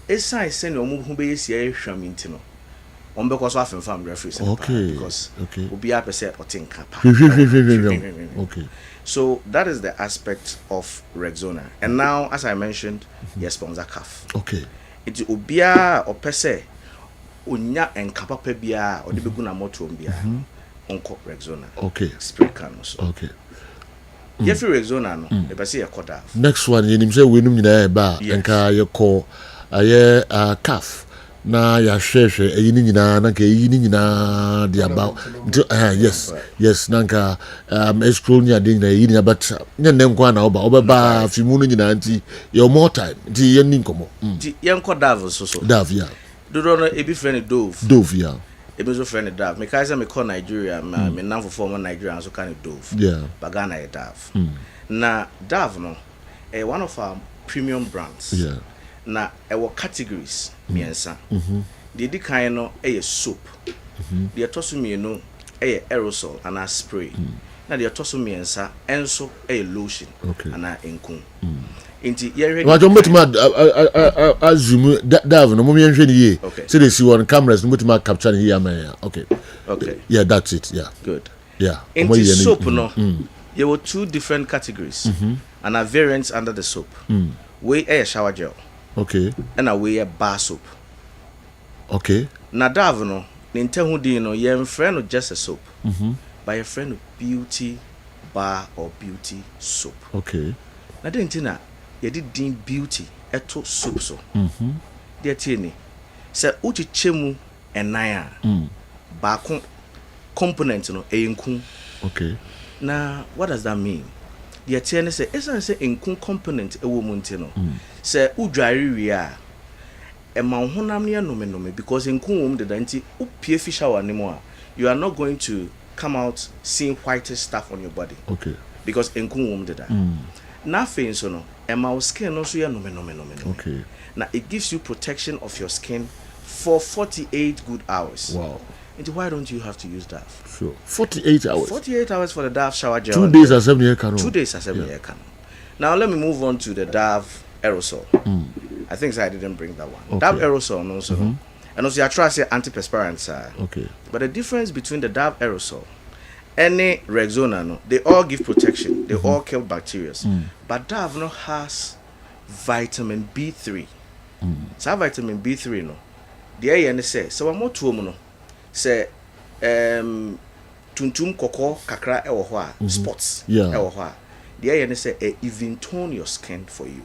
Speaker 10: Esa send omu hu be yesi hwamenti no. Because of FM referees.
Speaker 1: Okay.
Speaker 10: Because
Speaker 1: okay.
Speaker 10: Obi apese otinka.
Speaker 1: Okay.
Speaker 10: So that is the aspect of Rexona. And now, as I mentioned, your sponsor CAF.
Speaker 1: Okay.
Speaker 10: It's Obia or Pese, Unya and Kapapa Bia or the Beguna Motombia, Unco Rexona.
Speaker 1: Okay.
Speaker 10: Spray canals.
Speaker 1: Okay.
Speaker 10: Jeffrey Rexona, no, the Basia Koda.
Speaker 1: Next one, you say we know ba and you call a CAF. Na ya share eyini nyina na ka eyini nyina dia ba yes nanka scroll nya dey na eyini but nya nem kwa na oba ba fimu no nyina anti your more time di yen nkomo
Speaker 10: di yen ko dav so
Speaker 1: dav ya
Speaker 10: do no e bi friend
Speaker 1: dove ya
Speaker 10: e bi so friend dav me kai say me call Nigeria me nan for former Nigeria so kan dove
Speaker 1: yeah
Speaker 10: bagana e dav na dav no one of our premium brands
Speaker 1: yeah
Speaker 10: na ewo categories miensa the kind no soap the tosu mienu aerosol and a spray na the tosu miensa enso lotion and a enku inti yere
Speaker 1: wa jom betima azum dav no mo yenhwe ni ye say they see on cameras no betima capture here man okay yeah that's it yeah
Speaker 10: good
Speaker 1: yeah
Speaker 10: inti soap no there were two different categories and a variants under the soap we shower gel.
Speaker 1: Okay.
Speaker 10: And away a bar soap.
Speaker 1: Okay.
Speaker 10: Na dav no, nintehu di no, ye friend no just a soap. By a friend of beauty bar or beauty soap.
Speaker 1: Okay.
Speaker 10: Na dentina, ye did deem beauty eto soap so. Dear Tini, se uchi chemu enaya. Ba component no enku.
Speaker 1: Okay.
Speaker 10: Na what does that mean? The attorney say, "Esa enkun component ewo munti no." Say udware wi a e ma honam ne no because enkun wom de danti upie fisher wa nimo a you are not going to come out seeing white stuff on your body.
Speaker 1: Okay.
Speaker 10: Because enkun wom de da. Na fe so no e ma skin no so ye no.
Speaker 1: Okay.
Speaker 10: Now it gives you protection of your skin for 48 good hours.
Speaker 1: Wow.
Speaker 10: And why don't you have to use that?
Speaker 1: Sure. 48 hours.
Speaker 10: 48 hours for the Dove shower gel.
Speaker 1: 2 days as 7 year canon.
Speaker 10: 2 days as 7 year canon. Now let me move on to the Dove aerosol. I think I didn't bring that one. Okay. Dove aerosol also. And also I try to say antiperspirant.
Speaker 1: Okay.
Speaker 10: But the difference between the Dove aerosol and the Rexona, no, they all give protection. They all kill bacteria. But Dove no has vitamin B3. So vitamin B3 no. The AN say so I'm more to no. say tuntum koko kakra ewo ho a spots ewo ho a the aye say even tone your skin for you.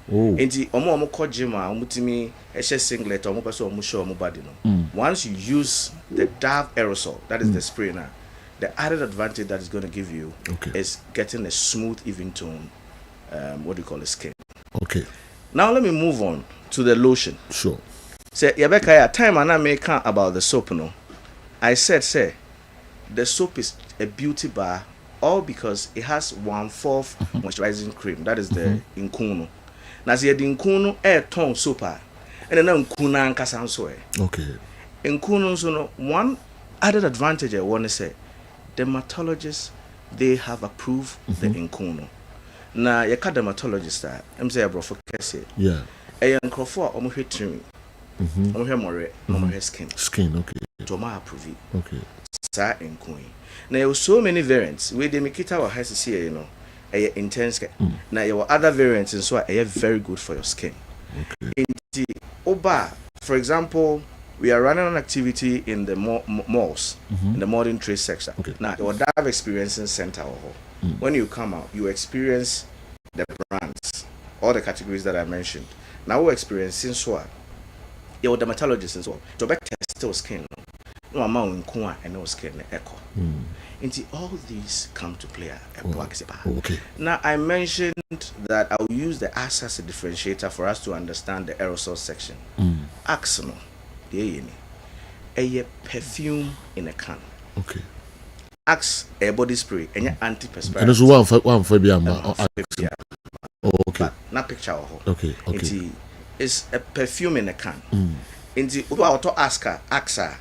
Speaker 10: Enti omo ko gym a omutimi ehye singlet omo person omo show omo body no. Once you use the Dove aerosol, that is the spray now, the added advantage that is going to give you is getting a smooth even tone what do you call it, skin.
Speaker 1: Okay.
Speaker 10: Now let me move on to the lotion.
Speaker 1: Sure.
Speaker 10: Say Yabeka time and I make about the soap no. I said say the soap is a beauty bar all because it has 1/4 moisturizing cream, that is the Inkuno. Na see the Inkuno ton soap and then Nkuna ankasa nso
Speaker 1: okay.
Speaker 10: Nkuno nso no, one added advantage I want to say, dermatologists, they have approved the Nkuno. Na yaka dermatologist a em say abrofo kese.
Speaker 1: Yeah.
Speaker 10: E yankrofo a omo hwe trim. Omo hwe more, omo hwe skin.
Speaker 1: Skin, okay.
Speaker 10: To ma approve.
Speaker 1: Okay.
Speaker 10: Sa Nkuno. Now there were so many variants where they make it our has to see, you know, a intense. Now there were other variants and so are very good for your skin.
Speaker 1: Okay.
Speaker 10: In the Oba, for example, we are running an activity in the malls, in the modern trade sector.
Speaker 1: Okay.
Speaker 10: Now the Dove Experiencing Center. When you come out, you experience the brands, all the categories that I mentioned. Now we're experiencing so your dermatologist and so on. To better test skin. No amount in Kwa and no skin echo. Into all these come to play
Speaker 1: okay.
Speaker 10: Now I mentioned that I'll use the axe as a differentiator for us to understand the aerosol section. Axe no, a perfume in a can.
Speaker 1: Okay.
Speaker 10: Axe a body spray and your antiperspirant.
Speaker 1: And also one for okay.
Speaker 10: Not picture.
Speaker 1: Okay.
Speaker 10: It's a perfume in a can. Into auto axa.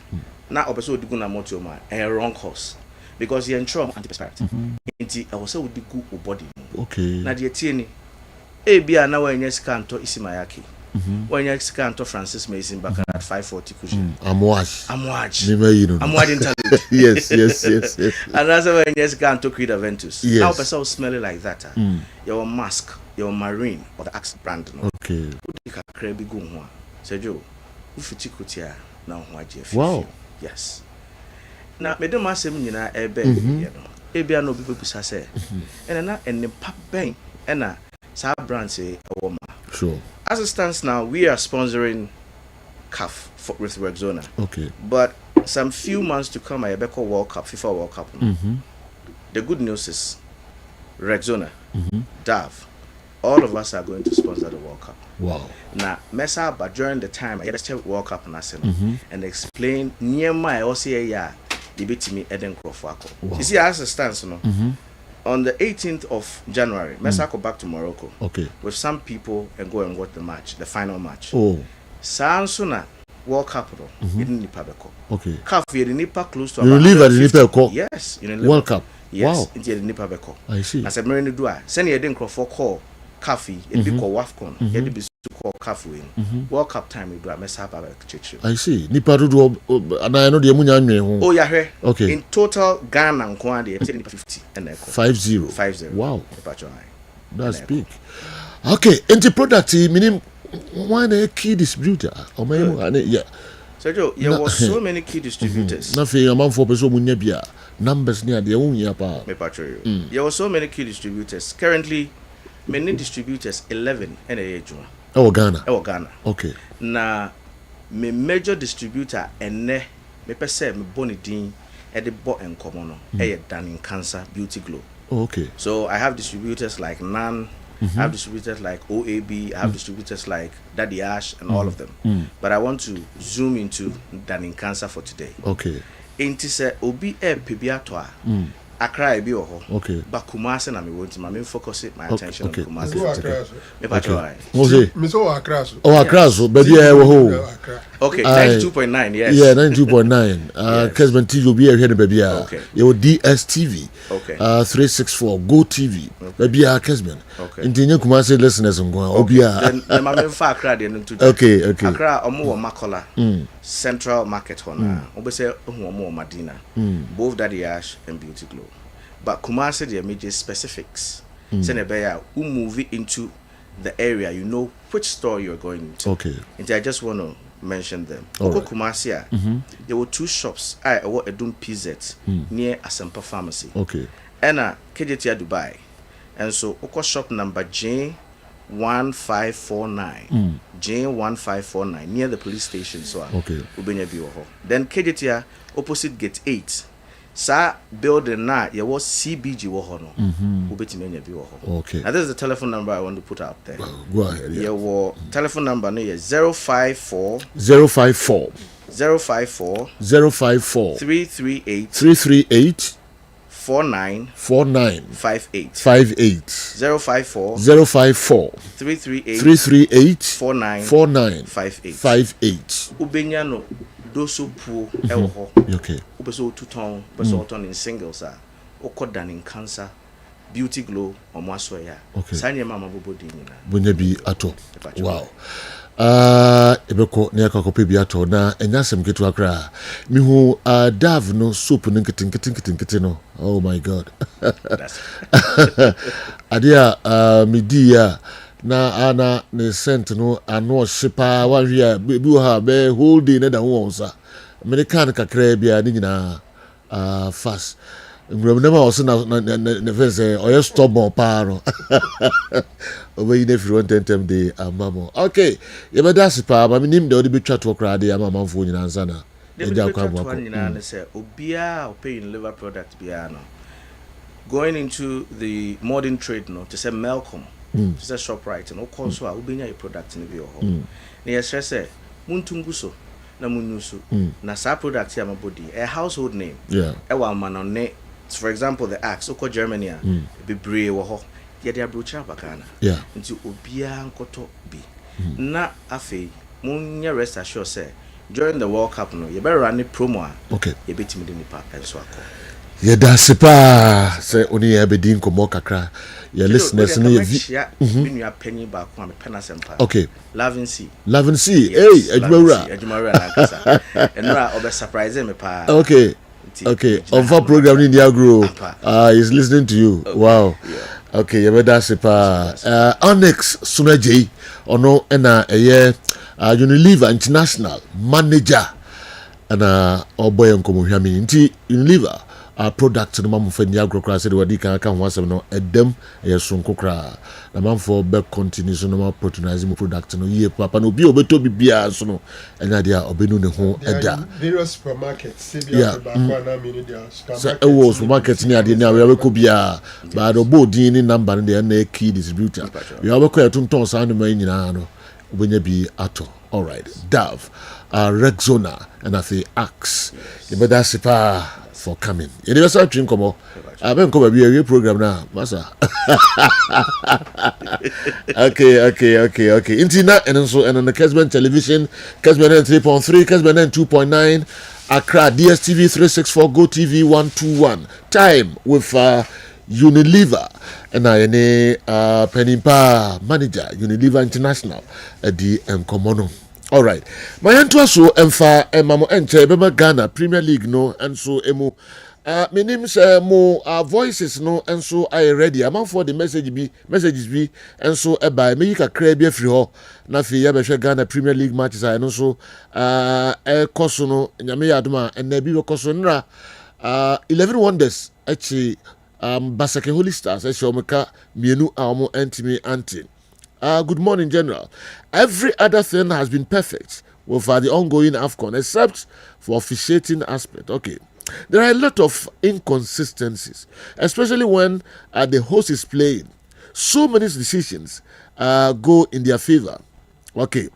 Speaker 10: Now obeso diguna motioma a wrong course because you entrom antiperspirant. Inti I was so would go body.
Speaker 1: Okay.
Speaker 10: Na die tie ni e bia na when yes canto isimayaki. When yes canto Francis Mason back at 540 kuji. Amwaj.
Speaker 1: Never you know.
Speaker 10: Amwaj interlude.
Speaker 1: yes.
Speaker 10: And that's when yes canto Creed Aventus.
Speaker 1: Yes.
Speaker 10: Now obeso smell like that. Your mask, your marine or the Axe brand no.
Speaker 1: Okay.
Speaker 10: You can crabby go ho. Sejo, ufitikutia na ho agye.
Speaker 1: Wow.
Speaker 10: Yes. Now, Madam Massam, you know, a baby, Ebia no people say, and the pap bang, and a Sab brand say a woman.
Speaker 1: Sure.
Speaker 10: As it stands now, we are sponsoring CAF with Rexona.
Speaker 1: Okay.
Speaker 10: But some few months to come, I bet World Cup, FIFA World Cup. The good news is Rexona, Dove, all of us are going to sponsor the World Cup.
Speaker 1: Wow.
Speaker 10: Now, Messa, but during the time, I just World Cup and explain near my OCA, the bit me Eden Crofako. You see, as it stands, no? On the 18th of January, Messa go back to Morocco.
Speaker 1: Okay.
Speaker 10: With some people and go and watch the match, the final match.
Speaker 1: Oh.
Speaker 10: Sansuna World Cup, in Nipabeko.
Speaker 1: Okay.
Speaker 10: Calf, you Nipa close to
Speaker 1: you live at the Nipabeko?
Speaker 10: Yes.
Speaker 1: World Cup.
Speaker 10: Yes.
Speaker 1: Wow.
Speaker 10: Into the Nipabeko.
Speaker 1: I see.
Speaker 10: As a marine do I send you Eden Crofako. Coffee, it be called AFCON, it be called Cafu in World Cup time. We do a mess up about church.
Speaker 1: I see. Nipa do and I know the Munya.
Speaker 10: Oh, yeah,
Speaker 1: okay.
Speaker 10: In total, Ghana and Kwandi 50 and
Speaker 1: 50. Wow, that's big.
Speaker 10: Yeah.
Speaker 1: Okay, and the product, meaning one a key distributor or maybe yeah.
Speaker 10: So Joe, there were so many key distributors.
Speaker 1: Nothing amount for person munya numbers near the own yapa.
Speaker 10: There were so many key distributors. Currently, many distributors 11 and a Juma.
Speaker 1: Oh, Ghana. Okay.
Speaker 10: Na me major distributor and me pese me bonidin e de bo enkomo no e Danning Cancer Beauty Glow.
Speaker 1: Oh, okay.
Speaker 10: So I have distributors like Nan, I have distributors like OAB, I have distributors like Daddy Ash and all of them. But I want to zoom into Danning Cancer for today.
Speaker 1: Okay.
Speaker 10: Inti se obi e pebiato a Accra ebi oho.
Speaker 1: Okay.
Speaker 10: But Kumasi na me want to focus my attention on Kumasi.
Speaker 1: Accra so baby e wo.
Speaker 10: Okay, 92.9, yes.
Speaker 1: Yeah, 92.9. Kessben TV will be here baby.
Speaker 10: Okay.
Speaker 1: Your DSTV.
Speaker 10: Okay.
Speaker 1: 364 Go TV. Baby Kessben.
Speaker 10: Okay.
Speaker 1: Intinye Kumasi listeners ngwa obia.
Speaker 10: Then my main fa Accra dey to.
Speaker 1: Okay.
Speaker 10: Accra omo Makola. Central Market hona. Obe say omo Madina. Both Daddy Ash and Beauty Glow. But Kumasi there major specifics. Say move into the area, you know which store you're going to.
Speaker 1: Okay.
Speaker 10: And I just want to mention them.
Speaker 1: All
Speaker 10: Oko
Speaker 1: right.
Speaker 10: Kumasi, there were 2 shops. I were a Dum PZ near Asempa Pharmacy.
Speaker 1: Okay.
Speaker 10: And KJT Dubai. And so Oko shop number J1549. J1549 near the police station. So
Speaker 1: okay.
Speaker 10: Ubenya Biwoho. Then KJT opposite gate 8. Sa building na there was CBG wohono. Ubetimenya Biwoho.
Speaker 1: Okay.
Speaker 10: Now this is the telephone number I want to put out there.
Speaker 1: Go ahead. Yeah.
Speaker 10: Your telephone number no is 054
Speaker 1: 054
Speaker 10: 054
Speaker 1: 054
Speaker 10: 338
Speaker 1: 338
Speaker 10: 49
Speaker 1: 49
Speaker 10: 58
Speaker 1: 58
Speaker 10: 054
Speaker 1: 054
Speaker 10: 338
Speaker 1: 338
Speaker 10: 49
Speaker 1: 49
Speaker 10: 58
Speaker 1: 58.
Speaker 10: Ubenya no doso pu ewo ho.
Speaker 1: Okay.
Speaker 10: Ubeso 2 ton, ubeso ton in singles a. Okoda in cancer, beauty glow omo aso ya.
Speaker 1: Okay.
Speaker 10: Sanye mama bobodi nyina.
Speaker 1: Bunya bi ato. Wow. Ebeko ne akakope bi ato na enyasem ketu akra. Mihu dav no soup no nkitin no. Oh my god. Adia midi ya na ana ne sent no ano shipa wanhwe a bi ha be whole day na da ho onsa. American kakra bia ni nyina fast. Ngramnama also na fence oyo stubborn pa no. Obayi na free 110 day amamo. Okay, ye be das pa ma nim de odi betwa to kra de amama mfo nyina nsa na.
Speaker 10: Eja kwa bwako. Nyina na say obia opay liver product bia no. Going into the modern trade no to say Malcolm, to say ShopRite no call so a obenya a product ni bi ho. Na ye say muntunguso na munusu na sa product ya mabodi a household name.
Speaker 1: Yeah.
Speaker 10: E wa manone. For example, the axe, Oko Germany, be brave or ho, yet they are brocha bacana.
Speaker 1: Yeah.
Speaker 10: Into Obia and Koto B. Na afe, Munya rest assured say, during the World Cup, no, you better run a promo.
Speaker 1: Okay.
Speaker 10: You bet me in the park and so I call.
Speaker 1: Ye dasipa say oni ebedin komo kakra. Your listeners no ye
Speaker 10: you penny back one penas empire.
Speaker 1: Okay.
Speaker 10: Loving C.
Speaker 1: Loving C. Hey,
Speaker 10: Ejumara na and na obe surprise me pa.
Speaker 1: Okay. Okay, on for program in the agro. He's listening to you. Okay. Wow. Yeah. Okay, you better say Onyx Sunaji ono ena Unilever International Manager and oboy nkomo hwami nti Unilever product no mam fa nya agro kra se de wadi kan ho asem no edem sonko kra na mam for be continue so no ma patronizing product no ye papa no bi obeto bibia so no enya dia obenu ne ho eda
Speaker 5: various supermarkets sebia ba kwa na mini dia supermarket
Speaker 1: so supermarket ni ade ni awe ko bia ba do bodin ni number no de na key distributor we awe ko etonton sa no man nyina no obenya bi ato. All right, Dove, Rexona and I say Axe. You better sipa for coming. You never saw drink come. I been come be a program now, massa. Okay. Internet and also and on the Kessben television, Kessben 3.3, Kessben 2.9, Accra DSTV 364, Go TV 121. Time with Unilever and I Penimpa manager Unilever International di Nkomono. All right, my answer so emfa mamo enche bema Ghana Premier League no and so emu my name is mo voices no and so I ready am for the messages be and so by me ka kra bi afri ho na fi ya be hwe Ghana Premier League matches I no so koso no nyame yadoma and na bi be koso nra 11 wonders actually Basake Holy Stars Shomeka Mienu Almo Antimi Antin. Good morning, General. Every other thing has been perfect with the ongoing AFCON except for officiating aspect. Okay. There are a lot of inconsistencies, especially when the host is playing. So many decisions go in their favor. Okay.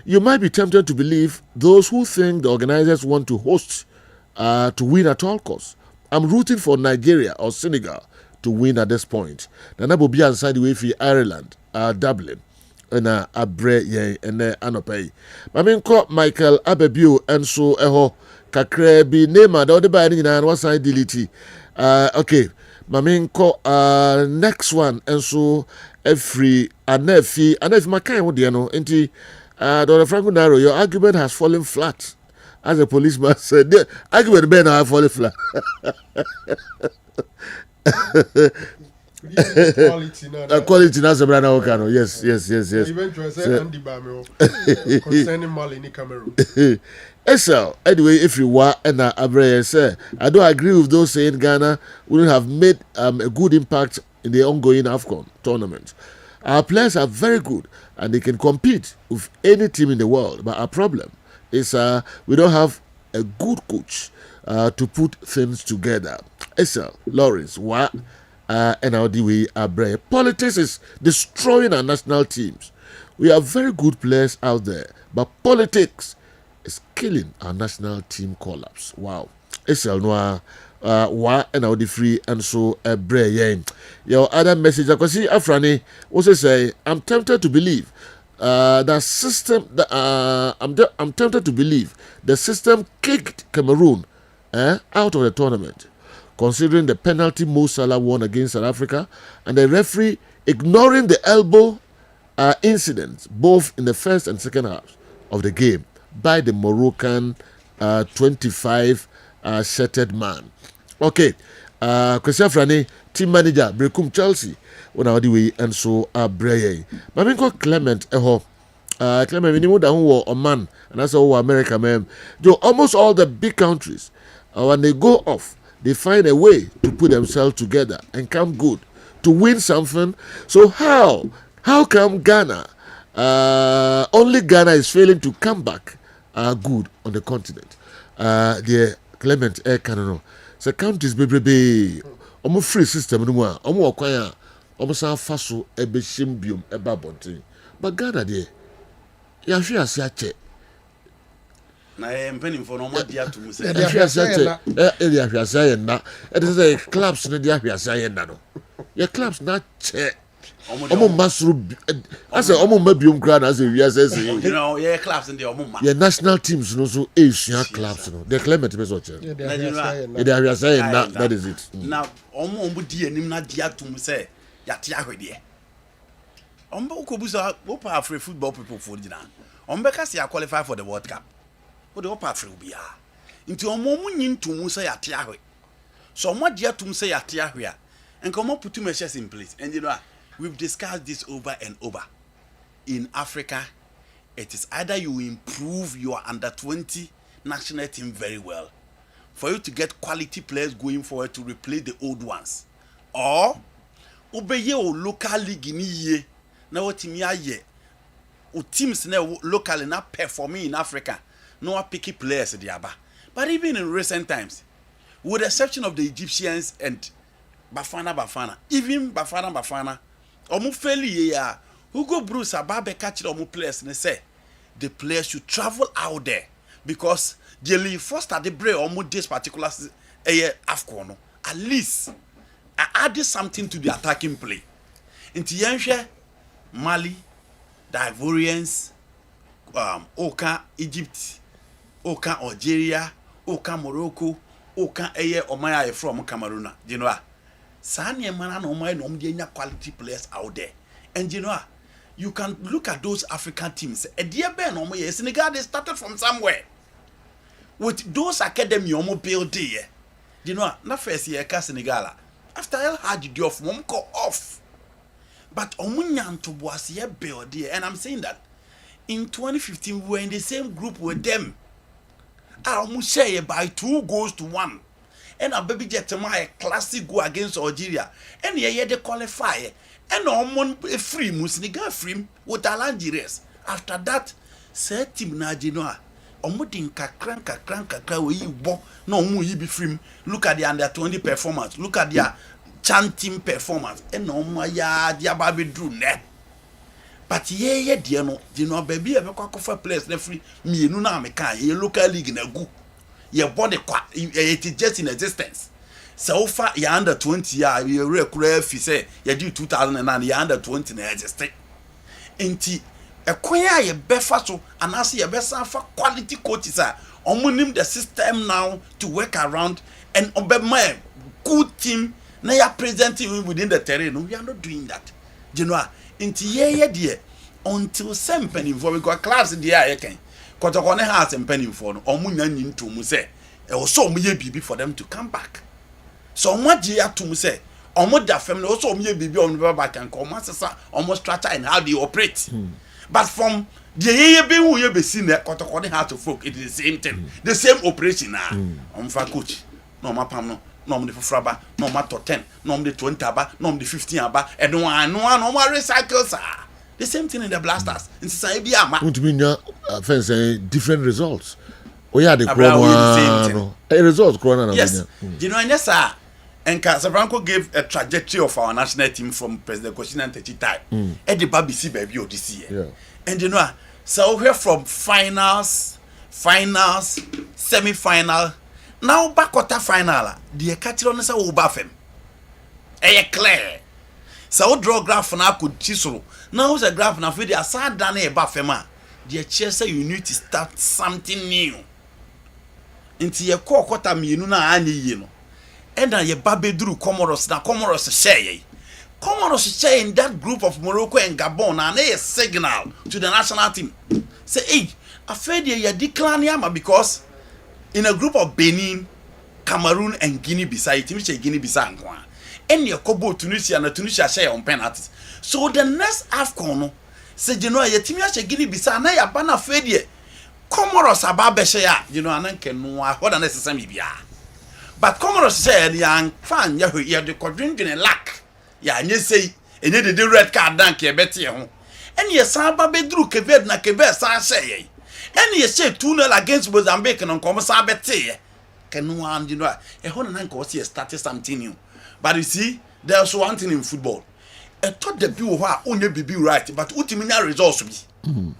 Speaker 1: You might be tempted to believe those who think the organizers want to host to win at all costs. I'm rooting for Nigeria or Senegal to win at this point. Nana will be inside the way for Ireland, Dublin, and Abre ye and Anope. Maminko Michael Abebio and so eho kakre bi nema da ode ba ni na one side delete. Okay. Maminko next one and so every anefi makai wo de no enti Dr. Franco Naro, your argument has fallen flat. As a policeman said, argument ben have fallen flat. Quality na Sabrina Okano. Yes.
Speaker 5: Even to say Andy Bamio concerning Mali in Cameroon.
Speaker 1: So, anyway, if you were and Abraya say, I don't agree with those saying Ghana wouldn't have made a good impact in the ongoing AFCON tournament. Our players are very good and they can compete with any team in the world. But our problem is we don't have a good coach to put things together. So, Lawrence, what? And how do we Abraya? Politics is destroying our national teams. We have very good players out there, but politics is killing our national team collapse. Wow. Esel Noir, wa and how the free and so a brain. Your other message, I can see Afrani also say, I'm tempted to believe the system. I'm tempted to believe the system kicked Cameroon out of the tournament, considering the penalty Mo Salah won against South Africa and the referee ignoring the elbow incidents both in the first and second halves of the game by the Moroccan 25 shattered man. Okay, Kwesi Afrani, team manager, Brekum Chelsea, when I way and so Breye. Maminko Clement Clement, we know that who were a man, and that's all America, man. Almost all the big countries, when they go off, they find a way to put themselves together and come good to win something. So how come Ghana? Only Ghana is failing to come back good on the continent. The Clement Canano. So countries baby omo free system no a omo okwan a omo san faso ebeshim biom eba bonten. But Ghana there ya hwe ase ache.
Speaker 9: Na empeni for no ma dia to mu say.
Speaker 1: Ya hwe ase ache. Ya hwe ase aye na. It is a clubs no dia hwe ase aye na no. Your clubs na che. Omo masuru ase omo mabiom kra na ase wi ase say.
Speaker 9: You know, yeah, clubs in the omo ma.
Speaker 1: Your national teams no so Asian clubs no. The Clement be so che. They say that is it.
Speaker 9: Now omo di anim na dia to mu say ya te ahwede. Omo ko busa opa afre football people for dina. Omo be ka say qualify for the World Cup. Wo de opa afre obi a. Nti omo nyin to mu say ya te ahwe. So omo dia to mu say ya te ahwe a. And come up put two measures in place. And you know, we've discussed this over and over. In Africa, it is either you improve your under 20 national team very well for you to get quality players going forward to replace the old ones, or obey your local league in ye. Now what team ye? Teams now locally not performing in Africa. No picky players diaba. But even in recent times, with the exception of the Egyptians and Bafana, even Bafana, omu fairly ya. Hugo Bruce ababe catch omu players and say the players should travel out there because the first at the break omu this particular AFCON at least I added something to the attacking play. Into Yanshe, Mali, the Ivorians, Oka Egypt, Oka Algeria, Oka Morocco, Oka Omaya from Cameroon. You know. Sanya mana no mai no mdenya quality players out there. And you know, you can look at those African teams. A dear Ben no more Senegal, they started from somewhere. With those academy omo build there. You know, na first year ka Senegal. After El Hadji Diouf mom ko off. But omunyan to boas ye build there. And I'm saying that in 2015 we were in the same group with them. Almost share by 2 goals to 1. And a baby jet my classic go against Algeria. And ye they qualify. And on free Musniga free with Algeria. After that, said Tim Najinoa. Omudin kakran we bo no mu be free. Look at the under 20 performance. Look at their chanting performance. And no ma ya dia baby drew ne. But ye dear no, you know, baby ever for place ne free me no na me can ye local league na go. Your body it is just in existence. So far you under 20 year you recruit say you do 2009 you under 20 na exist. Enti ekwaya ye befa so and as ye besa for quality coaches are omunim the system now to work around and obey good team na you presenting within the terrain. We are not doing that. You know, enti ye dear until some penny for we got class in the air can. Kotokone has and penny for omunya nyinto mu say e so omuye bibi for them to come back. So what ye to mu say almost the family also me baby on the back and come almost structure and how they operate. But from the year be who you be seen there, according how to folk, it is the same thing, the same operation now. On for coach, no my pam no the fraba, no my top 10, no the 20 aba, no the 15 aba, and no more recycles are the same thing in the blasters. In society,
Speaker 1: what do you mean? Fence different results. Oh yeah, the corona. A result corona.
Speaker 9: Yes, you know, and yes, sir. And Casablanca gave a trajectory of our national team from President Kwasi and time. And the BBC baby this year.
Speaker 1: Yeah.
Speaker 9: And you know, so we're from finals, semi-final. Now back quarter final. The catcher is a ubafem. Clear. So draw graph now could chisel. Now the graph now for the aside done a bafema. The chair say you need to start something new. Into your core quarter me no na any you know. And then your baby drew Comoros na Comoros share. Comoros share in that group of Morocco and Gabon and a signal to the national team. Say, hey, afraid you decline yama because in a group of Benin, Cameroon and Guinea-Bissau, which is Guinea-Bissau, and your Kobo Tunisia and Tunisia share on penalties. So the next AFCON, say you know your team has Guinea-Bissau na ya bana afraid ye. Comoros ababe share, you know, and can know what necessary be. But Comoros said, young fan, you have the quadringle and lack. Ya, and you say, and you did the red card donkey betty. And you saw Baby Drew Quebec na Quebec, say. And you say 2-0 against Mozambique and on Commissar Betty. Can one, you know, a whole uncle see started something new. But you see, there's one thing in football. A thought the view who only be right, but ultimately results be.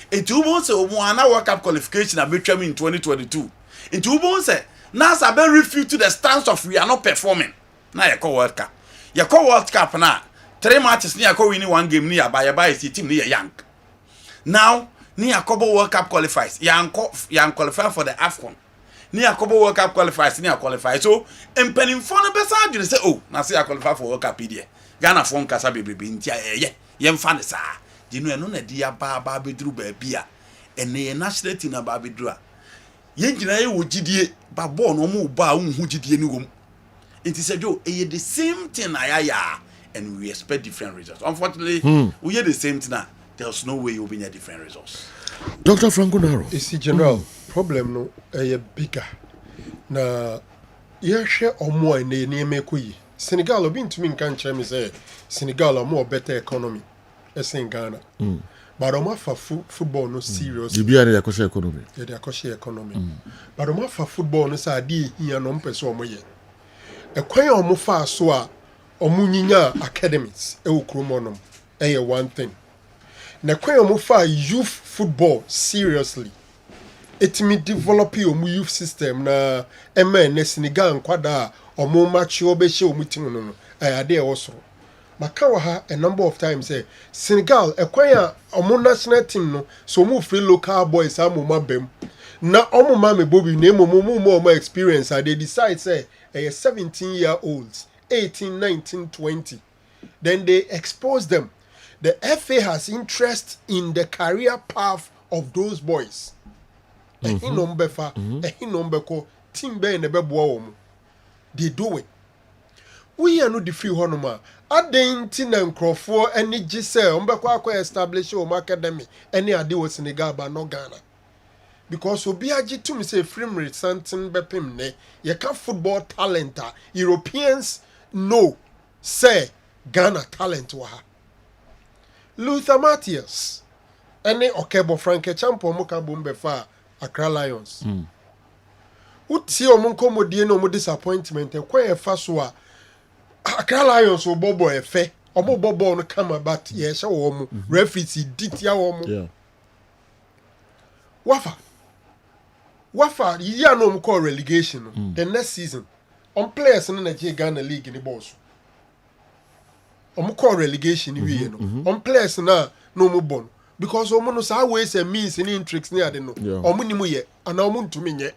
Speaker 9: In 2 months, one World Cup qualification have been in 2022. In 2 months, now I been refused to the stance of we are not performing. Now you call World Cup. You call World Cup now. 3 matches near winning 1 game near by a team near young. Now near Kobo World Cup qualifies. Young qualify for the AFCON. Near Kobo World Cup qualifies near qualify. So and penning for the best you say, oh, now say I qualify for World Cup PD. Ghana phone casa baby yeah. Yem fan sa. You know no dear baby drew baby. And the national team about Bidra. Yenjina ye wo gidie ba ball no mu ba unhu gidie ni wom. It is a joke. The same thing and we expect different results. Unfortunately, we hear the same thing now. There's no way you'll be a different results.
Speaker 1: Dr. Franco Naro.
Speaker 5: You see, General, problem no a bigger. Na ye share or more in the name Kui. Senegal have been to me can me say Senegal are more better economy as in Ghana. But I'm for football no serious.
Speaker 1: You be a kosher economy.
Speaker 5: Yeah, the kosher economy. But I'm for football no sa di here no person mo ye. E kwan omo fa so a omo nyinya academies e okromonom e one thing. Na kwan omo fa youth football seriously. It me develop omo youth system na na Senegal nkwada omo match obe she omo team no ade e woso. Makawa ha a number of times say Senegal ekwan omo national team no so omo free local boys amoma bem na omo mame bobi na mo experience they decide say 17-year-olds 18 19 20 then they expose them. The FA has interest in the career path of those boys. Ehinombefa ehinombeko team be ne beboa omo they do it. We are no defeat honoma adentin na nkrofo eni gise ombekwa akwa establish o academy eni ade wo Senegal ba no Ghana because obi agi to me say frame rate something bepem ne ye ka football talent Europeans know say Ghana talent wa ha Luther Matthias eni Okebo Franke champion mo ka bombe fa Accra Lions uti o mo nkomodie no mo disappointment e kwa e fa so a Accra Lions will bobo efe. Omo bobo no come but ye sha wo mu. Referee ditia wo mu. Yeah. Wafa you no mo call relegation the next season. On players in the Ghana league in the boss. Omo call relegation we no. On players na no mo bon because omo no sa ways and means in tricks near the no. Omo ni mo ye and omo ntumi nye.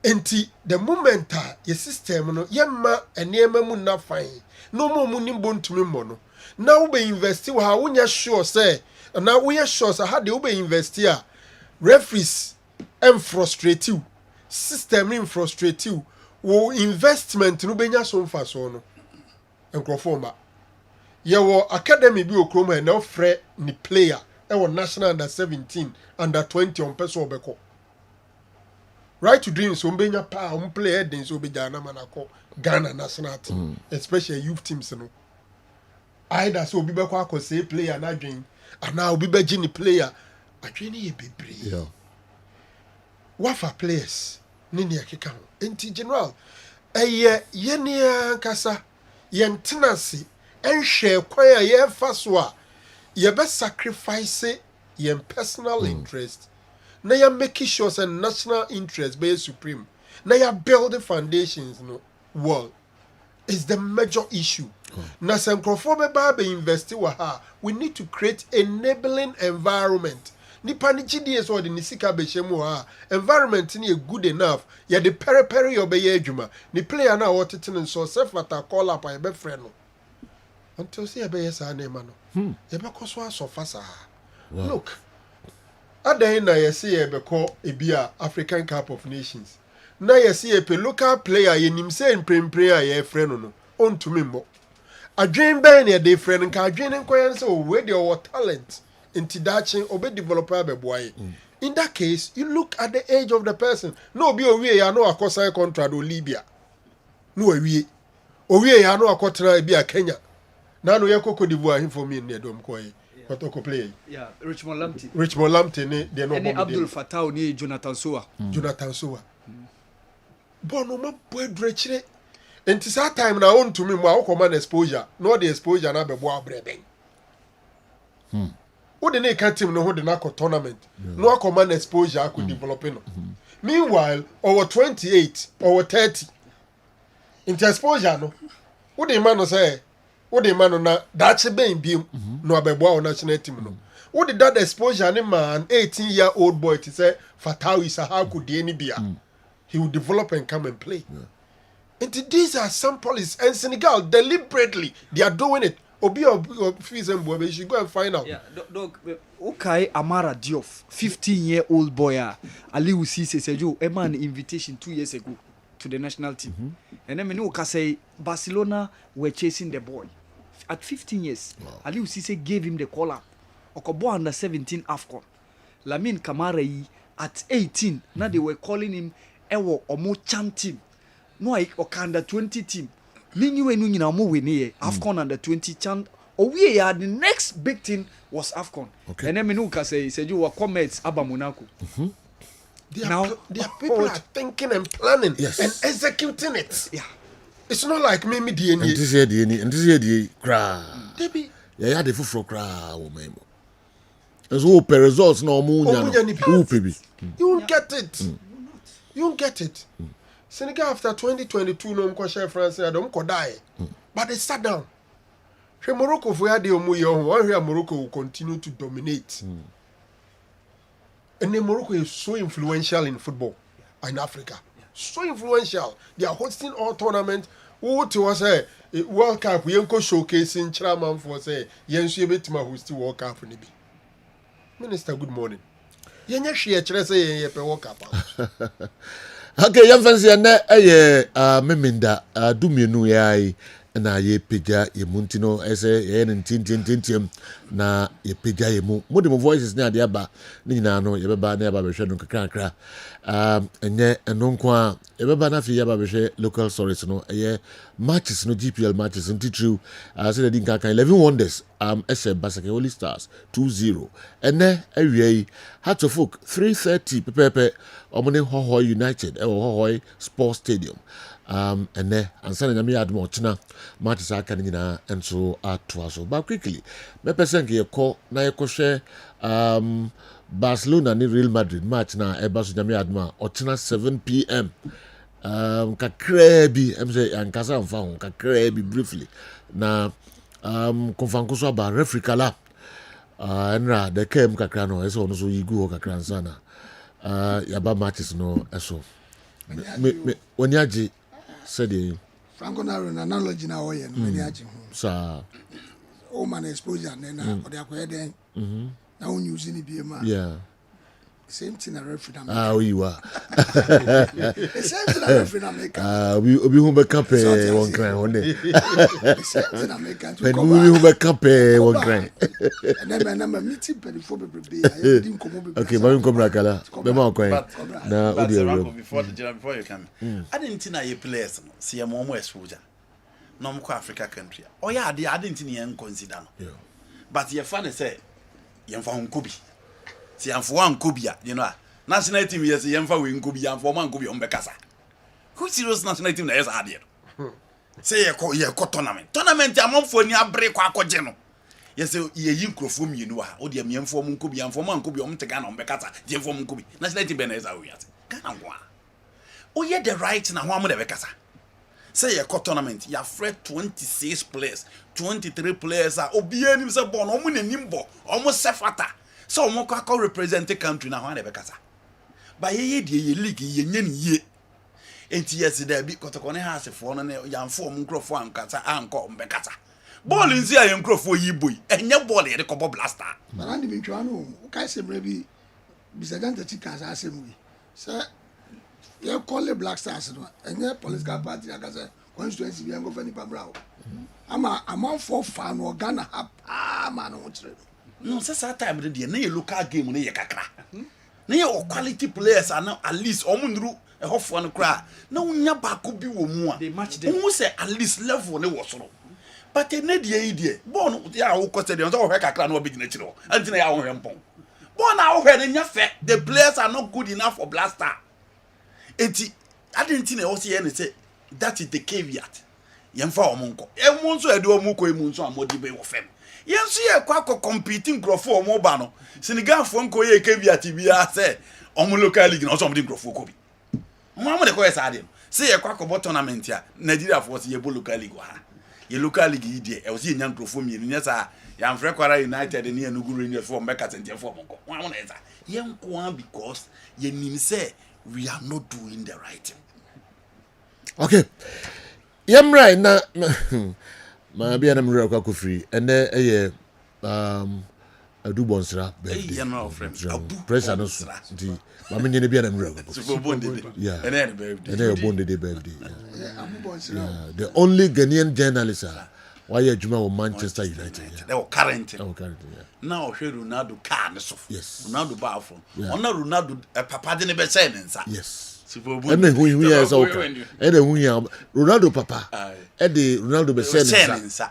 Speaker 5: Enti the moment your system no yemma enema mu na fine no mo mu ni bontumi mo no now we invest how wonya sure say now we are sure say how they will invest here referees and frustrate you system in frustrate you wo investment no benya so mfa so no nkrofoma yewo academy bi okroma e na ofre ni player e wo national under 17 under 20 on person obeko right to dreams so mbenya pa on player den so be Ghana manako Ghana national team especially youth teams no either so obi beko akose player na dwen ana obi beji ni player adwen ye bebre
Speaker 1: yeah
Speaker 5: wafa players nini akeka ho enti general eye yenia kasa yentenase enhwe kwan a ye fa so a ye be sacrifice yen personal interest na ya make sure say national interest be supreme na ya build the foundations no wall is the major issue. Na se nkrofo be ba be invest wa ha, we need to create enabling environment. Nipa ni gds or the nisika be shemu ha, environment ni good enough. Ya the peri obeye adwuma. Ni player na wotete so self ata call up be friend no. Until see be yes na ma no. Ye be koso asofa sa. Look. Adan na ye see ye be call ebia African Cup of Nations. Na ye see a local player ye nim say mprempre a ye friend no. Ontumi mbo. Adwen ben ye dey friend nka adwen nkoyan say we dey our talent into that obe developer be boy. In that case, you look at the age of the person. No be owie ya no akosa contract o Libya. No owie. Owie ya no akotra bi a Kenya. Na no ye Cote d'Ivoire him for me ne dom koy. What ko play?
Speaker 8: Yeah, Richmond Lamptey.
Speaker 5: Richmond Lamptey ne de no
Speaker 8: bomb. Abdul Fattah ni Jonathan Soa.
Speaker 5: Jonathan Soa. Bono ma boy drechire. Enti sa time na on to me mo akoma exposure. No the exposure na be bo abreben. Who the can team no who the na tournament. No akoma exposure could develop no. Meanwhile, over 28 or 30 into exposure no. Who the man no say who the man na that's be bi no abebo on national team no. Who the that exposure ni man 18-year-old boy to say Fattah is how could the any be. He will develop and come and play. And these are some policies. And Senegal, deliberately, they are doing it. Obi they should go and find out.
Speaker 8: Yeah, okay, Amara Diouf, 15-year-old boy. Ali Cisse said, "You a man invitation 2 years ago to the national team." And then Menuka say Barcelona were chasing the boy at 15 years. Wow. Ali Cisse gave him the call up. Okobo under 17 AFCON. Lamine Camara at 18. Now they were calling him Ewo Omo Cham team. No, I under 20 team. Minyu enu nyina mo we ne AFCON under 20 chan. We are the next big thing was AFCON. Okay. And then Menuka said you were comets Aba Monaco.
Speaker 5: Now their people are thinking and planning and executing it.
Speaker 8: Yeah.
Speaker 5: It's not like me DNA.
Speaker 1: And this year DNA and this year the cra.
Speaker 5: Debbie.
Speaker 1: Yeah, the full cra o memo. As all per results no mo nya.
Speaker 5: You won't get it. You won't get it. Senegal after 2022 no mko share France na do mko die. But they sat down. Morocco for had the Morocco will continue to dominate. And then Morocco is so influential in football in Africa. So influential. They are hosting all tournaments. What was a World Cup we go showcasing chairman for say yensu betima host World Cup ni bi. Minister, good morning. Yenye share chere say ye pe World Cup.
Speaker 1: Okay, young fans, meminda dumienu yai na ye peja ye muntino ese ye ntintintintim na ye peja ye mu modem voices na ade aba ni nyina no ye beba na aba behwe no kakra enye enonko a ye beba na fi ye aba behwe local stories no ye matches no GPL matches into true say the dinka kan 11 wonders ese Basake Holy Stars 2-0 ene awie Hearts of Oak 3:30 pepepe omone Hohoi United Hohoi Sports Stadium ene ansana nyame admo china matches aka nyina enso atoa so but quickly me person ke yekọ na yekọhwe Barcelona ni Real Madrid match na eba so nyame admo ochina 7 p.m. Kakra bi say ankasa mfa ho kakra bi briefly na konfanko so ba referee kala enra de kem kakra no eso no so yigu ho kakra ansana yaba matches no eso me onyaji said
Speaker 3: Franco na analogy na oye no many aji ho
Speaker 1: sa
Speaker 3: o man exposure na o de akoye den na on use ni bi ma
Speaker 1: yeah
Speaker 3: Same thing a referee na make.
Speaker 1: Ah, you are.
Speaker 3: Same thing a referee na make.
Speaker 1: We who be camp one cry one day.
Speaker 3: Same thing a make.
Speaker 1: But we who be camp one cry.
Speaker 3: And then I'm meeting before be.
Speaker 1: Okay, but we come back ala. Be ma cry. Na
Speaker 6: but before you come. I didn't know you players see a more exposure. No more Africa country. Oh yeah, I didn't even consider. But your fan say you for Nkubi. See am for Nkubia, you know. National team yes you for Nkubi and for Nkubi on Bekasa. Who serious national team na yes had here. Say you ko tournament. Tournament among for ni abre kwa akogye no. Yes ye yin krofom yenu a. O de am for Nkubi and for Nkubi on Tegana on Bekasa. Je for Nkubi. National team na yes a we ase. Kana kwa. O ye the right na ho am de Bekasa. Say a tournament, you have 26 players, 23 players are obia nim se born omu ne nimbo, almost sefata. So omo ka represent the country na ho na be kasa. Ba ye ye league ye nya ni ye. Enti yes there bi kotoko ne hasefo no ne yamfo omu nkrofo ankasa anko mbekasa. Ball nzi a nkrofo yi boy, enye ball ye de kobo blaster.
Speaker 3: Na ndi bi twa no, kai semre bi bisaganta tikasa asemwi. Say you call the Black Stars, and your political party, like I said, constituency, we are going to Brown. I'm on for fan or Ghana, man,
Speaker 6: no, since that time, the local game, near Kakra. Near quality players are now at least Omundru, a half one cry. No, Yaba could be more. They match them. Who say at least level on the water. But they need the idea. Born, they are all costed on Kakra, no big natural, until they are on Born out here in your fact, the players are not good enough for Blaster. Eti I didn't know what you say that is the caveat. Yemfa omonko. Emunso edu omuko emunso amodi be wo fem. Yenso ye kwa competing grofo omoba no. Senegal fo nko ye caveat bia say omo local league no so omdi grofo ko bi. Omo de ko ye sa de. Say ye kwa ko tournament ya Nigeria for ye bo local league ha. Ye local league yi de e wo se nya grofo mi nya sa ya mfre kwara United ne Enugu Rangers for mbeka tente for monko. Wa mo na eza. Ye nko because ye nim say we are not doing the right thing.
Speaker 1: Okay. Yam right na ma bia na mura kwa free and adu bonsra birthday.
Speaker 6: Yeah, no friends.
Speaker 1: Pressure no so. Di ma me nyene bia na mura kwa.
Speaker 6: So birthday.
Speaker 1: Yeah.
Speaker 6: And then birthday.
Speaker 1: And then birthday. Yeah. The only Ghanaian journalist why you juma with Manchester United.
Speaker 6: They were current.
Speaker 1: Yeah.
Speaker 6: Now Ronaldo car so.
Speaker 1: Yes.
Speaker 6: Ronaldo powerful. Ona Ronaldo papa de ne be say nsa.
Speaker 1: Yes.
Speaker 6: And then
Speaker 1: who is okay. And then who Ronaldo papa. And the Ronaldo be say nsa.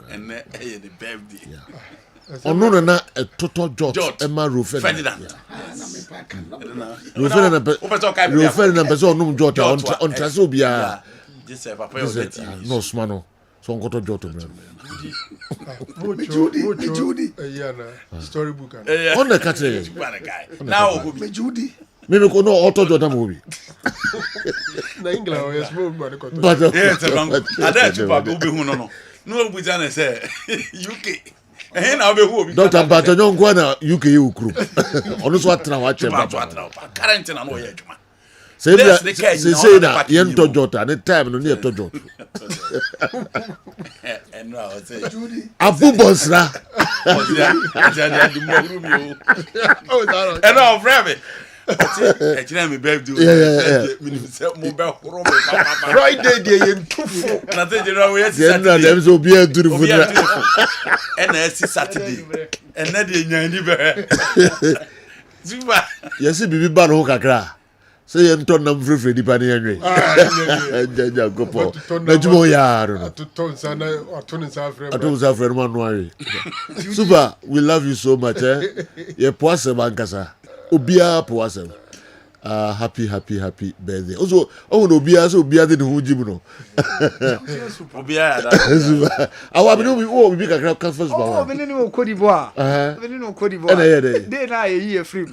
Speaker 6: And the birthday.
Speaker 1: Yeah. Ono na a total jot Emma
Speaker 6: Ferdinand.
Speaker 1: Ferdinand person no jot on traso bia.
Speaker 6: This papa
Speaker 1: no smano. So nkoto joto bra.
Speaker 3: Judy.
Speaker 5: Storybook.
Speaker 1: On the catcher.
Speaker 6: Now
Speaker 3: Judy.
Speaker 1: Me ko no auto joto mo bi.
Speaker 5: Na England we small man ko.
Speaker 1: But
Speaker 6: yes, ada chupa go be hu no. No we jana say UK. Na be hu obi.
Speaker 1: Dr. Batanyo ngwa na UK you group. Onu so atra wa che ba.
Speaker 6: Current na no ye adwuma.
Speaker 1: Say na yen to jota any time no near to jota.
Speaker 6: And now say
Speaker 1: Abu Bonsra.
Speaker 6: And now friend actually me birthday.
Speaker 5: Friday dey yen tufu.
Speaker 6: Na say general we
Speaker 1: Saturday. Dem so be a duru fu.
Speaker 6: And na Saturday. And na dey nyan ni be. Zuba.
Speaker 1: Yes bibi ba no kakra. Say you turn them free dipa ni anwe. Jaja go po. Na jumo ya ro. Aton friend man no. Super, we love you so much Ye poase bankasa. Obia poase. Happy birthday. Also, obia so obia de hu jibu no.
Speaker 6: Obia
Speaker 1: da. Awa bi no bi kakra conference ba.
Speaker 8: Oh, me ni o Cote d'Ivoire. Me ni o Cote d'Ivoire. Dey na ye free.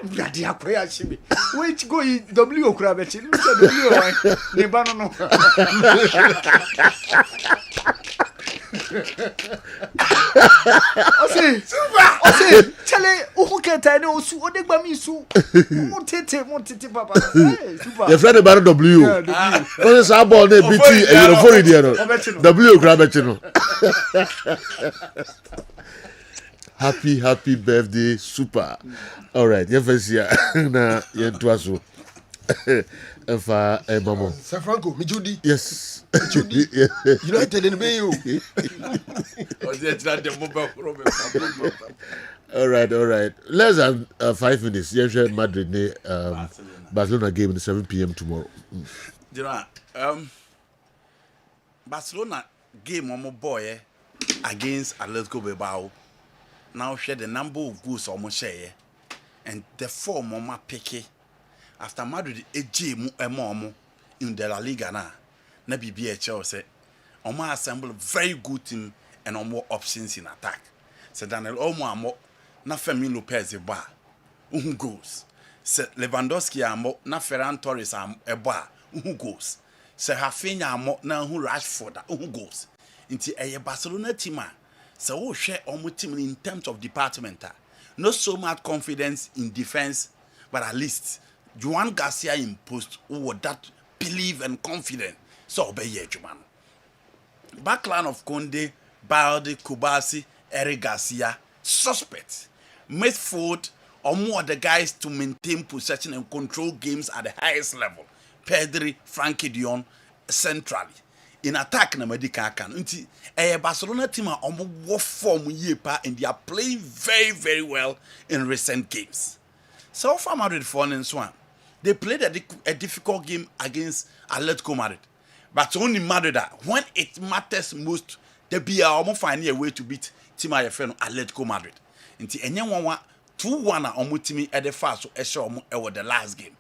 Speaker 8: Gadi akoya chibi. Wait go W okura beti. W why? Ne ba no. Ose, chale o keta ni osu o de gba mi su. Mo tete papa. Super.
Speaker 1: Your friend about W. Only sa ball dey beat you for it there. W okura beti no. happy birthday, super. All right, you first year na yentuaso. Efa mamo.
Speaker 5: Sir Franco, Mijudi.
Speaker 1: Yes.
Speaker 5: Mijudi. United in Bayo.
Speaker 1: All right. Less than 5 minutes. Yes, Madrid Barcelona game in 7 p.m. tomorrow.
Speaker 9: You know, Barcelona game on my boy against Atletico Bilbao. Now share the number of goals almost share and the form on my picky after Madrid a more in the La Liga na BBHL say on my assemble very good team and on more options in attack. So Daniel Olmo na Fermin Lopez ba who goes. Se Lewandowski amo na Ferran Torres a bar who goes. Se Rafinha amo na who Rashford who goes. Into a Barcelona team. So we share almost team in terms of department. Not so much confidence in defense, but at least Juan Garcia in post who that believe and confident. So obey Juman. Backline of Conde, Balde, Kubasi, Eric Garcia, suspect. Midfield or more the guys to maintain possession and control games at the highest level. Pedri, Frankie Dion, centrally. In attack na medical can until a Barcelona team are on what form yepa and they are playing very, very well in recent games. So far Madrid fallen swan. They played a difficult game against Atletico Madrid. But only Madrid when it matters most, they be almost finding a way to beat Team IFN Atletico Madrid. Until anyone 2-1 almost team at the first so the last game.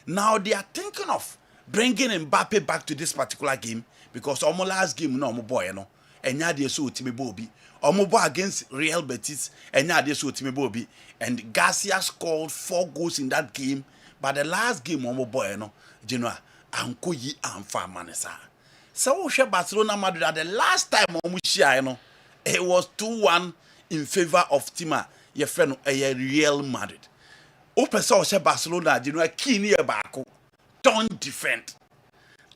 Speaker 9: Now they are thinking of bringing Mbappe back to this particular game. Because almost last game no boy no and ya dey so team Bobby almost against Real Betis and ya dey so team Bobby and Garcia scored 4 goals in that game but the last game almost boy no Genoa anko yi amfa manesa so we share Barcelona Madrid at the last time almost share no it was 2-1 in favor of team ye friend a Real Madrid o person share Barcelona Genoa key near back don't defend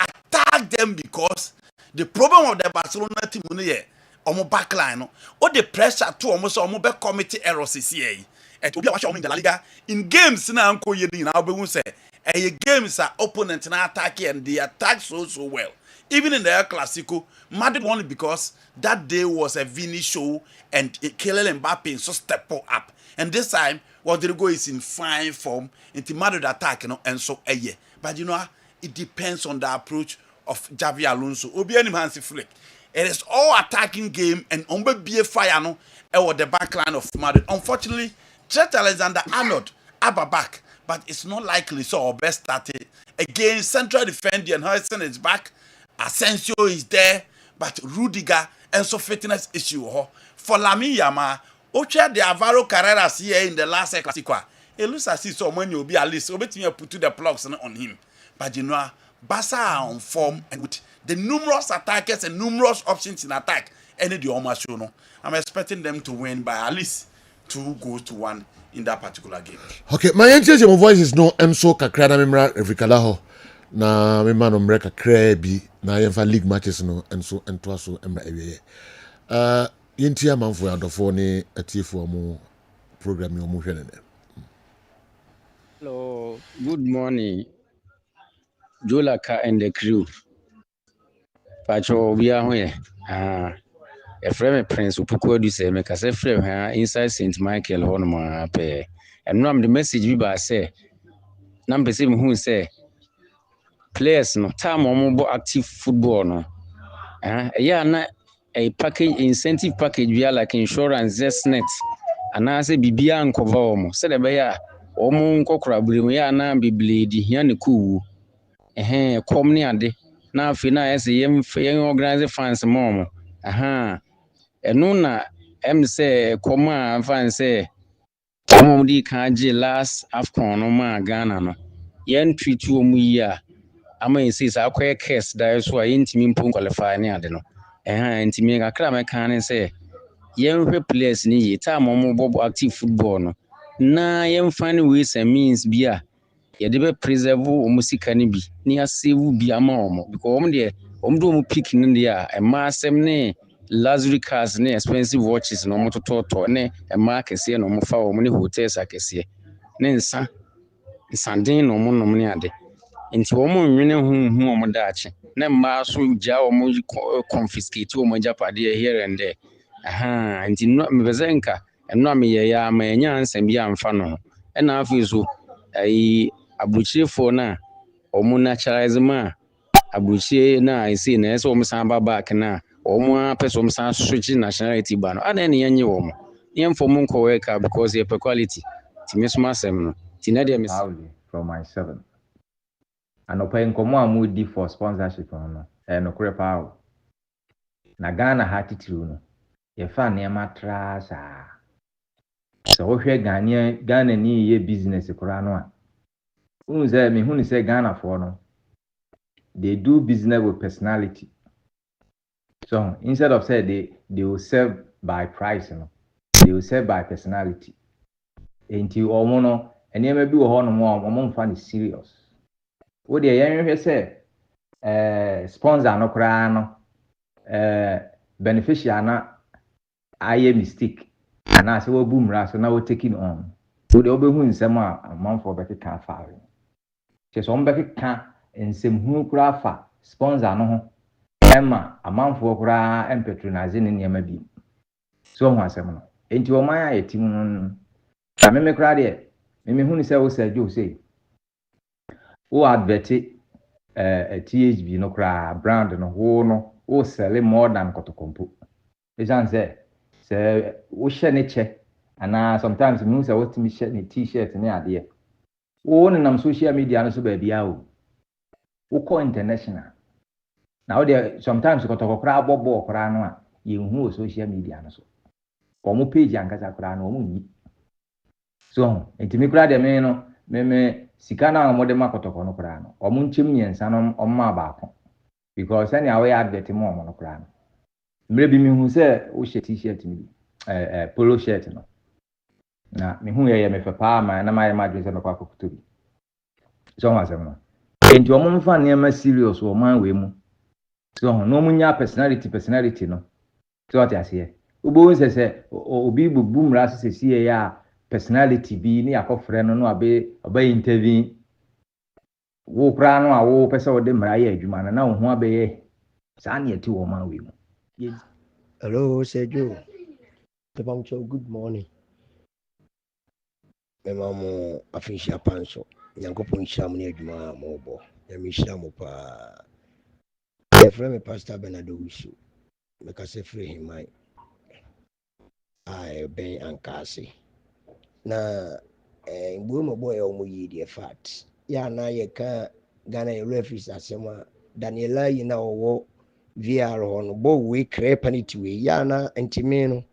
Speaker 9: attack them because the problem of the Barcelona team is omo backline or the pressure to almost omo be committee errors is here and to be watch in the La Liga in games na anko yedi na obegun say games are opponent na attack and they attack so well even in the El Clasico Madrid won because that day was a Vini show and Kylian Mbappe so step up and this time Rodrigo is in fine form into Madrid attack and so but it depends on the approach of Xavi Alonso. Obi any Hansi Flick. It is all attacking game and be fire no or the back line of Madrid. Unfortunately, Trent Alexander-Arnold back, but it's not likely so our best started. Again, central defender and Hudson is back. Asensio is there, but Rudiger and so fitness issue. For Lamine Yamal, Ocha de Alvaro Carreras here in the last Clasico. It looks as if someone will be at least put to the plugs on him. But Barca are on form and with the numerous attackers and numerous options in attack, any the almost show no. I'm expecting them to win by at least 2-1 in that particular game.
Speaker 1: Okay, my interest in my voice is no Enso kakra na memra Evrikalaho na me man omre kakra bi na yemfa league matches no enso ento aso emra ewe. Yentia manfo adofo ne atiefo mo program yo mo hwene ne.
Speaker 11: Hello, good morning. Laka and the crew. Pacho, we are here. A friend Prince Upuko do say, make us a friend inside St. Michael Honma pay. And now the message we by say, number 7 who say, players no time or mobile active football no. Yeah, na a package incentive package we are like insurance just net. And I say Bibia and cover said a bear or moon cockra bring ya na be bleedy here cool. Come near de now fina as a young organizer fans mom. And nona say come fan say Modi Kaji last AFCON no ma Ghana no. Yen treat you muya. I may say I quite case that is why intimate qualify near the no. Intimate a cram can say yen players ni time mobile active football no. Na yen find ways and means beer. Yedebe preserve musika ni bi ni asave bi ama omo because omo de omo do omo pick ni dia e ma asem ne luxury cars ne expensive watches no mo tototo ne ema kese no mo fa wo ne hotels akese ne nsanden no mo nom ne ade nti wo mo nwene hu mo daache ne mma so gya wo mo confiscate wo mo japade here and there nti no me bezenka eno me ye ya ma enya ansem bi amfa no e na afi so ai abuchirefo na o mo naturalize ma abuchie na isi na eso mo san ba back na o mo person mo san switch nationality ba no ana ne yenye wo mo yemfo mo nko work because ye quality ti me so masem no ti na de me
Speaker 12: from my 7 and open komo amudi for sponsorship no no kure pa na Ghana hatitiru no ye fa na matra sa so wo hwe Ghana ni ye business kura no a unze me hunu se Ghana for no they do business with personality. So instead of say they will serve by price, they will serve by personality. Until omono and you may be one fan is serious. What the young say sponsor no crano beneficiary na aye mistake and I say boom ras so now we're taking on. So the obe who in some amount for better can fire. Just on better can and some who crafa sponsor no Emma amanfo kura patronize ne niam bi so ho asem no enti o man aye tim no na me kura de me hu ni se wo Sergio say wo advert THB no kura brand no wo sell more than kotokompo ejan say wo hye ne che ana sometimes me hu say wo timi hye ne t-shirt ne ade wo ne nam social media no so ba bia wo ko international. Now there sometimes kotokokra bobo kra no a yehu social media no so. Omo page ankasa kra no omo ni. So entimi kra de me no me sika na omo de makotoko no kra no. Omo nchim nyensa no omma baako. Because any away advert mo omo no kra no. Mre bi mi hu se wo she t-shirt mi polo shirt no. Na me hu ye me fa pa ma na ma dwen se me kwa kokuto bi. So ho asem no. Enti omo mfa ne ma serious wo man we mu. So no munya personality no. So what you say? Ubo say obi bubu mra se ya personality bi ni akofre no abe intervene. Wo kra no a wo pese wo de mra ye adwuma na wo ho abe ye. Sa na yeti wo man we mu.
Speaker 13: Hello, Sergio. Good morning. Me mamo afisha panso. Nyankopon hira mu ne adwuma mo bo. Ya mi hira mo pa. The friend Pastor Bernardo Wisu. Make us free him my I ben ankasi. Na mbumo boy omo yi the fat. Ya na ye ka Ghana referees asema Daniela yi na owo VR on bo we crepanity we ya na ntime no.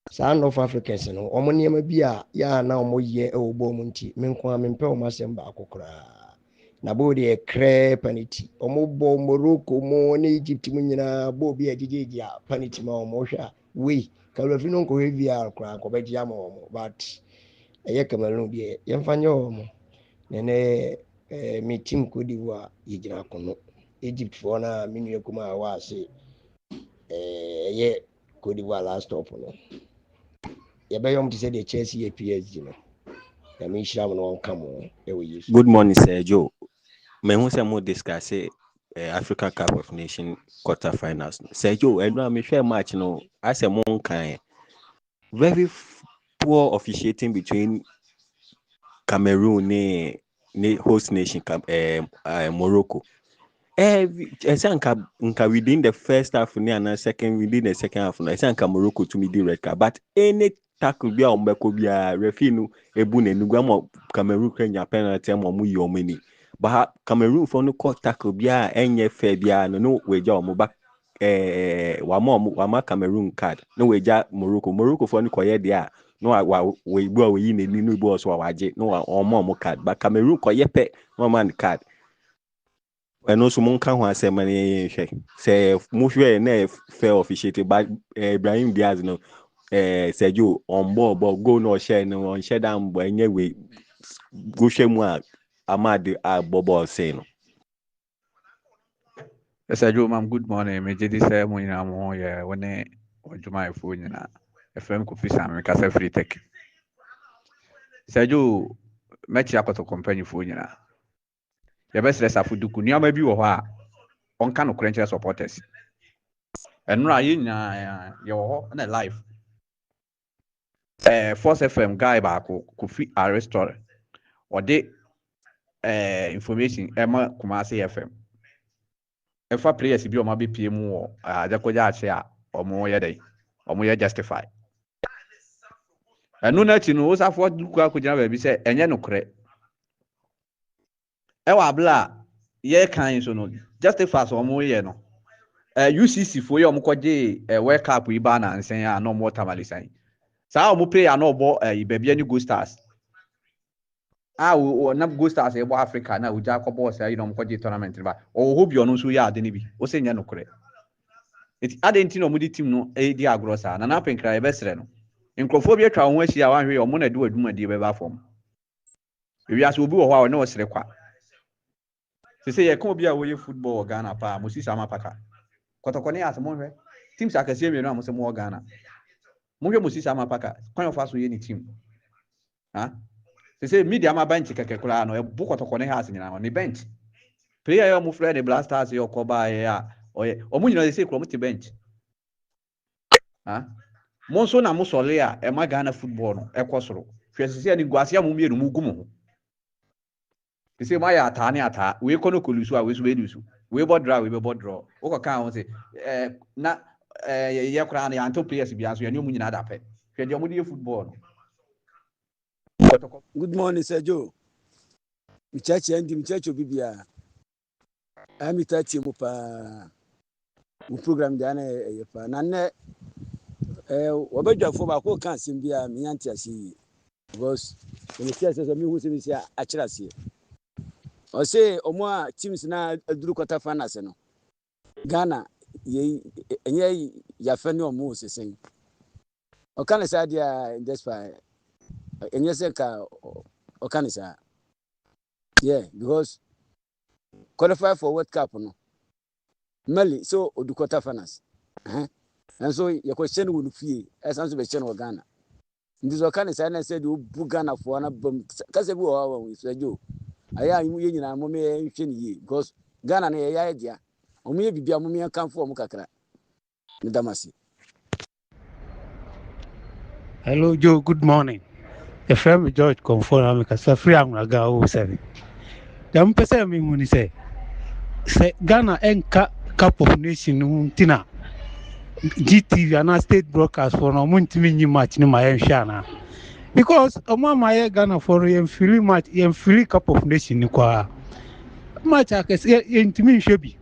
Speaker 13: Sa North Africans no omo niam bia ya na omo ye obo mu nti menko amempe o masem ba akokora. Na bo de crepanity omo bo Morocco mo na Egypt mu nyina bo bi agigegia panity ma omo hwa we kalwafi no nko VR kra ko beji ama omo but eye Cameroon bi yemfanye omo nene mi team Cote d'Ivoire yigina kono Egypt for na minu ekuma wa se eye Cote d'Ivoire last stop no ye be yom to say the Chelsea PSG no ya mi shira no come on e we use.
Speaker 14: Good morning, Sir Joe. Me who say more discuss African Cup of Nations quarterfinals. Sir Joe, and me share match no as a mon kind. Very poor officiating between Cameroon ne host nation Morocco. Nka within the first half and second within the second half I say Morocco to me the red card, but any tackle be on beko be a referee no ebu ne nuga Cameroon Kenya penalty mo mu yo many, but Cameroon for no court tackle be a enye fair be a no we ja mo back wama Cameroon card no we ja Morocco for no koye dia no we bu we ni no bu so waje no omo card, but Cameroon koye pe no man card. And also monka ho asem na hwe say mohwe na fair officiated by Ibrahim Diaz no Sergio on ball go no share no on share down bo enye we go hwe mu a amade a bobo say no.
Speaker 2: Sajo, ma'am, good morning. Me jadi saya mo nyina mo ye wone odwuma efo nyina. Efrem ko fisa me kasa free tech. Sajo, mechi akoto company fo nyina. Ye be stress afuduku ni ama bi wo ho a onka no krenche supporters. Enra ye nyina ye wo ho na live. Force FM guy ba ko Kofi Arrestor. Ode information ema Kumasi FM. Efa players bi o ma be PM wo ajakoja ache a omo ye dey. Omo ye justify. Enu na chi no wo safo duku akogina ba bi se enye no kre. E wa bla ye kan so no justify so omo ye no. UCC fo ye omo koje World Cup iba na nsen ya no mo tamalisan. Sa omo play ya no bo ibabia ni Go Stars. O na Go Stars e bo Africa na uja akobo se no mo koje tournament ba. O ho bi ono so ya ade ni bi. O se nya no kre. It ade no mo di team no e di agro sa na na penkra e besre no. Nkrofo bi atwa ho ahia wan hwe omo na de waduma di be ba fom. Ewi aso obi wo ho a na osere kwa. Se ye kan obi a wo ye football Ghana pa mo si sama paka. Kotokone as mo hwe. Teams akase mienu a mo se mo Ghana. Mo hwe mo si sama paka. Kwan of aso ye ni team. Ha? Se media ma bench keke kura no e bu kotokone ha as nyina no ni bench. Player yo mo frɛ de Blasters yo koba ye a oye omo nyina se kuro mo ti bench. Ha? Monso na mo sole a e ma Ghana football no e kosoro hwe sese ani guase a mo mienu mu gumo ho sese ma ya ata ne ata we kono kolusu a we so be dusu we bo draw we be bo draw o ko kan ho se na ye kura na ya anto players bia so ya ni mu nyina da pe hwe de mo di football no.
Speaker 15: Good morning, Sir Joe. Michachi and Michacho Bibia. I'm Itachi Mupa. Program Diana, Nane. Obeja for Bako can't seem be a Miantia because when it says a me who's in here, actually. Or say, Omoa teams now a Drukota Fanaseno. Ghana, ye, Yafeno Moses saying. O can I say, just by and yes, or can I say, yeah, because qualify for World Cup, no. Mali, so Odukota Fanas. And so your question will feel as answer the channel Ghana. This was kind of sign. I said, you book Ghana for an album. Casabu, we said, you. I am you, and Mommy, because Ghana, an idea. Or maybe a Mommy come for Mukakra. Damasi.
Speaker 16: Hello, Joe. Good morning. The family George confirm because a free Amraga 07. The person me when he say Ghana and Cup of Nation Tina GTV and a state broadcast for no monthly match in my shana. Because my Ghana for a free match and free Cup of Nation match I can say intimate should be.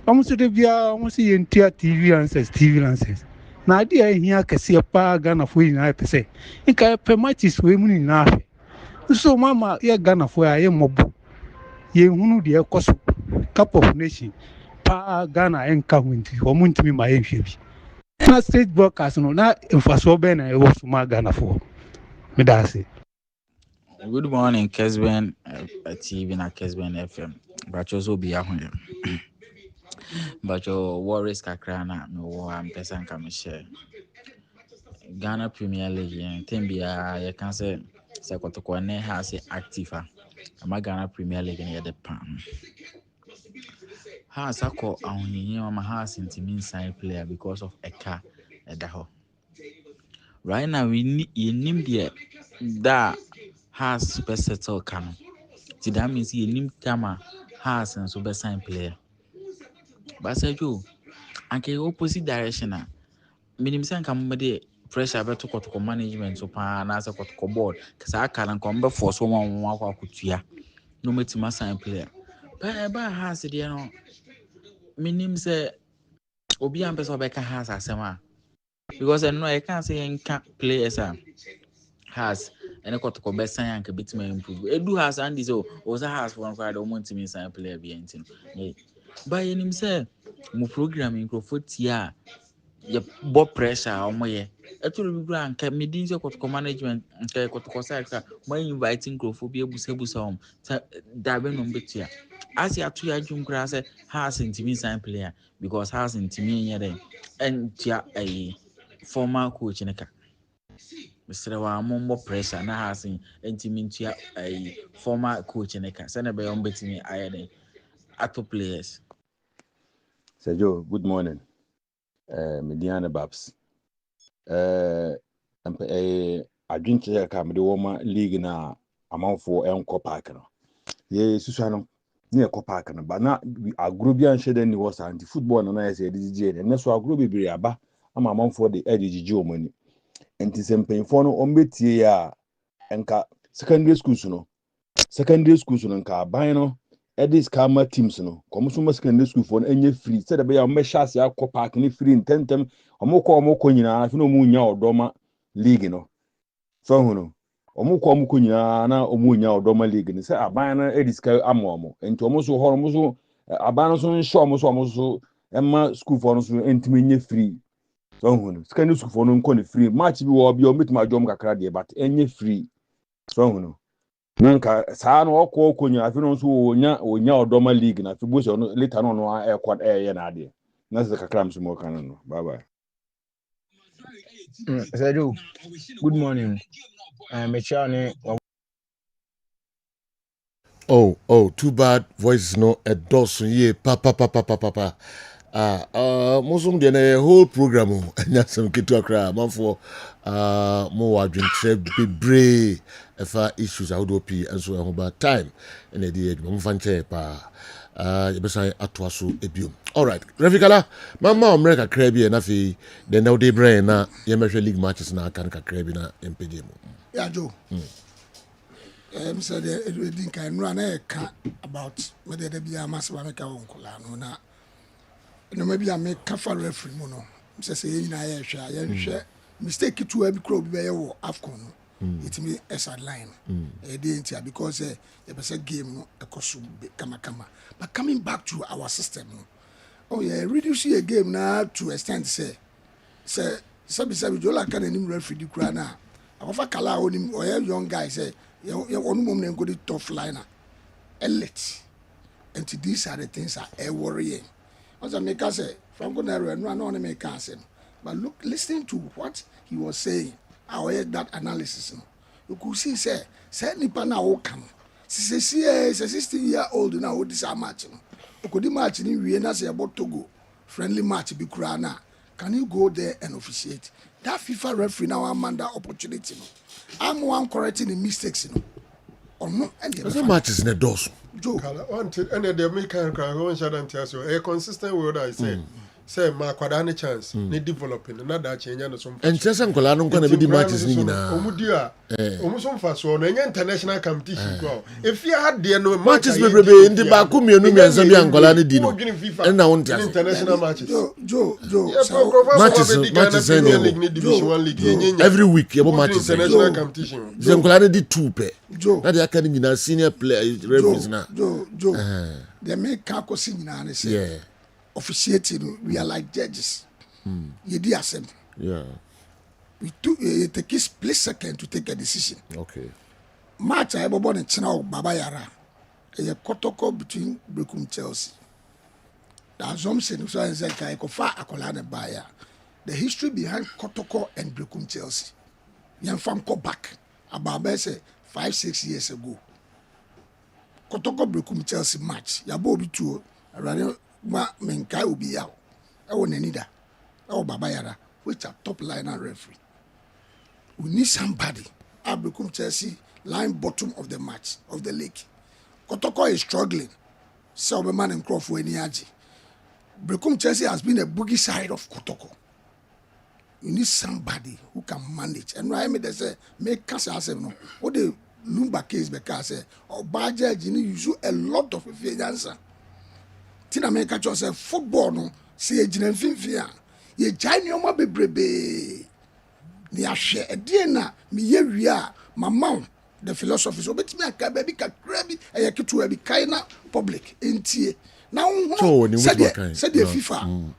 Speaker 16: Almost the via almost in TV answers. Na dia here can see a pa Ghana for in I say. In per matches women in half. So mama here Ghana for I am mob. Ye hunu the cost Cup of Nation pa Ghana and County or Muntimi my enfield. Na state broadcast no na emfaso ben I was my Ghana for. Me da say.
Speaker 17: Good morning, Kessben TV na Kessben FM. But also be a home. But your worries kakra na no am person come share. Ghana Premier League and Tembia you can say Sekotokwane has active. Ama Ghana Premier League in the pan. Has a call on him has intimate sign player because of a car at the home. Right now we need the that has super settle can. So that means you need Kama has and super sign player. But say you and opposite direction. Minimum sign come with pressure about to management so pan as a board because I can't come for someone who could ya. No matter sign player. But has it, you know. Minimum say Obi and person back has asema because I know I can't say I can't play as a has and I got to best sign and bit me improve. Edu has and this was a has one for the moment to me sign player be anything. By him say mo programming crofot ya bob pressure or my actually grand can me din's got management and got to cosaka my inviting crophobia busabu some daben on bit here. as you to your jum grass has intimi sign player because has intimi and a former coach in a car. Mr. Wambo pressure na has intimi to a former coach in a car. Send a bay on betting I at players.
Speaker 7: Sir Joe, good morning. Mediana Babs. I drink to the woman league na amount for Uncle Parker. Yes, Susano, near Coparker, but not a group and shed any was anti football and I said, and that's why a group be a ba. I'm amount for the edgy Joe money. And tis and pain for no ombetia and secondary schools, no. Secondary schools and car bino. Edis Karma teams no. Come secondary school for any free. Said about your meshas ya Copark ni free in 10 them. Omoko nyina afi no mu nya odoma league no. So no. Omoko nyina na omu nya odoma league ni say aban na ediska amomo. Enti omoso ho omoso aban so nsho omoso emma school for no so entimi nye free. So no. Secondary school for no nko ni free. Match bi wo bi o metima adwom kakra de but enye free. So no. Nanka saa no okonya afi no so onya odoma league na fi bo so no later no ekwa na ade. Na se kakra mso kan no. Bye bye.
Speaker 19: Sir, good morning. Mechane.
Speaker 1: Oh, too bad. Voice no a dozen ye papa. Musum de whole program anya some kitu akra man for mo wadwin tre bebre efa issues ahodo pi enso e ho ba time and e dey mo fan che pa yebesa atwa so ebiom. All right, Refikala, mama America krabi na fi the now dey brain na yemehwe league matches na kan kakra bi na MPG mo.
Speaker 3: Yeah, Joe. Said the think I know about whether there be a massive America uncle na no maybe I make kafa referee mo no say na ya hwa mistake to every club be your AFCON it me as a line because the person game no ekoso kama but coming back to our system oh yeah reduce a game now to extent say sabi jola kan any referee kura na afa kala onim or young guy say you one mom na go the tough liner elite and these are the things that are worrying. As I make say, Franco Nero, no one make say. But look, listening to what he was saying, I heard that analysis. You could see, say nipa na okam. See, 16-year-old now this a match. You could match in Vienna say about Togo, friendly match be Kurana. Can you go there and officiate? That FIFA referee now Amanda opportunity. I'm one correcting the mistakes, or no. And
Speaker 1: the matches in the doors.
Speaker 3: Joe.
Speaker 5: And the American crowd a consistent word I say. Say ma kwadane chance ni developing na da change na so.
Speaker 1: Enchese nkola no nko na be matches ni nyina.
Speaker 5: Omudia. Omuso mfa so na international competition ko. If you had the no
Speaker 1: matches bebrebe ndi ba ku mienu miensa bi ankola ni di no. Na won tia.
Speaker 5: International matches.
Speaker 3: Joe.
Speaker 1: Matches
Speaker 5: league division 1 league.
Speaker 1: Every week yebo matches.
Speaker 5: International competition.
Speaker 1: Nkola ni di 2 pe. Na dey aka ni nyina senior player referees na.
Speaker 3: Joe. They make kakosi nyina na say. Yeah. Officiating, we are like judges. You do assembly.
Speaker 1: Yeah.
Speaker 3: We take a split second to take a decision.
Speaker 1: Okay.
Speaker 3: Match I ever born in China Baba Yara. A protocol between Brekum Chelsea. That's some saying so as I go far akolane buyer. The history behind Kotoko and Brekum Chelsea. Yan fam go back about say 5-6 years ago. Kotoko Brekum Chelsea match. Ya bobi two running ma menkai obi yaw e won anida e Baba Yara which are top liner referee. We need somebody Brekum Chelsea line bottom of the match of the league. Kotoko is struggling so be man and crop for any aji. Brekum Chelsea has been a boogie side of Kotoko. You need somebody who can manage and right me they say make cash asem no what the Lumba case because say or budget you use a lot of answer. Tina make a choice football no see a gina finfia ye jai oma bebrebe ni ahwe e na me ye wia mama the philosophy so betimi aka baby kakra bi e ye keto bi kai na public entie na
Speaker 1: so
Speaker 3: said the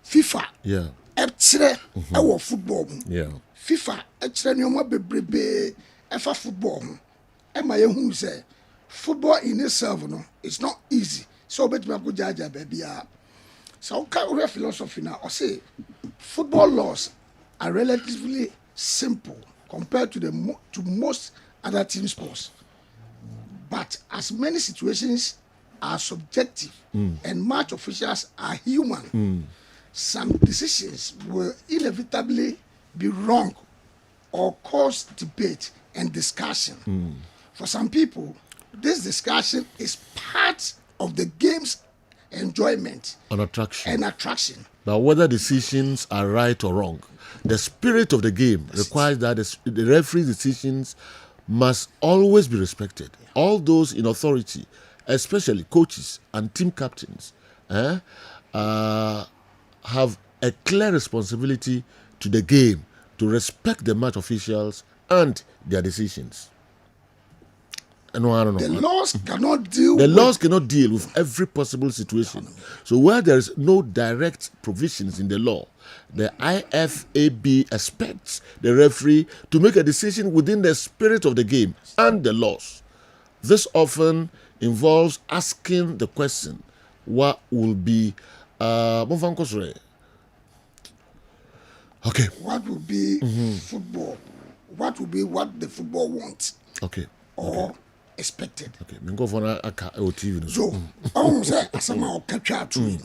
Speaker 3: FIFA
Speaker 1: yeah
Speaker 3: etre e wo football
Speaker 1: yeah
Speaker 3: FIFA etre ni oma bebrebe e fa football e ma ye hu say football in itself no it's not easy. So So bet me go judge baby. So okay, philosophy now. I say football laws are relatively simple compared to to most other team sports. But as many situations are subjective and match officials are human, some decisions will inevitably be wrong or cause debate and discussion. For some people, this discussion is part of the game's enjoyment
Speaker 1: and attraction.
Speaker 3: But
Speaker 1: whether decisions are right or wrong, the spirit of the game requires that the referee's decisions must always be respected. All those in authority, especially coaches and team captains, have a clear responsibility to the game to respect the match officials and their decisions. The
Speaker 3: laws
Speaker 1: cannot deal with every possible situation. So where there is no direct provisions in the law, the IFAB expects the referee to make a decision within the spirit of the game and the laws. This often involves asking the question, what will be okay.
Speaker 3: What will be football? What will be what the football wants?
Speaker 1: Okay.
Speaker 3: Or expected.
Speaker 1: Okay. Mingo fona aka o TV no.
Speaker 3: So, on say asama o katwa atu.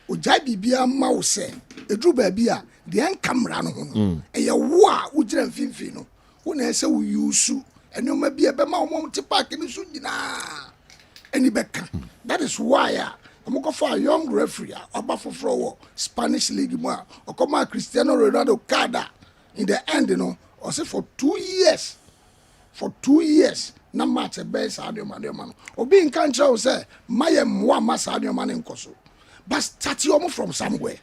Speaker 3: O jai bibia ma wo say edru ba bia de en camera no ho no. E ye wo a wo gira mfimfi no. Wo na say wo yusu enoma bia be ma wo te park ni so nyina. Eni beka. That is why I'm for a young referee, Obafofro, Spanish League, or come Cristiano Ronaldo Cada. In the end, I say for 2 years. For 2 years, no match a base Sadio Man. Or being country, say, my Mwama Sadio Man in Koso. But start from somewhere.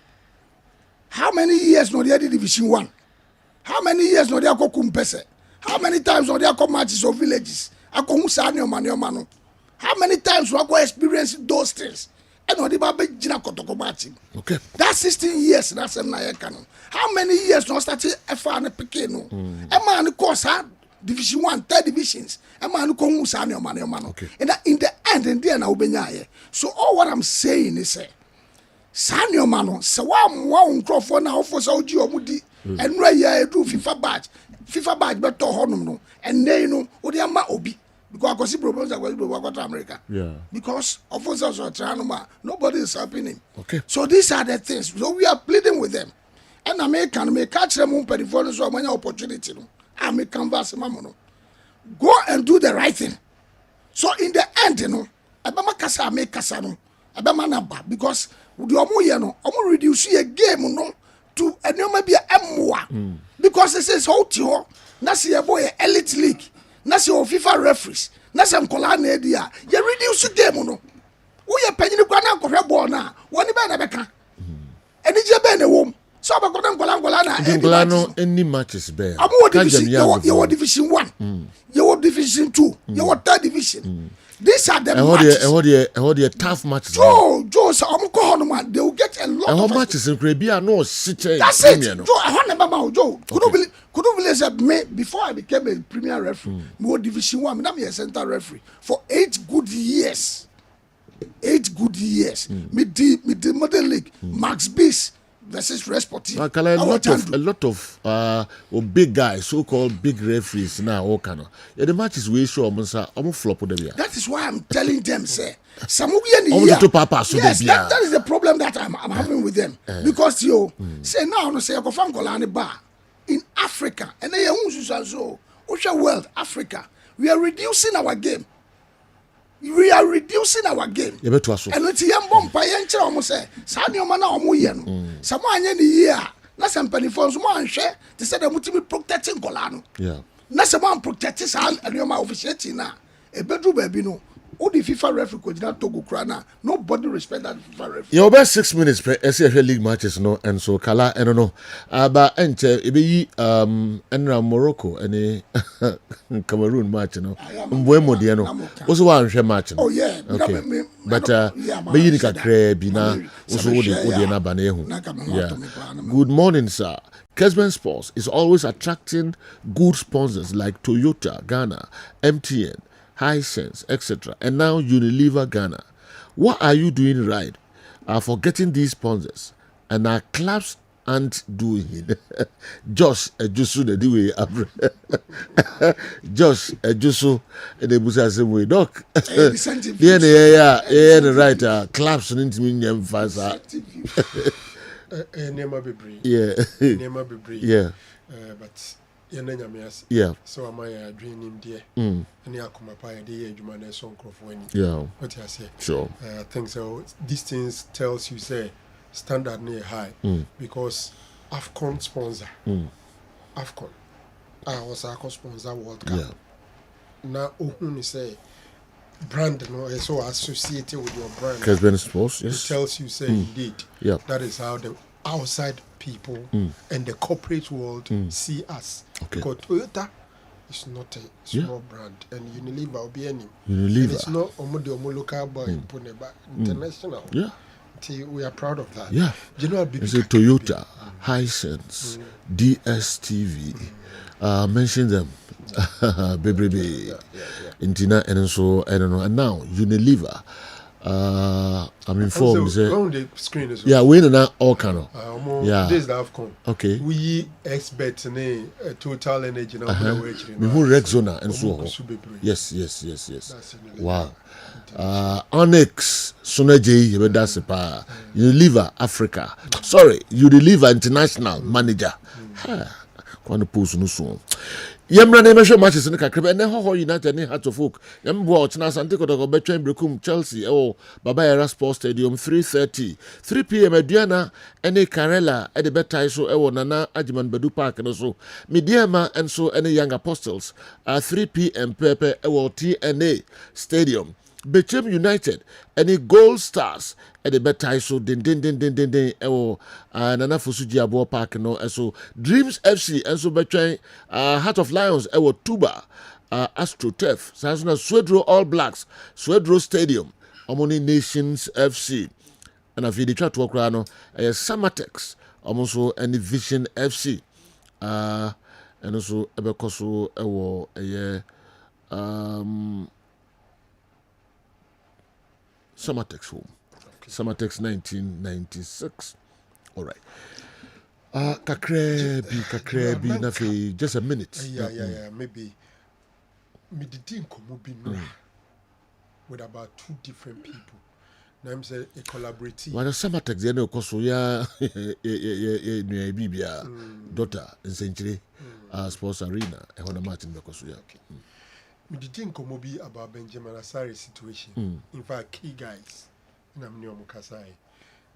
Speaker 3: How many years no they Division 1? How many years no they go Kumpese? How many times no they go matches of villages? I go Sadio Man. How many times no I go experience those things? Okay. That's 16 years. That's a canon. How many years no started F1 Pequeno? A man course Division 1, 3 divisions. A man who comes on your man. Okay. And in the end, and then I'll be so all what I'm saying is Sanyo Mano, so one crop for now for Saudi or Mudi, and Raya do FIFA badge, but to Honum, and they know what they are Obi. Because I see problems that will go to America.
Speaker 1: Yeah.
Speaker 3: Because officers are trying nobody is helping him.
Speaker 1: Okay.
Speaker 3: So these are the things. So we are pleading with them. And American may catch them on periphone so many opportunity. I may canvas mamono. Go and do the right thing. So in the end, Abama Kasa make Kasano. Abama Namba. Because the Omo reduce a game to a no maybe a M1. Because it says how Nasi a boy elite league. Na se FIFA referees na se nkola na edia ye reduce game no wo ye panyin kwa na nkohwe ball na woni be na beka eni je be na wom so ba ko nkola na
Speaker 1: nkola no any matches be
Speaker 3: amu division you division 1 you division 2 you third division these are the matches
Speaker 1: the tough matches
Speaker 3: Joe so am ko hono man they will get a lot of
Speaker 1: matches in Krabia no siche
Speaker 3: that's it Joe I want number Joe couldn't believe me before I became a premier referee me division 1 me a center referee for 8 good years me the modern league Max Bis versus Resporting.
Speaker 1: A lot of big guys, so-called big referees now, all kind of. Yeah, the matches we show almost flop with them.
Speaker 3: That is why I'm telling them, say, yes, that is the problem that I'm having with them. Because say now, say, I go from Golani Bar in Africa, and they are world, Africa. We are reducing our game. And it's young bomb by entry almost say, Sanyo Mana Omoyen. Someone in the year, Nasan Pennyphones, one share, they said I'm to be protecting Golano.
Speaker 1: Yeah.
Speaker 3: Nasaman protects and you're my officiating now. A bedroom baby no. All the FIFA referee could not talk Ukraine. Nobody respect that FIFA referee.
Speaker 1: Your best 6 minutes per SFL league matches no and so Kala I don't know. But enter ebe enra Morocco any Cameroon match no. Mbuemo de no. Also one share match no.
Speaker 3: Oh yeah.
Speaker 1: Okay. But be you kakra bi na also odi na ba na ehu. Yeah. Good morning sir. Kessben Sports is always attracting good sponsors like Toyota, Ghana, MTN, Hisense, etc. And now Unilever Ghana. What are you doing right for getting these sponsors? And our clubs aren't doing it. Josh Ejusu the way Josh Ejusu the busa same way. Doc. Yeah, right. Clubs need me emphasize.
Speaker 5: Nema bebree.
Speaker 1: Yeah.
Speaker 5: Nema bebree.
Speaker 1: Yeah.
Speaker 5: But yɛn nyame ase.
Speaker 1: Yeah.
Speaker 5: So am I dreaming there? Any akoma pa yɛ de yɛ adwuma na so nkrofo ani.
Speaker 1: Yeah.
Speaker 5: What you say?
Speaker 1: Sure.
Speaker 5: I think so. These things tells you say standard near high because AFCON sponsor. AFCON. I was AFCON sponsor World Cup.
Speaker 1: Yeah.
Speaker 5: Now who say brand no is so associated with your brand.
Speaker 1: Kessben Sports, yes.
Speaker 5: It tells you say indeed.
Speaker 1: Yeah.
Speaker 5: That is how the outside people and the corporate world see us.
Speaker 1: Okay.
Speaker 5: Because Toyota is not a small brand, and Unilever will be any.
Speaker 1: Unilever.
Speaker 5: And it's not omo local boy but international.
Speaker 1: Yeah.
Speaker 5: We are proud of that.
Speaker 1: Yeah.
Speaker 5: General
Speaker 1: it's a Toyota, Hisense, DSTV. Mention them. Baby. Intina and so I don't know. And now Unilever. I'm informed.
Speaker 5: On the screen as well.
Speaker 1: Yeah, we know all kind of.
Speaker 5: Yeah. This is the AFCON.
Speaker 1: Okay.
Speaker 5: We expect Total Energy now.
Speaker 1: We who Rexona and so on. Yes. Wow. Onyx Sonaje Yebedasipa Unilever Africa. Sorry, Unilever International Manager. Kwano post no so. Yemra na measure matches in Kakrebe and ho United ni Hearts of Oak. Yembo Otina Sante Kotoko Between Brekum Chelsea Baba Era Sports Stadium 3:30 3 p.m. Adriana ene Karela at the better so Nana Ajiman Bedu Park and so Midiama and so any Young Apostles 3 p.m. Pepe TNA Stadium. Bechem United any Gold Stars at the better so din Nana Fusuji Abo Park no so Dreams FC and so between Heart of Lions Tuba AstroTurf Sasuna Swedro All Blacks Swedro Stadium Omoni Nations FC and if you try to work around Samatex also any Vision FC and also Ebekoso Samatex home. Samatex 1996. All right. Kakrebi, Nafi, just a minute.
Speaker 5: Yeah. Maybe. Me didn't come with about 2 different people. Now I'm saying a collaborative.
Speaker 1: Well, the Samatex, you know, because we are Bibia daughter in Century Sports Arena, and on a Martin because we are.
Speaker 5: Me didn't come about Benjamin Asari's situation. In fact, key guys. I'm new Mukasai.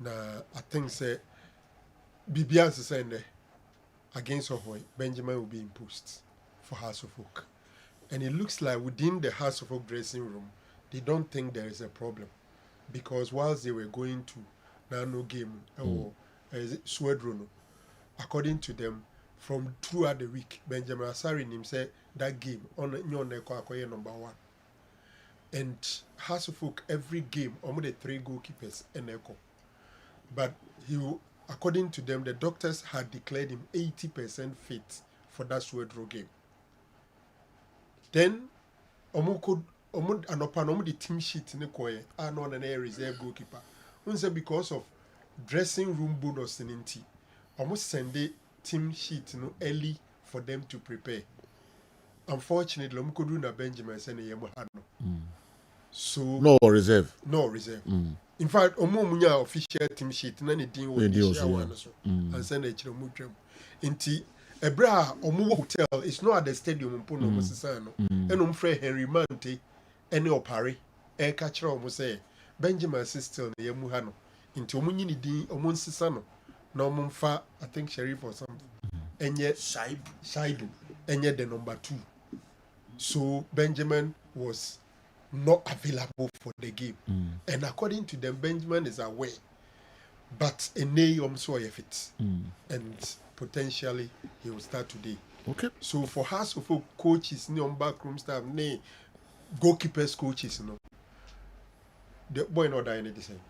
Speaker 5: Now, I think say BBS is saying against Ahoy, Benjamin will be imposed for House of Oak. And it looks like within the House of Oak dressing room, they don't think there is a problem. Because whilst they were going to Nano game or Swedrono, according to them, from throughout the week, Benjamin Asari himself that game on number 1. And House of Oak every game almost the 3 goalkeepers and echo. But according to them, the doctors had declared him 80% fit for that Swedro game. Then the team sheet in the choir are not an air reserve goalkeeper. Because of dressing room bonus in tea, almost send the team sheet early for them to prepare. Unfortunately, Mukuduna Benjamin send a so
Speaker 1: no reserve.
Speaker 5: In fact, Omomunya official team sheet none deal with and send a chilomutrum. Inti Ebra Omu Hotel is not at the stadium Pono Mosisano. And Henry Mante any opari air catcher almost say Benjamin sister Yamuhano into Omunini D Omunsisano. No Mumfa, I think Sheriff or something. And yet Shaibu and yet the number 2. So Benjamin was not available for the game. And according to them, Benjamin is away. But a name so if it. And potentially he will start today.
Speaker 1: Okay.
Speaker 5: So for House of Oak coaches, backroom staff, goalkeepers coaches, the boy not dying at the same.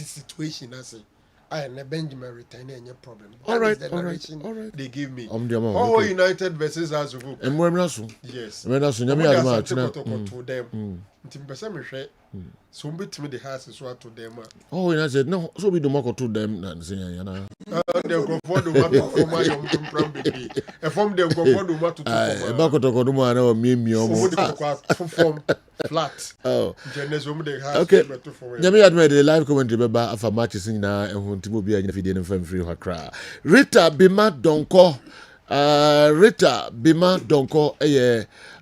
Speaker 5: Situation I say and Benjamin retain any problem.
Speaker 1: All right,
Speaker 5: the
Speaker 1: all right,
Speaker 5: narration
Speaker 1: all right.
Speaker 5: they give me.
Speaker 1: Okay.
Speaker 5: United versus Azubu.
Speaker 1: And we're not so.
Speaker 5: Yes.
Speaker 1: We're not so.
Speaker 5: I'm
Speaker 1: Nyame
Speaker 5: to them. Ntimpesa me hwe. So mbetimi the house so to them.
Speaker 1: Oh, and I said no. So we do more to them than saying yana.
Speaker 5: The Crawford do ma perform my young from baby. E form the Crawford do ma to
Speaker 1: e ba ko to ko do ma na o mi omo.
Speaker 5: Form flat.
Speaker 1: Oh.
Speaker 5: Genesis om the house.
Speaker 1: Okay. Nyame admire the live commentary beba afa matches na ehun timo bia nya fidie no fam free hakra. Rita Bima Donko. Rita Bima Donko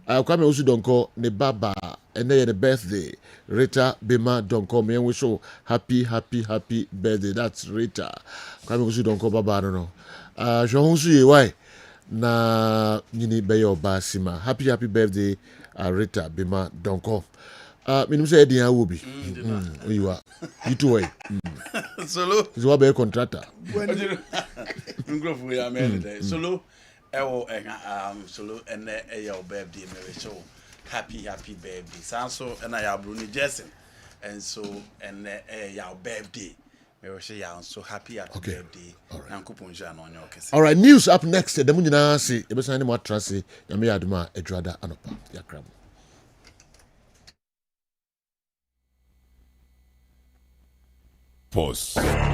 Speaker 1: Kwame Osu Donko ne baba and the birthday. Rita Bima Donko me wish you happy birthday. That's Rita. Kwame Osu Donko baba no. John Su ye why na nyini be your basima. Happy birthday Rita Bima Donko. Minimum say Eddie Awobi. You are. You too way.
Speaker 9: Solo.
Speaker 1: Is what be a contractor.
Speaker 9: Solo. Solo and your birthday, Mary. So happy birthday. Sanso and I have Bruni Jason. And so and your birthday. Mary say so happy birthday.
Speaker 1: All right, news up next. The Munina see Ebesan more transi. Yami Aduma Edrada Anopa. Yakram.
Speaker 20: Pause.